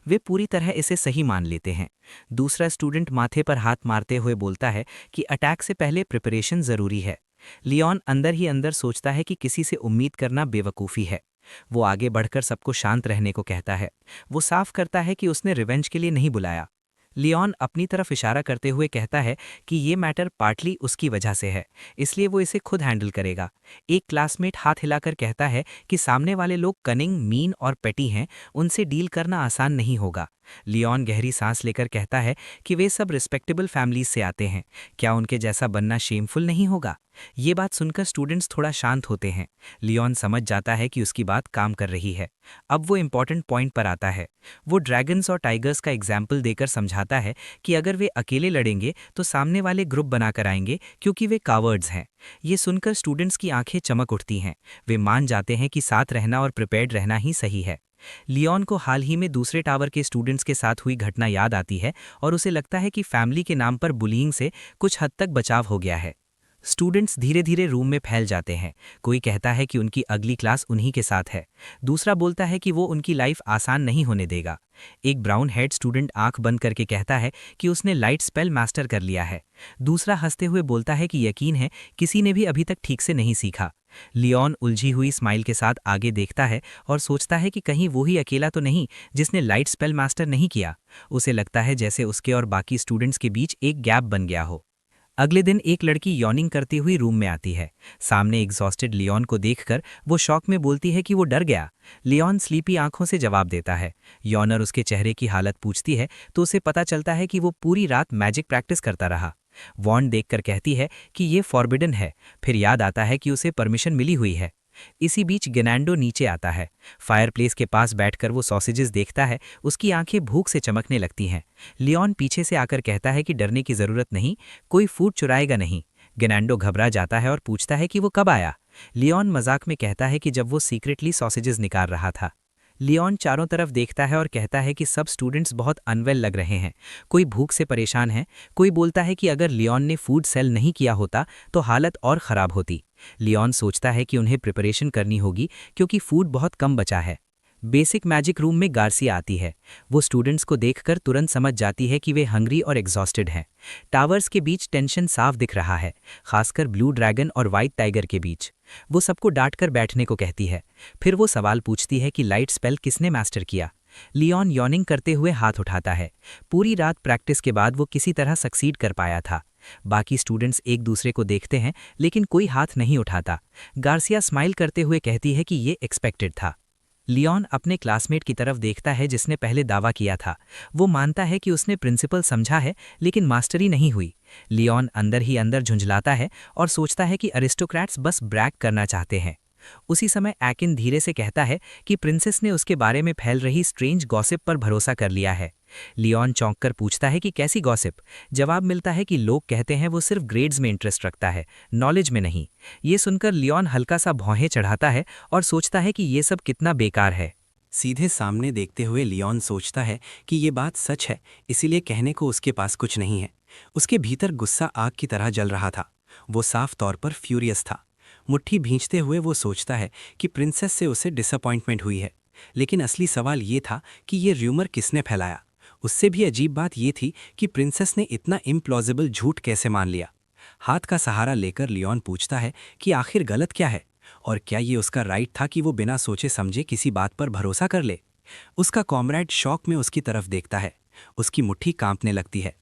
वे पूरी तरह इसे सही मान लेते हैं। दूसरा स्टूडेंट माथे पर हाथ मारते हुए बोलता है कि अटैक से पहले प्रिपरेशन जरूरी है। लियोन अंदर ही अंदर सोचता है कि किसी से उम्मीद करना बेवकूफ़ी है। वो आगे बढ़कर सबको शांत रहने को कहता है। वो साफ करता है कि उसने रिवेंज के लिए नहीं बुलाया। लियोन अपनी तरफ इशारा करते हुए कहता है कि ये मैटर पार्टली उसकी वजह से है, इसलिए वो इसे खुद हैंडल करेगा। एक क्लासमेट हाथ हिलाकर कहता है कि सामने वाले लोग कनिंग, मीन और पेटी हैं, उनसे डील करना आसान नहीं होगा। लियोन गहरी सांस लेकर कहता है कि वे सब रिस्पेक्टेबल फैमिलीज से आते हैं, क्या उनके जैसा बनना शेमफुल नहीं होगा। ये बात सुनकर स्टूडेंट्स थोड़ा शांत होते हैं। लियोन समझ जाता है कि उसकी बात काम कर रही है। अब वो इम्पॉर्टेंट पॉइंट पर आता है। वो ड्रैगन्स और टाइगर्स का एग्जाम्पल देकर समझाता है कि अगर वे अकेले लड़ेंगे तो सामने वाले ग्रुप बनाकर आएंगे, क्योंकि वे कावर्ड्स हैं। ये सुनकर स्टूडेंट्स की आंखें चमक उठती हैं। वे मान जाते हैं कि साथ रहना और प्रिपेयर्ड रहना ही सही है। लियोन को हाल ही में दूसरे टावर के स्टूडेंट्स के साथ हुई घटना याद आती है और उसे लगता है कि फैमिली के नाम पर बुलिंग से कुछ हद तक बचाव हो गया है। स्टूडेंट्स धीरे धीरे रूम में फैल जाते हैं। कोई कहता है कि उनकी अगली क्लास उन्हीं के साथ है। दूसरा बोलता है कि वो उनकी लाइफ आसान नहीं होने देगा। एक ब्राउन हेड स्टूडेंट आंख बंद करके कहता है कि उसने लाइट स्पेल मास्टर कर लिया है। दूसरा हंसते हुए बोलता है कि यकीन है किसी ने भी अभी तक ठीक से नहीं सीखा। लियोन उलझी हुई स्माइल के साथ आगे देखता है और सोचता है कि कहीं वो ही अकेला तो नहीं जिसने लाइट स्पेल मास्टर नहीं किया। उसे लगता है जैसे उसके और बाकी स्टूडेंट्स के बीच एक गैप बन गया हो। अगले दिन एक लड़की यॉर्निंग करती हुई रूम में आती है। सामने एग्जॉस्टेड लियोन को देखकर वो शॉक में बोलती है कि वो डर गया। लियोन स्लीपी आंखों से जवाब देता है। यॉनर उसके चेहरे की हालत पूछती है तो उसे पता चलता है कि वो पूरी रात मैजिक प्रैक्टिस करता रहा। वॉन्ड देखकर कहती है कि ये फॉरबिडन है। फिर याद आता है कि उसे परमिशन मिली हुई है। इसी बीच गेनांडो नीचे आता है। फायरप्लेस के पास बैठकर वो सॉसेजेस देखता है। उसकी आंखें भूख से चमकने लगती हैं। लियोन पीछे से आकर कहता है कि डरने की जरूरत नहीं, कोई फूड चुराएगा नहीं। गेनांडो घबरा जाता है और पूछता है कि वो कब आया। लियोन मजाक में कहता है कि जब वो सीक्रेटली सॉसेजेस निकाल रहा था। लियोन चारों तरफ देखता है और कहता है कि सब स्टूडेंट्स बहुत अनवेल लग रहे हैं। कोई भूख से परेशान है। कोई बोलता है कि अगर लियोन ने फूड सेल नहीं किया होता तो हालत और ख़राब होती। लियोन सोचता है कि उन्हें प्रिपरेशन करनी होगी क्योंकि फूड बहुत कम बचा है। बेसिक मैजिक रूम में गार्सिया आती है। वो स्टूडेंट्स को देखकर तुरंत समझ जाती है कि वे हंग्री और एग्जॉस्टेड हैं। टावर्स के बीच टेंशन साफ दिख रहा है, खासकर ब्लू ड्रैगन और वाइट टाइगर के बीच। वो सबको डांटकर बैठने को कहती है। फिर वो सवाल पूछती है कि लाइट स्पेल किसने मास्टर किया। लियोन यॉर्निंग करते हुए हाथ उठाता है। पूरी रात प्रैक्टिस के बाद वो किसी तरह सक्सीड कर पाया था। बाकी स्टूडेंट्स एक दूसरे को देखते हैं लेकिन कोई हाथ नहीं उठाता। गार्सिया स्माइल करते हुए कहती है कि ये एक्सपेक्टेड था। लियोन अपने क्लासमेट की तरफ देखता है जिसने पहले दावा किया था। वो मानता है कि उसने प्रिंसिपल समझा है लेकिन मास्टरी नहीं हुई। लियोन अंदर ही अंदर झुंझलाता है और सोचता है कि अरिस्टोक्रेट्स बस ब्रैग करना चाहते हैं। उसी समय एकिन धीरे से कहता है कि प्रिंसेस ने उसके बारे में फैल रही स्ट्रेंज गॉसिप पर भरोसा कर लिया है। लियोन चौंककर पूछता है कि कैसी गॉसिप। जवाब मिलता है कि लोग कहते हैं वो सिर्फ ग्रेड्स में इंटरेस्ट रखता है, नॉलेज में नहीं। ये सुनकर लियोन हल्का सा भौहें चढ़ाता है और सोचता है कि ये सब कितना बेकार है। सीधे सामने देखते हुए लियोन सोचता है कि ये बात सच है, इसीलिए कहने को उसके पास कुछ नहीं है। उसके भीतर गुस्सा आग की तरह जल रहा था। वो साफ तौर पर फ्यूरियस था। मुट्ठी भींचते हुए वो सोचता है कि प्रिंसेस से उसे डिसअपॉइंटमेंट हुई है। लेकिन असली सवाल ये था कि ये र्यूमर किसने फैलाया। उससे भी अजीब बात ये थी कि प्रिंसेस ने इतना इम्प्लॉजिबल झूठ कैसे मान लिया। हाथ का सहारा लेकर लियोन पूछता है कि आखिर गलत क्या है और क्या ये उसका राइट था कि वो बिना सोचे समझे किसी बात पर भरोसा कर ले। उसका कॉमरेड शॉक में उसकी तरफ देखता है। उसकी मुट्ठी कांपने लगती है।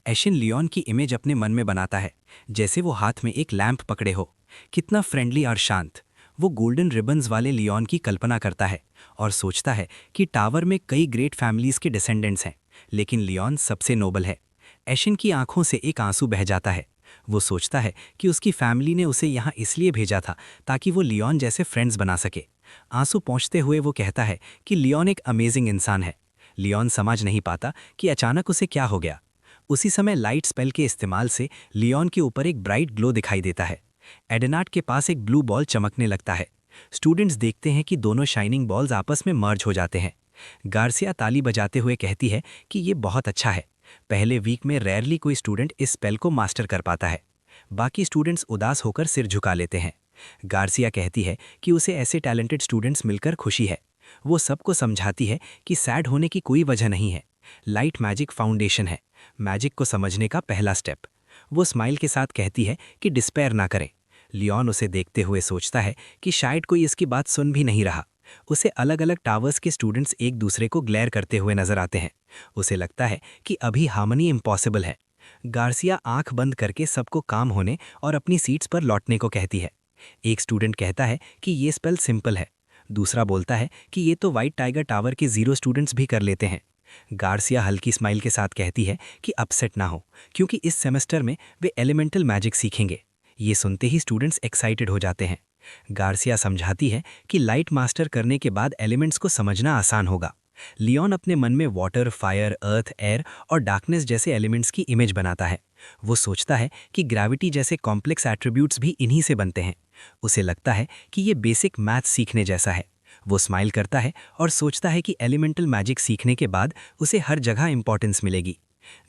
एशिन लियोन की इमेज अपने मन में बनाता है, जैसे वो हाथ में एक लैंप पकड़े हो। कितना फ्रेंडली और शांत। वो गोल्डन रिबन्स वाले लियोन की कल्पना करता है और सोचता है कि टावर में कई ग्रेट फैमिलीज के डिसेंडेंट्स हैं, लेकिन लियोन सबसे नोबल है। एशिन की आंखों से एक आंसू बह जाता है। वो सोचता है कि उसकी फैमिली ने उसे यहाँ इसलिए भेजा था ताकि वो लियोन जैसे फ्रेंड्स बना सके। आंसू पहुंचते हुए वो कहता है कि लियोन एक अमेजिंग इंसान है। लियोन समझ नहीं पाता कि अचानक उसे क्या हो गया। उसी समय लाइट स्पेल के इस्तेमाल से लियोन के ऊपर एक ब्राइट ग्लो दिखाई देता है। एडेनार्ड के पास एक ब्लू बॉल चमकने लगता है। स्टूडेंट्स देखते हैं कि दोनों शाइनिंग बॉल्स आपस में मर्ज हो जाते हैं। गार्सिया ताली बजाते हुए कहती है कि ये बहुत अच्छा है। पहले वीक में रेयरली कोई स्टूडेंट इस स्पेल को मास्टर कर पाता है। बाकी स्टूडेंट्स उदास होकर सिर झुका लेते हैं। गार्सिया कहती है कि उसे ऐसे टैलेंटेड स्टूडेंट्स मिलकर खुशी है। वो सबको समझाती है कि सैड होने की कोई वजह नहीं है। लाइट मैजिक फाउंडेशन है, मैजिक को समझने का पहला स्टेप। वो स्माइल के साथ कहती है कि डिस्पेयर ना करें। लियोन उसे देखते हुए सोचता है कि शायद कोई इसकी बात सुन भी नहीं रहा। उसे अलग अलग टावर्स के स्टूडेंट्स एक दूसरे को ग्लेयर करते हुए नजर आते हैं। उसे लगता है कि अभी हार्मनी इम्पॉसिबल है। गार्सिया आंख बंद करके सबको काम होने और अपनी सीट्स पर लौटने को कहती है। एक स्टूडेंट कहता है कि ये स्पेल सिंपल है। दूसरा बोलता है कि ये तो व्हाइट टाइगर टावर के 0 स्टूडेंट्स भी कर लेते हैं। गार्सिया हल्की स्माइल के साथ कहती है कि अपसेट ना हो, क्योंकि इस सेमेस्टर में वे एलिमेंटल मैजिक सीखेंगे। ये सुनते ही स्टूडेंट्स एक्साइटेड हो जाते हैं। गार्सिया समझाती है कि लाइट मास्टर करने के बाद एलिमेंट्स को समझना आसान होगा। लियोन अपने मन में वाटर, फायर, अर्थ, एयर और डार्कनेस जैसे एलिमेंट्स की इमेज बनाता है। वो सोचता है कि ग्रेविटी जैसे कॉम्प्लेक्स एट्रीब्यूट्स भी इन्हीं से बनते हैं। उसे लगता है कि ये बेसिक मैथ सीखने जैसा है। वो स्माइल करता है और सोचता है कि एलिमेंटल मैजिक सीखने के बाद उसे हर जगह इंपॉर्टेंस मिलेगी।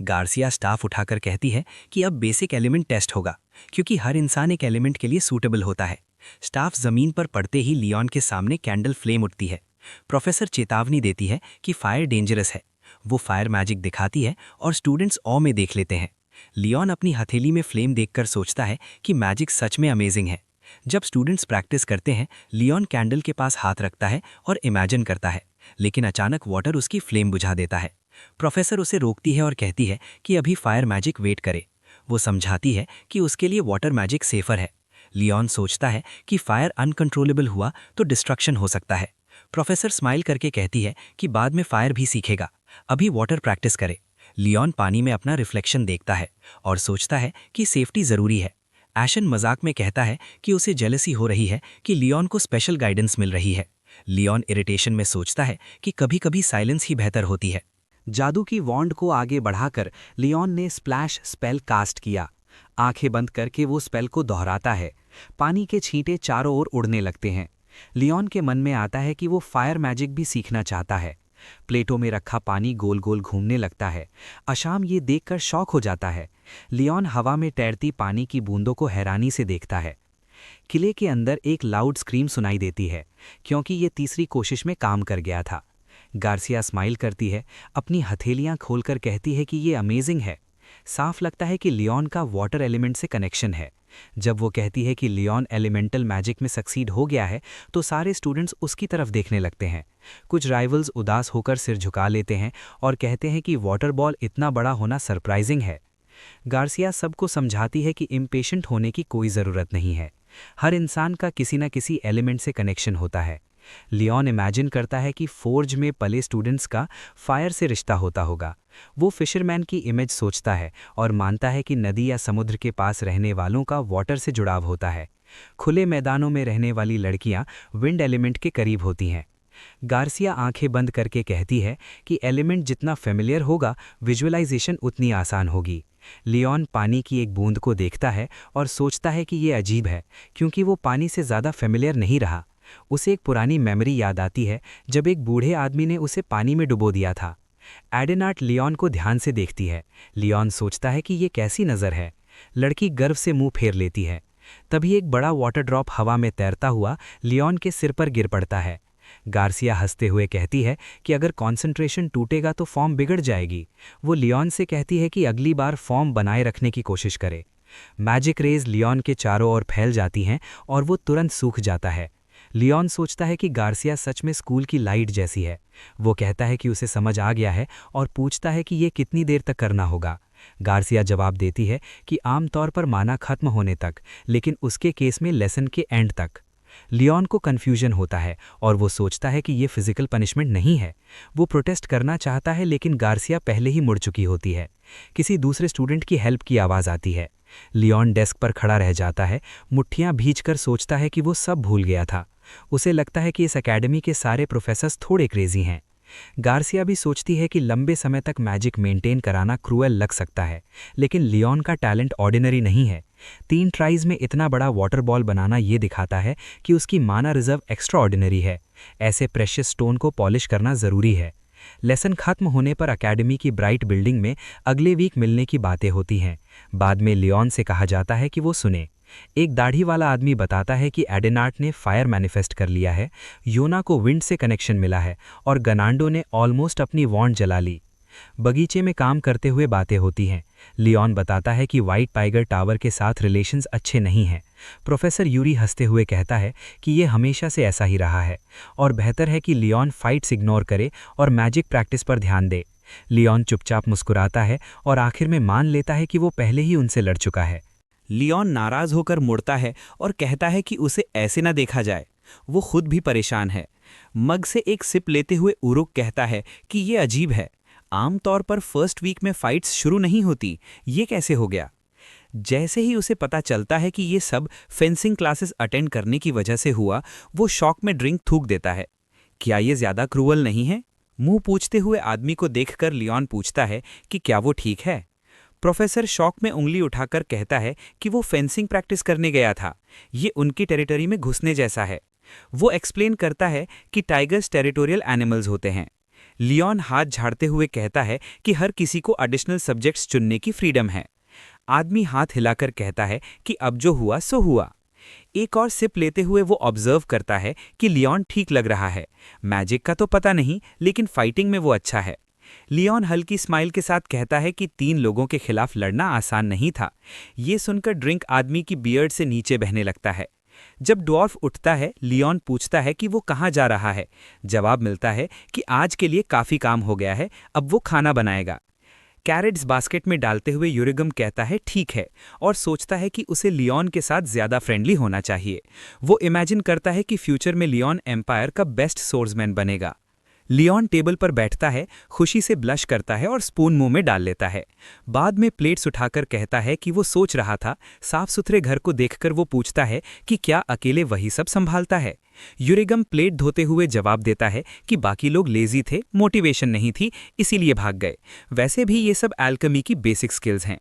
गार्सिया स्टाफ उठाकर कहती है कि अब बेसिक एलिमेंट टेस्ट होगा, क्योंकि हर इंसान एक एलिमेंट के लिए सूटेबल होता है। स्टाफ जमीन पर पड़ते ही लियोन के सामने कैंडल फ्लेम उठती है। प्रोफेसर चेतावनी देती है कि फायर डेंजरस है। वो फायर मैजिक दिखाती है और स्टूडेंट्स ऑ में देख लेते हैं। लियोन अपनी हथेली में फ्लेम देखकर सोचता है कि मैजिक सच में अमेजिंग है। जब स्टूडेंट्स प्रैक्टिस करते हैं, लियोन कैंडल के पास हाथ रखता है और इमेजिन करता है, लेकिन अचानक वाटर उसकी फ्लेम बुझा देता है। प्रोफेसर उसे रोकती है और कहती है कि अभी फायर मैजिक वेट करे। वो समझाती है कि उसके लिए वाटर मैजिक सेफर है। लियोन सोचता है कि फायर अनकंट्रोलेबल हुआ तो डिस्ट्रक्शन हो सकता है। प्रोफेसर स्माइल करके कहती है कि बाद में फायर भी सीखेगा, अभी वाटर प्रैक्टिस करे। लियोन पानी में अपना रिफ्लेक्शन देखता है और सोचता है कि सेफ्टी ज़रूरी है। एशन मजाक में कहता है कि उसे जेलसी हो रही है कि लियोन को स्पेशल गाइडेंस मिल रही है। लियोन इरिटेशन में सोचता है कि कभी-कभी साइलेंस ही बेहतर होती है। जादू की वॉन्ड को आगे बढ़ाकर लियोन ने स्प्लैश स्पेल कास्ट किया। आंखें बंद करके वो स्पेल को दोहराता है। पानी के छींटे चारों ओर उड़ने लगते हैं। लियोन के मन में आता है कि वो फायर मैजिक भी सीखना चाहता है। प्लेटों में रखा पानी गोल गोल घूमने लगता है। अशाम ये देखकर शॉक हो जाता है। लियोन हवा में तैरती पानी की बूंदों को हैरानी से देखता है। किले के अंदर एक लाउड स्क्रीम सुनाई देती है, क्योंकि ये तीसरी कोशिश में काम कर गया था। गार्सिया स्माइल करती है, अपनी हथेलियां खोलकर कहती है कि ये अमेजिंग है। साफ लगता है कि लियोन का वाटर एलिमेंट से कनेक्शन है। जब वो कहती है कि लियोन एलिमेंटल मैजिक में सक्सीड हो गया है, तो सारे स्टूडेंट्स उसकी तरफ देखने लगते हैं। कुछ राइवल्स उदास होकर सिर झुका लेते हैं और कहते हैं कि वाटर बॉल इतना बड़ा होना सरप्राइजिंग है। गार्सिया सबको समझाती है कि इम्पेशेंट होने की कोई ज़रूरत नहीं है। हर इंसान का किसी न किसी एलिमेंट से कनेक्शन होता है। लियोन इमेजिन करता है कि फोर्ज में पले स्टूडेंट्स का फायर से रिश्ता होता होगा। वो फिशरमैन की इमेज सोचता है और मानता है कि नदी या समुद्र के पास रहने वालों का वाटर से जुड़ाव होता है। खुले मैदानों में रहने वाली लड़कियां विंड एलिमेंट के करीब होती हैं। गार्सिया आंखें बंद करके कहती है कि एलिमेंट जितना फेमिलियर होगा, विजुअलाइजेशन उतनी आसान होगी। लियोन पानी की एक बूंद को देखता है और सोचता है कि ये अजीब है, क्योंकि वो पानी से ज़्यादा फेमिलियर नहीं रहा। उसे एक पुरानी मेमोरी याद आती है, जब एक बूढ़े आदमी ने उसे पानी में डुबो दिया था। एडेनार्ड लियोन को ध्यान से देखती है। लियोन सोचता है कि ये कैसी नज़र है। लड़की गर्व से मुंह फेर लेती है। तभी एक बड़ा वाटर ड्रॉप हवा में तैरता हुआ लियोन के सिर पर गिर पड़ता है। गार्सिया हंसते हुए कहती है कि अगर कॉन्सेंट्रेशन टूटेगा तो फॉर्म बिगड़ जाएगी। वो लियोन से कहती है कि अगली बार फॉर्म बनाए रखने की कोशिश करे। मैजिक रेज लियोन के चारों ओर फैल जाती हैं और वो तुरंत सूख जाता है। लियोन सोचता है कि गार्सिया सच में स्कूल की लाइट जैसी है। वो कहता है कि उसे समझ आ गया है और पूछता है कि ये कितनी देर तक करना होगा। गार्सिया जवाब देती है कि आमतौर पर माना खत्म होने तक, लेकिन उसके केस में लेसन के एंड तक। लियोन को कन्फ्यूजन होता है और वो सोचता है कि ये फिजिकल पनिशमेंट नहीं है। वो प्रोटेस्ट करना चाहता है, लेकिन गार्सिया पहले ही मुड़ चुकी होती है। किसी दूसरे स्टूडेंट की हेल्प की आवाज़ आती है। लियोन डेस्क पर खड़ा रह जाता है, मुट्ठियां भींचकर सोचता है कि वो सब भूल गया था। उसे लगता है कि इस एकेडमी के सारे प्रोफेसर्स थोड़े क्रेजी हैं। गार्सिया भी सोचती है कि लंबे समय तक मैजिक मेंटेन कराना क्रूएल लग सकता है, लेकिन लियोन का टैलेंट ऑर्डिनरी नहीं है। 3 ट्राइज में इतना बड़ा वाटर बॉल बनाना ये दिखाता है कि उसकी माना रिजर्व एक्स्ट्रा ऑर्डिनरी है। ऐसे प्रेशियस स्टोन को पॉलिश करना ज़रूरी है। लेसन खत्म होने पर एकेडमी की ब्राइट बिल्डिंग में अगले वीक मिलने की बातें होती हैं। बाद में लियोन से कहा जाता है कि वो सुने। एक दाढ़ी वाला आदमी बताता है कि एडेनार्ट ने फायर मैनिफेस्ट कर लिया है, योना को विंड से कनेक्शन मिला है और गनांडो ने ऑलमोस्ट अपनी वॉन्ड जला ली। बगीचे में काम करते हुए बातें होती हैं। लियोन बताता है कि व्हाइट टाइगर टावर के साथ रिलेशंस अच्छे नहीं हैं। प्रोफेसर यूरी हंसते हुए कहता है कि ये हमेशा से ऐसा ही रहा है और बेहतर है कि लियोन फाइट्स इग्नोर करे और मैजिक प्रैक्टिस पर ध्यान दे। लियोन चुपचाप मुस्कुराता है और आखिर में मान लेता है कि वो पहले ही उनसे लड़ चुका है। लियोन नाराज होकर मुड़ता है और कहता है कि उसे ऐसे न देखा जाए। वो खुद भी परेशान है। मग से एक सिप लेते हुए उरुक कहता है कि ये अजीब है, आमतौर पर फर्स्ट वीक में फाइट्स शुरू नहीं होती, ये कैसे हो गया। जैसे ही उसे पता चलता है कि ये सब फेंसिंग क्लासेस अटेंड करने की वजह से हुआ, वो शॉक में ड्रिंक थूक देता है। क्या ये ज्यादा क्रूअल नहीं है? मुंह पूछते हुए आदमी को देखकर लियोन पूछता है कि क्या वो ठीक है। प्रोफेसर शॉक में उंगली उठाकर कहता है कि वो फेंसिंग प्रैक्टिस करने गया था, ये उनकी टेरिटरी में घुसने जैसा है। वो एक्सप्लेन करता है कि टाइगर्स टेरिटोरियल एनिमल्स होते हैं। लियोन हाथ झाड़ते हुए कहता है कि हर किसी को एडिशनल सब्जेक्ट्स चुनने की फ्रीडम है। आदमी हाथ हिलाकर कहता है कि अब जो हुआ सो हुआ। एक और सिप लेते हुए वो ऑब्जर्व करता है कि लियोन ठीक लग रहा है। मैजिक का तो पता नहीं, लेकिन फाइटिंग में वो अच्छा है। लियोन हल्की स्माइल के साथ कहता है कि 3 लोगों के खिलाफ लड़ना आसान नहीं था। ये सुनकर ड्रिंक आदमी की बियर्ड से नीचे बहने लगता है। जब ड्वार्फ उठता है, लियोन पूछता है कि वो कहाँ जा रहा है। जवाब मिलता है कि आज के लिए काफ़ी काम हो गया है, अब वो खाना बनाएगा। कैरेट्स बास्केट में डालते हुए यूरिगम कहता है ठीक है और सोचता है कि उसे लियोन के साथ ज़्यादा फ्रेंडली होना चाहिए। वो इमेजिन करता है कि फ्यूचर में लियोन एम्पायर का बेस्ट सोर्समैन बनेगा। लियोन टेबल पर बैठता है, खुशी से ब्लश करता है और स्पून मुंह में डाल लेता है। बाद में प्लेट्स उठाकर कहता है कि वो सोच रहा था। साफ सुथरे घर को देखकर वो पूछता है कि क्या अकेले वही सब संभालता है। यूरिगम प्लेट धोते हुए जवाब देता है कि बाकी लोग लेजी थे, मोटिवेशन नहीं थी, इसीलिए भाग गए। वैसे भी ये सब एल्केमी की बेसिक स्किल्स हैं।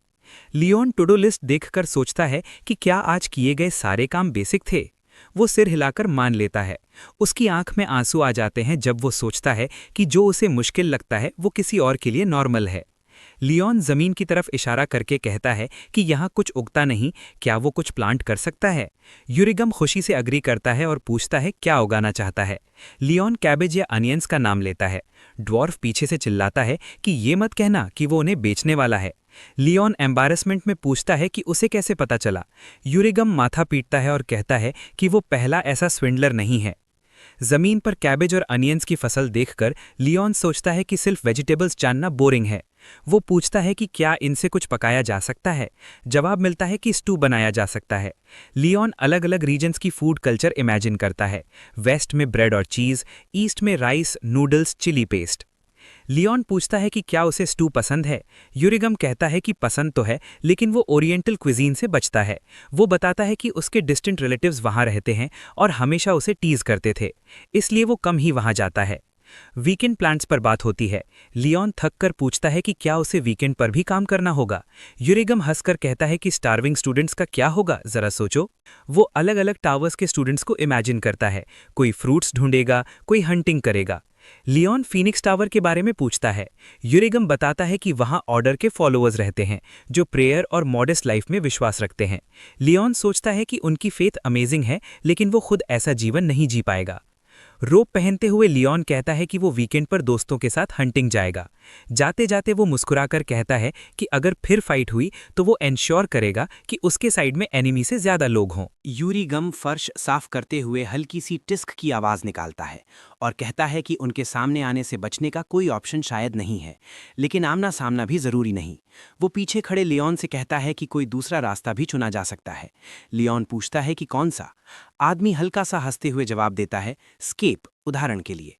लियोन टू डू लिस्ट देखकर सोचता है कि क्या आज किए गए सारे काम बेसिक थे। वो सिर हिलाकर मान लेता है। उसकी आंख में आंसू आ जाते हैं जब वो सोचता है कि जो उसे मुश्किल लगता है वो किसी और के लिए नॉर्मल है। लियोन जमीन की तरफ इशारा करके कहता है कि यहाँ कुछ उगता नहीं, क्या वो कुछ प्लांट कर सकता है। यूरिगम खुशी से अग्री करता है और पूछता है क्या उगाना चाहता है। लियोन कैबेज या अनियंस का नाम लेता है। ड्वार्फ पीछे से चिल्लाता है कि ये मत कहना कि वो उन्हें बेचने वाला है। लियोन एम्बारसमेंट में पूछता है कि उसे कैसे पता चला। यूरिगम माथा पीटता है और कहता है कि वो पहला ऐसा स्विंडलर नहीं है। जमीन पर कैबेज और अनियंस की फसल देखकर लियोन सोचता है कि सिर्फ वेजिटेबल्स जानना बोरिंग है। वो पूछता है कि क्या इनसे कुछ पकाया जा सकता है। जवाब मिलता है कि स्टू बनाया जा सकता है। लियोन अलग अलग रीजन्स की फूड कल्चर इमेजिन करता है। वेस्ट में ब्रेड और चीज़, ईस्ट में rice, noodles, chili paste. Leon पूछता है कि क्या उसे स्टू पसंद है। यूरिगम कहता है कि पसंद तो है, लेकिन वो ओरिएंटल क्विजीन से बचता है। वो बताता है कि उसके डिस्टेंट रिलेटिव्स वहाँ रहते हैं और हमेशा उसे टीज करते थे, इसलिए वो कम ही वहाँ जाता है। वीकेंड प्लान्स पर बात होती है। लियोन थक कर पूछता है कि क्या उसे वीकेंड पर भी काम करना होगा। यूरिगम हंसकर कहता है कि स्टार्विंग स्टूडेंट्स का क्या होगा, जरा सोचो। वो अलग अलग टावर्स के स्टूडेंट्स को इमेजिन करता है। कोई फ्रूट्स ढूंढेगा, कोई हंटिंग करेगा। लियोन फीनिक्स टावर के बारे में पूछता है। यूरिगम बताता है कि वहाँ ऑर्डर के फॉलोअर्स रहते हैं जो प्रेयर और मॉडेस्ट लाइफ में विश्वास रखते हैं। लियोन सोचता है कि उनकी फेथ अमेजिंग है, लेकिन वो खुद ऐसा जीवन नहीं जी पाएगा। रोब पहनते हुए लियोन कहता है कि वो वीकेंड पर दोस्तों के साथ हंटिंग जाएगा। जाते जाते वो मुस्कुराकर कहता है कि अगर फिर फाइट हुई तो वो एंश्योर करेगा कि उसके साइड में एनिमी से ज्यादा लोग हों। यूरिगम फर्श साफ करते हुए हल्की सी टिस्क की आवाज निकालता है और कहता है कि उनके सामने आने से बचने का कोई ऑप्शन शायद नहीं है, लेकिन आमना सामना भी जरूरी नहीं। वो पीछे खड़े लियोन से कहता है कि कोई दूसरा रास्ता भी चुना जा सकता है। लियोन पूछता है कि कौन सा। आदमी हल्का सा हंसते हुए जवाब देता है, स्केप। उदाहरण के लिए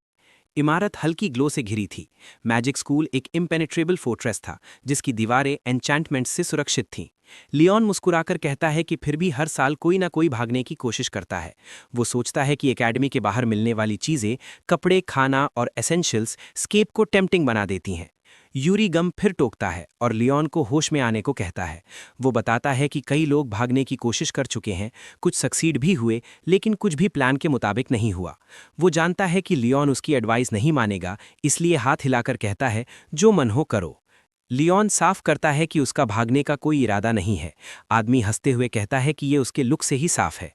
इमारत हल्की ग्लो से घिरी थी। मैजिक स्कूल एक इम्पेनेट्रेबल फोर्ट्रेस था जिसकी दीवारें एन्चैंटमेंट्स से सुरक्षित थीं। लियोन मुस्कुराकर कहता है कि फिर भी हर साल कोई ना कोई भागने की कोशिश करता है। वो सोचता है कि एकेडमी के बाहर मिलने वाली चीज़ें, कपड़े, खाना और एसेंशियल्स स्केप को टेम्पटिंग बना देती हैं। यूरी गम फिर टोकता है और लियोन को होश में आने को कहता है। वो बताता है कि कई लोग भागने की कोशिश कर चुके हैं, कुछ सक्सीड भी हुए, लेकिन कुछ भी प्लान के मुताबिक नहीं हुआ। वो जानता है कि लियोन उसकी एडवाइस नहीं मानेगा, इसलिए हाथ हिलाकर कहता है, जो मन हो करो। लियोन साफ करता है कि उसका भागने का कोई इरादा नहीं है। आदमी हंसते हुए कहता है कि ये उसके लुक से ही साफ है।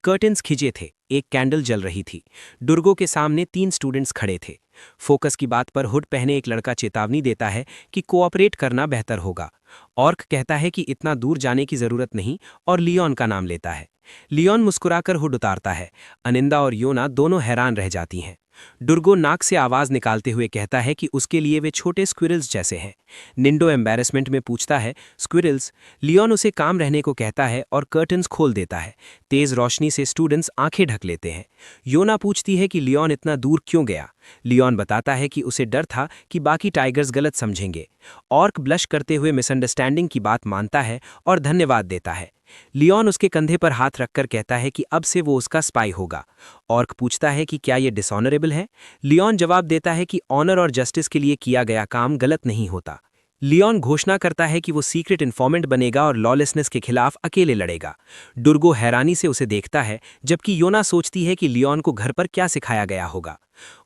कर्टन्स खिंचे थे, एक कैंडल जल रही थी। डुर्गो के सामने 3 स्टूडेंट्स खड़े थे। फोकस की बात पर हुड पहने एक लड़का चेतावनी देता है कि कोऑपरेट करना बेहतर होगा। ऑर्क कहता है कि इतना दूर जाने की जरूरत नहीं और लियोन का नाम लेता है। लियोन मुस्कुराकर हुड उतारता है। अनिंदा और योना दोनों हैरान रह जाती हैं। डुर्गो नाक से आवाज निकालते हुए कहता है कि उसके लिए वे छोटे स्क्विरल्स जैसे हैं। निंडो एम्बैरेसमेंट में पूछता है, स्क्विरल्स? लियोन उसे काम रहने को कहता है और कर्टन्स खोल देता है। तेज रोशनी से स्टूडेंट्स आंखें ढक लेते हैं। योना पूछती है कि लियोन इतना दूर क्यों गया। लियोन बताता है कि उसे डर था कि बाकी टाइगर्स गलत समझेंगे। ऑर्क ब्लश करते हुए मिसअंडरस्टैंडिंग की बात मानता है और धन्यवाद देता है। लियोन उसके कंधे पर हाथ रखकर कहता है कि अब से वो उसका स्पाई होगा। ऑर्क पूछता है कि क्या ये डिसऑनरेबल है। लियोन जवाब देता है कि ऑनर और जस्टिस के लिए किया गया काम गलत नहीं होता। लियोन घोषणा करता है कि वो सीक्रेट इन्फॉर्मेंट बनेगा और लॉलेसनेस के खिलाफ अकेले लड़ेगा। डुर्गो हैरानी से उसे देखता है, जबकि योना सोचती है कि लियोन को घर पर क्या सिखाया गया होगा।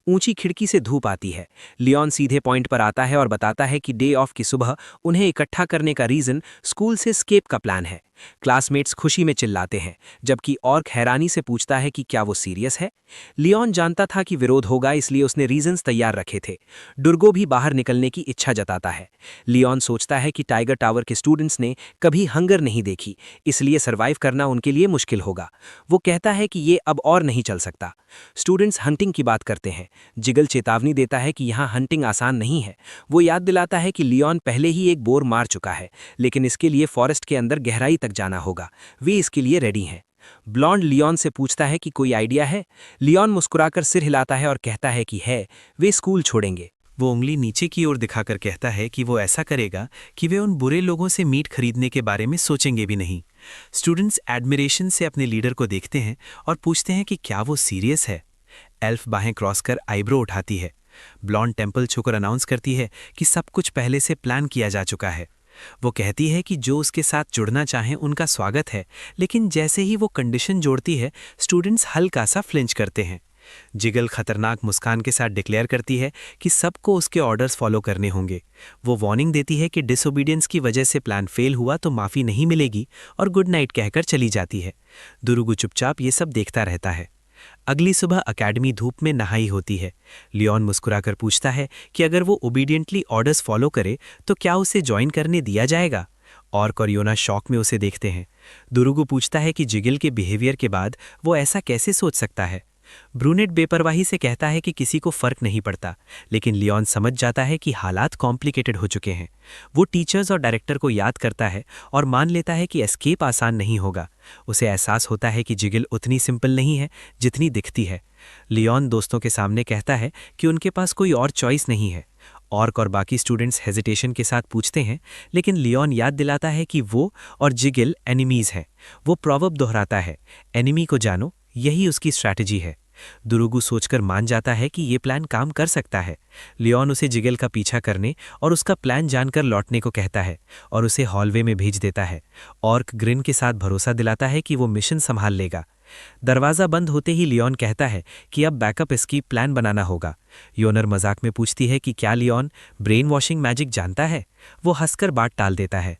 ऊंची खिड़की से धूप आती है। लियोन सीधे पॉइंट पर आता है और बताता है कि डे ऑफ की सुबह उन्हें इकट्ठा करने का रीजन स्कूल से स्केप का प्लान है। क्लासमेट्स खुशी में चिल्लाते हैं, जबकि ऑर्क हैरानी से पूछता है कि क्या वो सीरियस है। लियोन जानता था कि विरोध होगा, इसलिए उसने रीजंस तैयार रखे थे। डुर्गो भी बाहर निकलने की इच्छा जताता है। लियोन सोचता है कि टाइगर टावर के स्टूडेंट्स ने कभी हंगर नहीं देखी, इसलिए सर्वाइव करना उनके लिए मुश्किल होगा। वो कहता है कि ये अब और नहीं चल सकता। स्टूडेंट्स हंटिंग की बात करते हैं। जिगल चेतावनी देता है कि यहाँ हंटिंग आसान नहीं है। वो याद दिलाता है कि लियोन पहले ही एक बोर मार चुका है, लेकिन इसके लिए फॉरेस्ट के अंदर गहराई तक जाना होगा। वे इसके लिए रेडी हैं। ब्लॉन्ड लियोन से पूछता है कि कोई आइडिया है। लियोन मुस्कुराकर सिर हिलाता है और कहता है कि है, वे स्कूल छोड़ेंगे। वो उंगली नीचे की ओर दिखाकर कहता है कि वो ऐसा करेगा कि वे उन बुरे लोगों से मीट खरीदने के बारे में सोचेंगे भी नहीं। स्टूडेंट्स एडमिरेशन से अपने लीडर को देखते हैं और पूछते हैं कि क्या वो सीरियस है। एल्फ बाहें क्रॉस कर आईब्रो उठाती है। ब्लॉन्ड टेम्पल छुकर अनाउंस करती है कि सब कुछ पहले से प्लान किया जा चुका है। वो कहती है कि जो उसके साथ जुड़ना चाहें उनका स्वागत है, लेकिन जैसे ही वो कंडीशन जोड़ती है, स्टूडेंट्स हल्का सा फ्लिंच करते हैं। जिगल खतरनाक मुस्कान के साथ डिक्लेयर करती है कि सबको उसके ऑर्डर्स फॉलो करने होंगे। वो वार्निंग देती है कि डिसोबीडियंस की वजह से प्लान फेल हुआ तो माफ़ी नहीं मिलेगी और गुड नाइट कहकर चली जाती है। दुरुगु चुपचाप ये सब देखता रहता है। अगली सुबह अकेडमी धूप में नहाई होती है। लियोन मुस्कुराकर पूछता है कि अगर वो ओबीडियंटली ऑर्डर्स फॉलो करे तो क्या उसे ज्वाइन करने दिया जाएगा। ऑर्क और योना शॉक में उसे देखते हैं। दुरुगु पूछता है कि जिगल के बिहेवियर के बाद वो ऐसा कैसे सोच सकता है। ब्रूनेट बेपरवाही से कहता है कि किसी को फर्क नहीं पड़ता, लेकिन लियोन समझ जाता है कि हालात कॉम्प्लिकेटेड हो चुके हैं। वो टीचर्स और डायरेक्टर को याद करता है और मान लेता है कि एस्केप आसान नहीं होगा। उसे एहसास होता है कि जिगल उतनी सिंपल नहीं है जितनी दिखती है। लियोन दोस्तों के सामने कहता है कि उनके पास कोई और चॉइस नहीं है। ऑर्क और बाकी स्टूडेंट्स हेजिटेशन के साथ पूछते हैं, लेकिन लियोन याद दिलाता है कि वो और जिगल एनिमीज हैं। वो प्रॉवर्ब दोहराता है, एनिमी को जानो, यही उसकी स्ट्रैटेजी है। दुरुगु सोचकर मान जाता है कि ये प्लान काम कर सकता है। लियोन उसे जिगल का पीछा करने और उसका प्लान जानकर लौटने को कहता है और उसे हॉलवे में भेज देता है। ऑर्क ग्रिन के साथ भरोसा दिलाता है कि वो मिशन संभाल लेगा। दरवाज़ा बंद होते ही लियोन कहता है कि अब बैकअप एस्केप प्लान बनाना होगा। योनर मजाक में पूछती है कि क्या लियोन ब्रेन वॉशिंग मैजिक जानता है। वो हंसकर बात टाल देता है।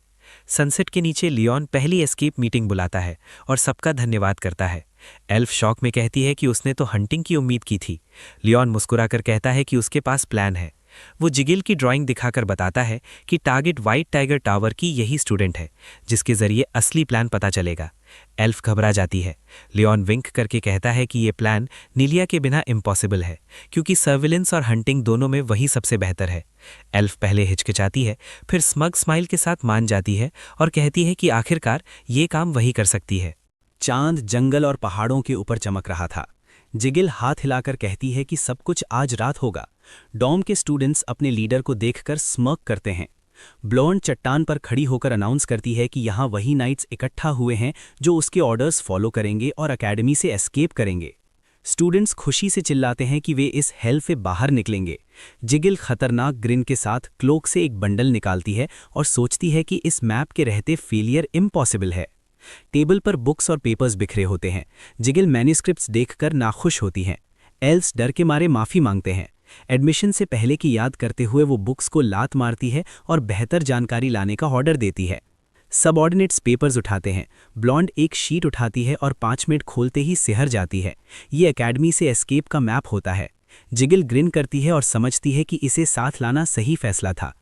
सनसेट के नीचे लियोन पहली एस्केप मीटिंग बुलाता है और सबका धन्यवाद करता है। एल्फ शॉक में कहती है कि उसने तो हंटिंग की उम्मीद की थी। लियोन मुस्कुराकर कहता है कि उसके पास प्लान है। वो जिगिल की ड्राइंग दिखाकर बताता है कि टारगेट व्हाइट टाइगर टावर की यही स्टूडेंट है, जिसके जरिए असली प्लान पता चलेगा। एल्फ घबरा जाती है। लियोन विंक करके कहता है कि ये प्लान नीलिया के बिना इम्पॉसिबल है, क्योंकि सर्विलेंस और हंटिंग दोनों में वही सबसे बेहतर है। एल्फ पहले हिचकिचाती है, फिर स्मग स्माइल के साथ मान जाती है और कहती है कि आखिरकार ये काम वही कर सकती है। चांद जंगल और पहाड़ों के ऊपर चमक रहा था। जिगिल हाथ हिलाकर कहती है कि सब कुछ आज रात होगा। डॉम के स्टूडेंट्स अपने लीडर को देखकर स्मर्क करते हैं। ब्लॉन्ड चट्टान पर खड़ी होकर अनाउंस करती है कि यहाँ वही नाइट्स इकट्ठा हुए हैं जो उसके ऑर्डर्स फॉलो करेंगे और एकेडमी से एस्केप करेंगे। स्टूडेंट्स खुशी से चिल्लाते हैं कि वे इस हेल से बाहर निकलेंगे। जिगिल खतरनाक ग्रिन के साथ क्लोक से एक बंडल निकालती है और सोचती है कि इस मैप के रहते फेलियर इम्पॉसिबल है। टेबल पर बुक्स और पेपर्स बिखरे होते हैं। जिगिल मैन्युस्क्रिप्ट्स देखकर नाखुश होती हैं। एल्स डर के मारे माफ़ी मांगते हैं। एडमिशन से पहले की याद करते हुए वो बुक्स को लात मारती है और बेहतर जानकारी लाने का ऑर्डर देती है। सबऑर्डिनेट्स पेपर्स उठाते हैं। ब्लॉन्ड एक शीट उठाती है और 5 मिनट खोलते ही सिहर जाती है। ये एकेडमी से एस्केप का मैप होता है। जिगिल ग्रिन करती है और समझती है कि इसे साथ लाना सही फैसला था।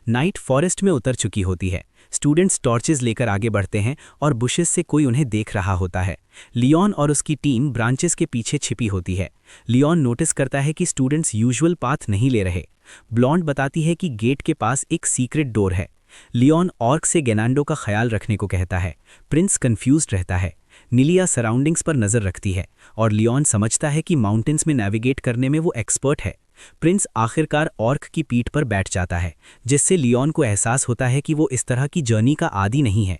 नाइट फॉरेस्ट में उतर चुकी होती है। स्टूडेंट्स टॉर्चेस लेकर आगे बढ़ते हैं और बुशेस से कोई उन्हें देख रहा होता है। लियोन और उसकी टीम ब्रांचेस के पीछे छिपी होती है। लियोन नोटिस करता है कि स्टूडेंट्स यूजुअल पाथ नहीं ले रहे। ब्लॉन्ड बताती है कि गेट के पास एक सीक्रेट डोर है। लियोन ऑर्क से गेनांडो का ख्याल रखने को कहता है। प्रिंस कंफ्यूज्ड रहता है। निलिया सराउंडिंग्स पर नज़र रखती है और लियोन समझता है कि माउंटेन्स में नेविगेट करने में वो एक्सपर्ट है। प्रिंस आखिरकार ऑर्क की पीठ पर बैठ जाता है, जिससे लियोन को एहसास होता है कि वो इस तरह की जर्नी का आदी नहीं है।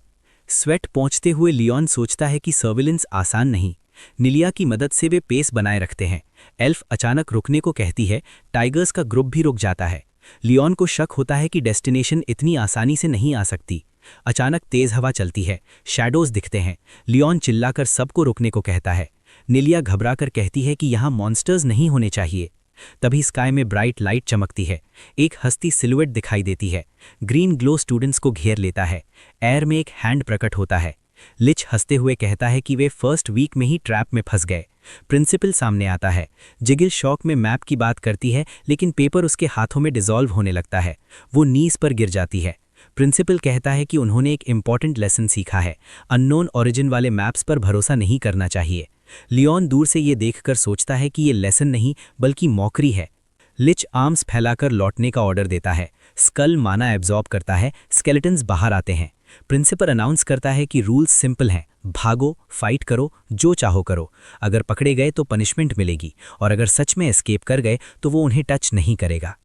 स्वेट पहुंचते हुए लियोन सोचता है कि सर्विलेंस आसान नहीं। निलिया की मदद से वे पेस बनाए रखते हैं। एल्फ अचानक रुकने को कहती है। टाइगर्स का ग्रुप भी रुक जाता है। लियोन को शक होता है कि डेस्टिनेशन इतनी आसानी से नहीं आ सकती। अचानक तेज हवा चलती है। शैडोज दिखते हैं। लियोन चिल्लाकर सबको रुकने को कहता है। निलिया घबराकर कहती है कि यहाँ मॉन्स्टर्स नहीं होने चाहिए। तभी स्काई में ब्राइट लाइट चमकती है। एक हस्ती सिलुएट दिखाई देती है। ग्रीन ग्लो स्टूडेंट्स को घेर लेता है। एयर में एक हैंड प्रकट होता है। लिच हंसते हुए कहता है कि वे फर्स्ट वीक में ही ट्रैप में फंस गए। प्रिंसिपल सामने आता है। जिगिल शौक में मैप की बात करती है, लेकिन पेपर उसके हाथों में डिसॉल्व होने लगता है। वो नीज पर गिर जाती है। प्रिंसिपल कहता है कि उन्होंने एक इम्पॉर्टेंट लेसन सीखा है। अननोन ओरिजिन वाले मैप्स पर भरोसा नहीं करना चाहिए। लियोन दूर से ये देखकर सोचता है कि ये लेसन नहीं बल्कि मॉकरी है। लिच आर्म्स फैलाकर लौटने का ऑर्डर देता है। स्कल माना एब्जॉर्ब करता है। स्केलेटन्स बाहर आते हैं। प्रिंसिपल अनाउंस करता है कि रूल्स सिंपल हैं। भागो, फाइट करो, जो चाहो करो। अगर पकड़े गए तो पनिशमेंट मिलेगी और अगर सच में एस्केप कर गए तो वो उन्हें टच नहीं करेगा।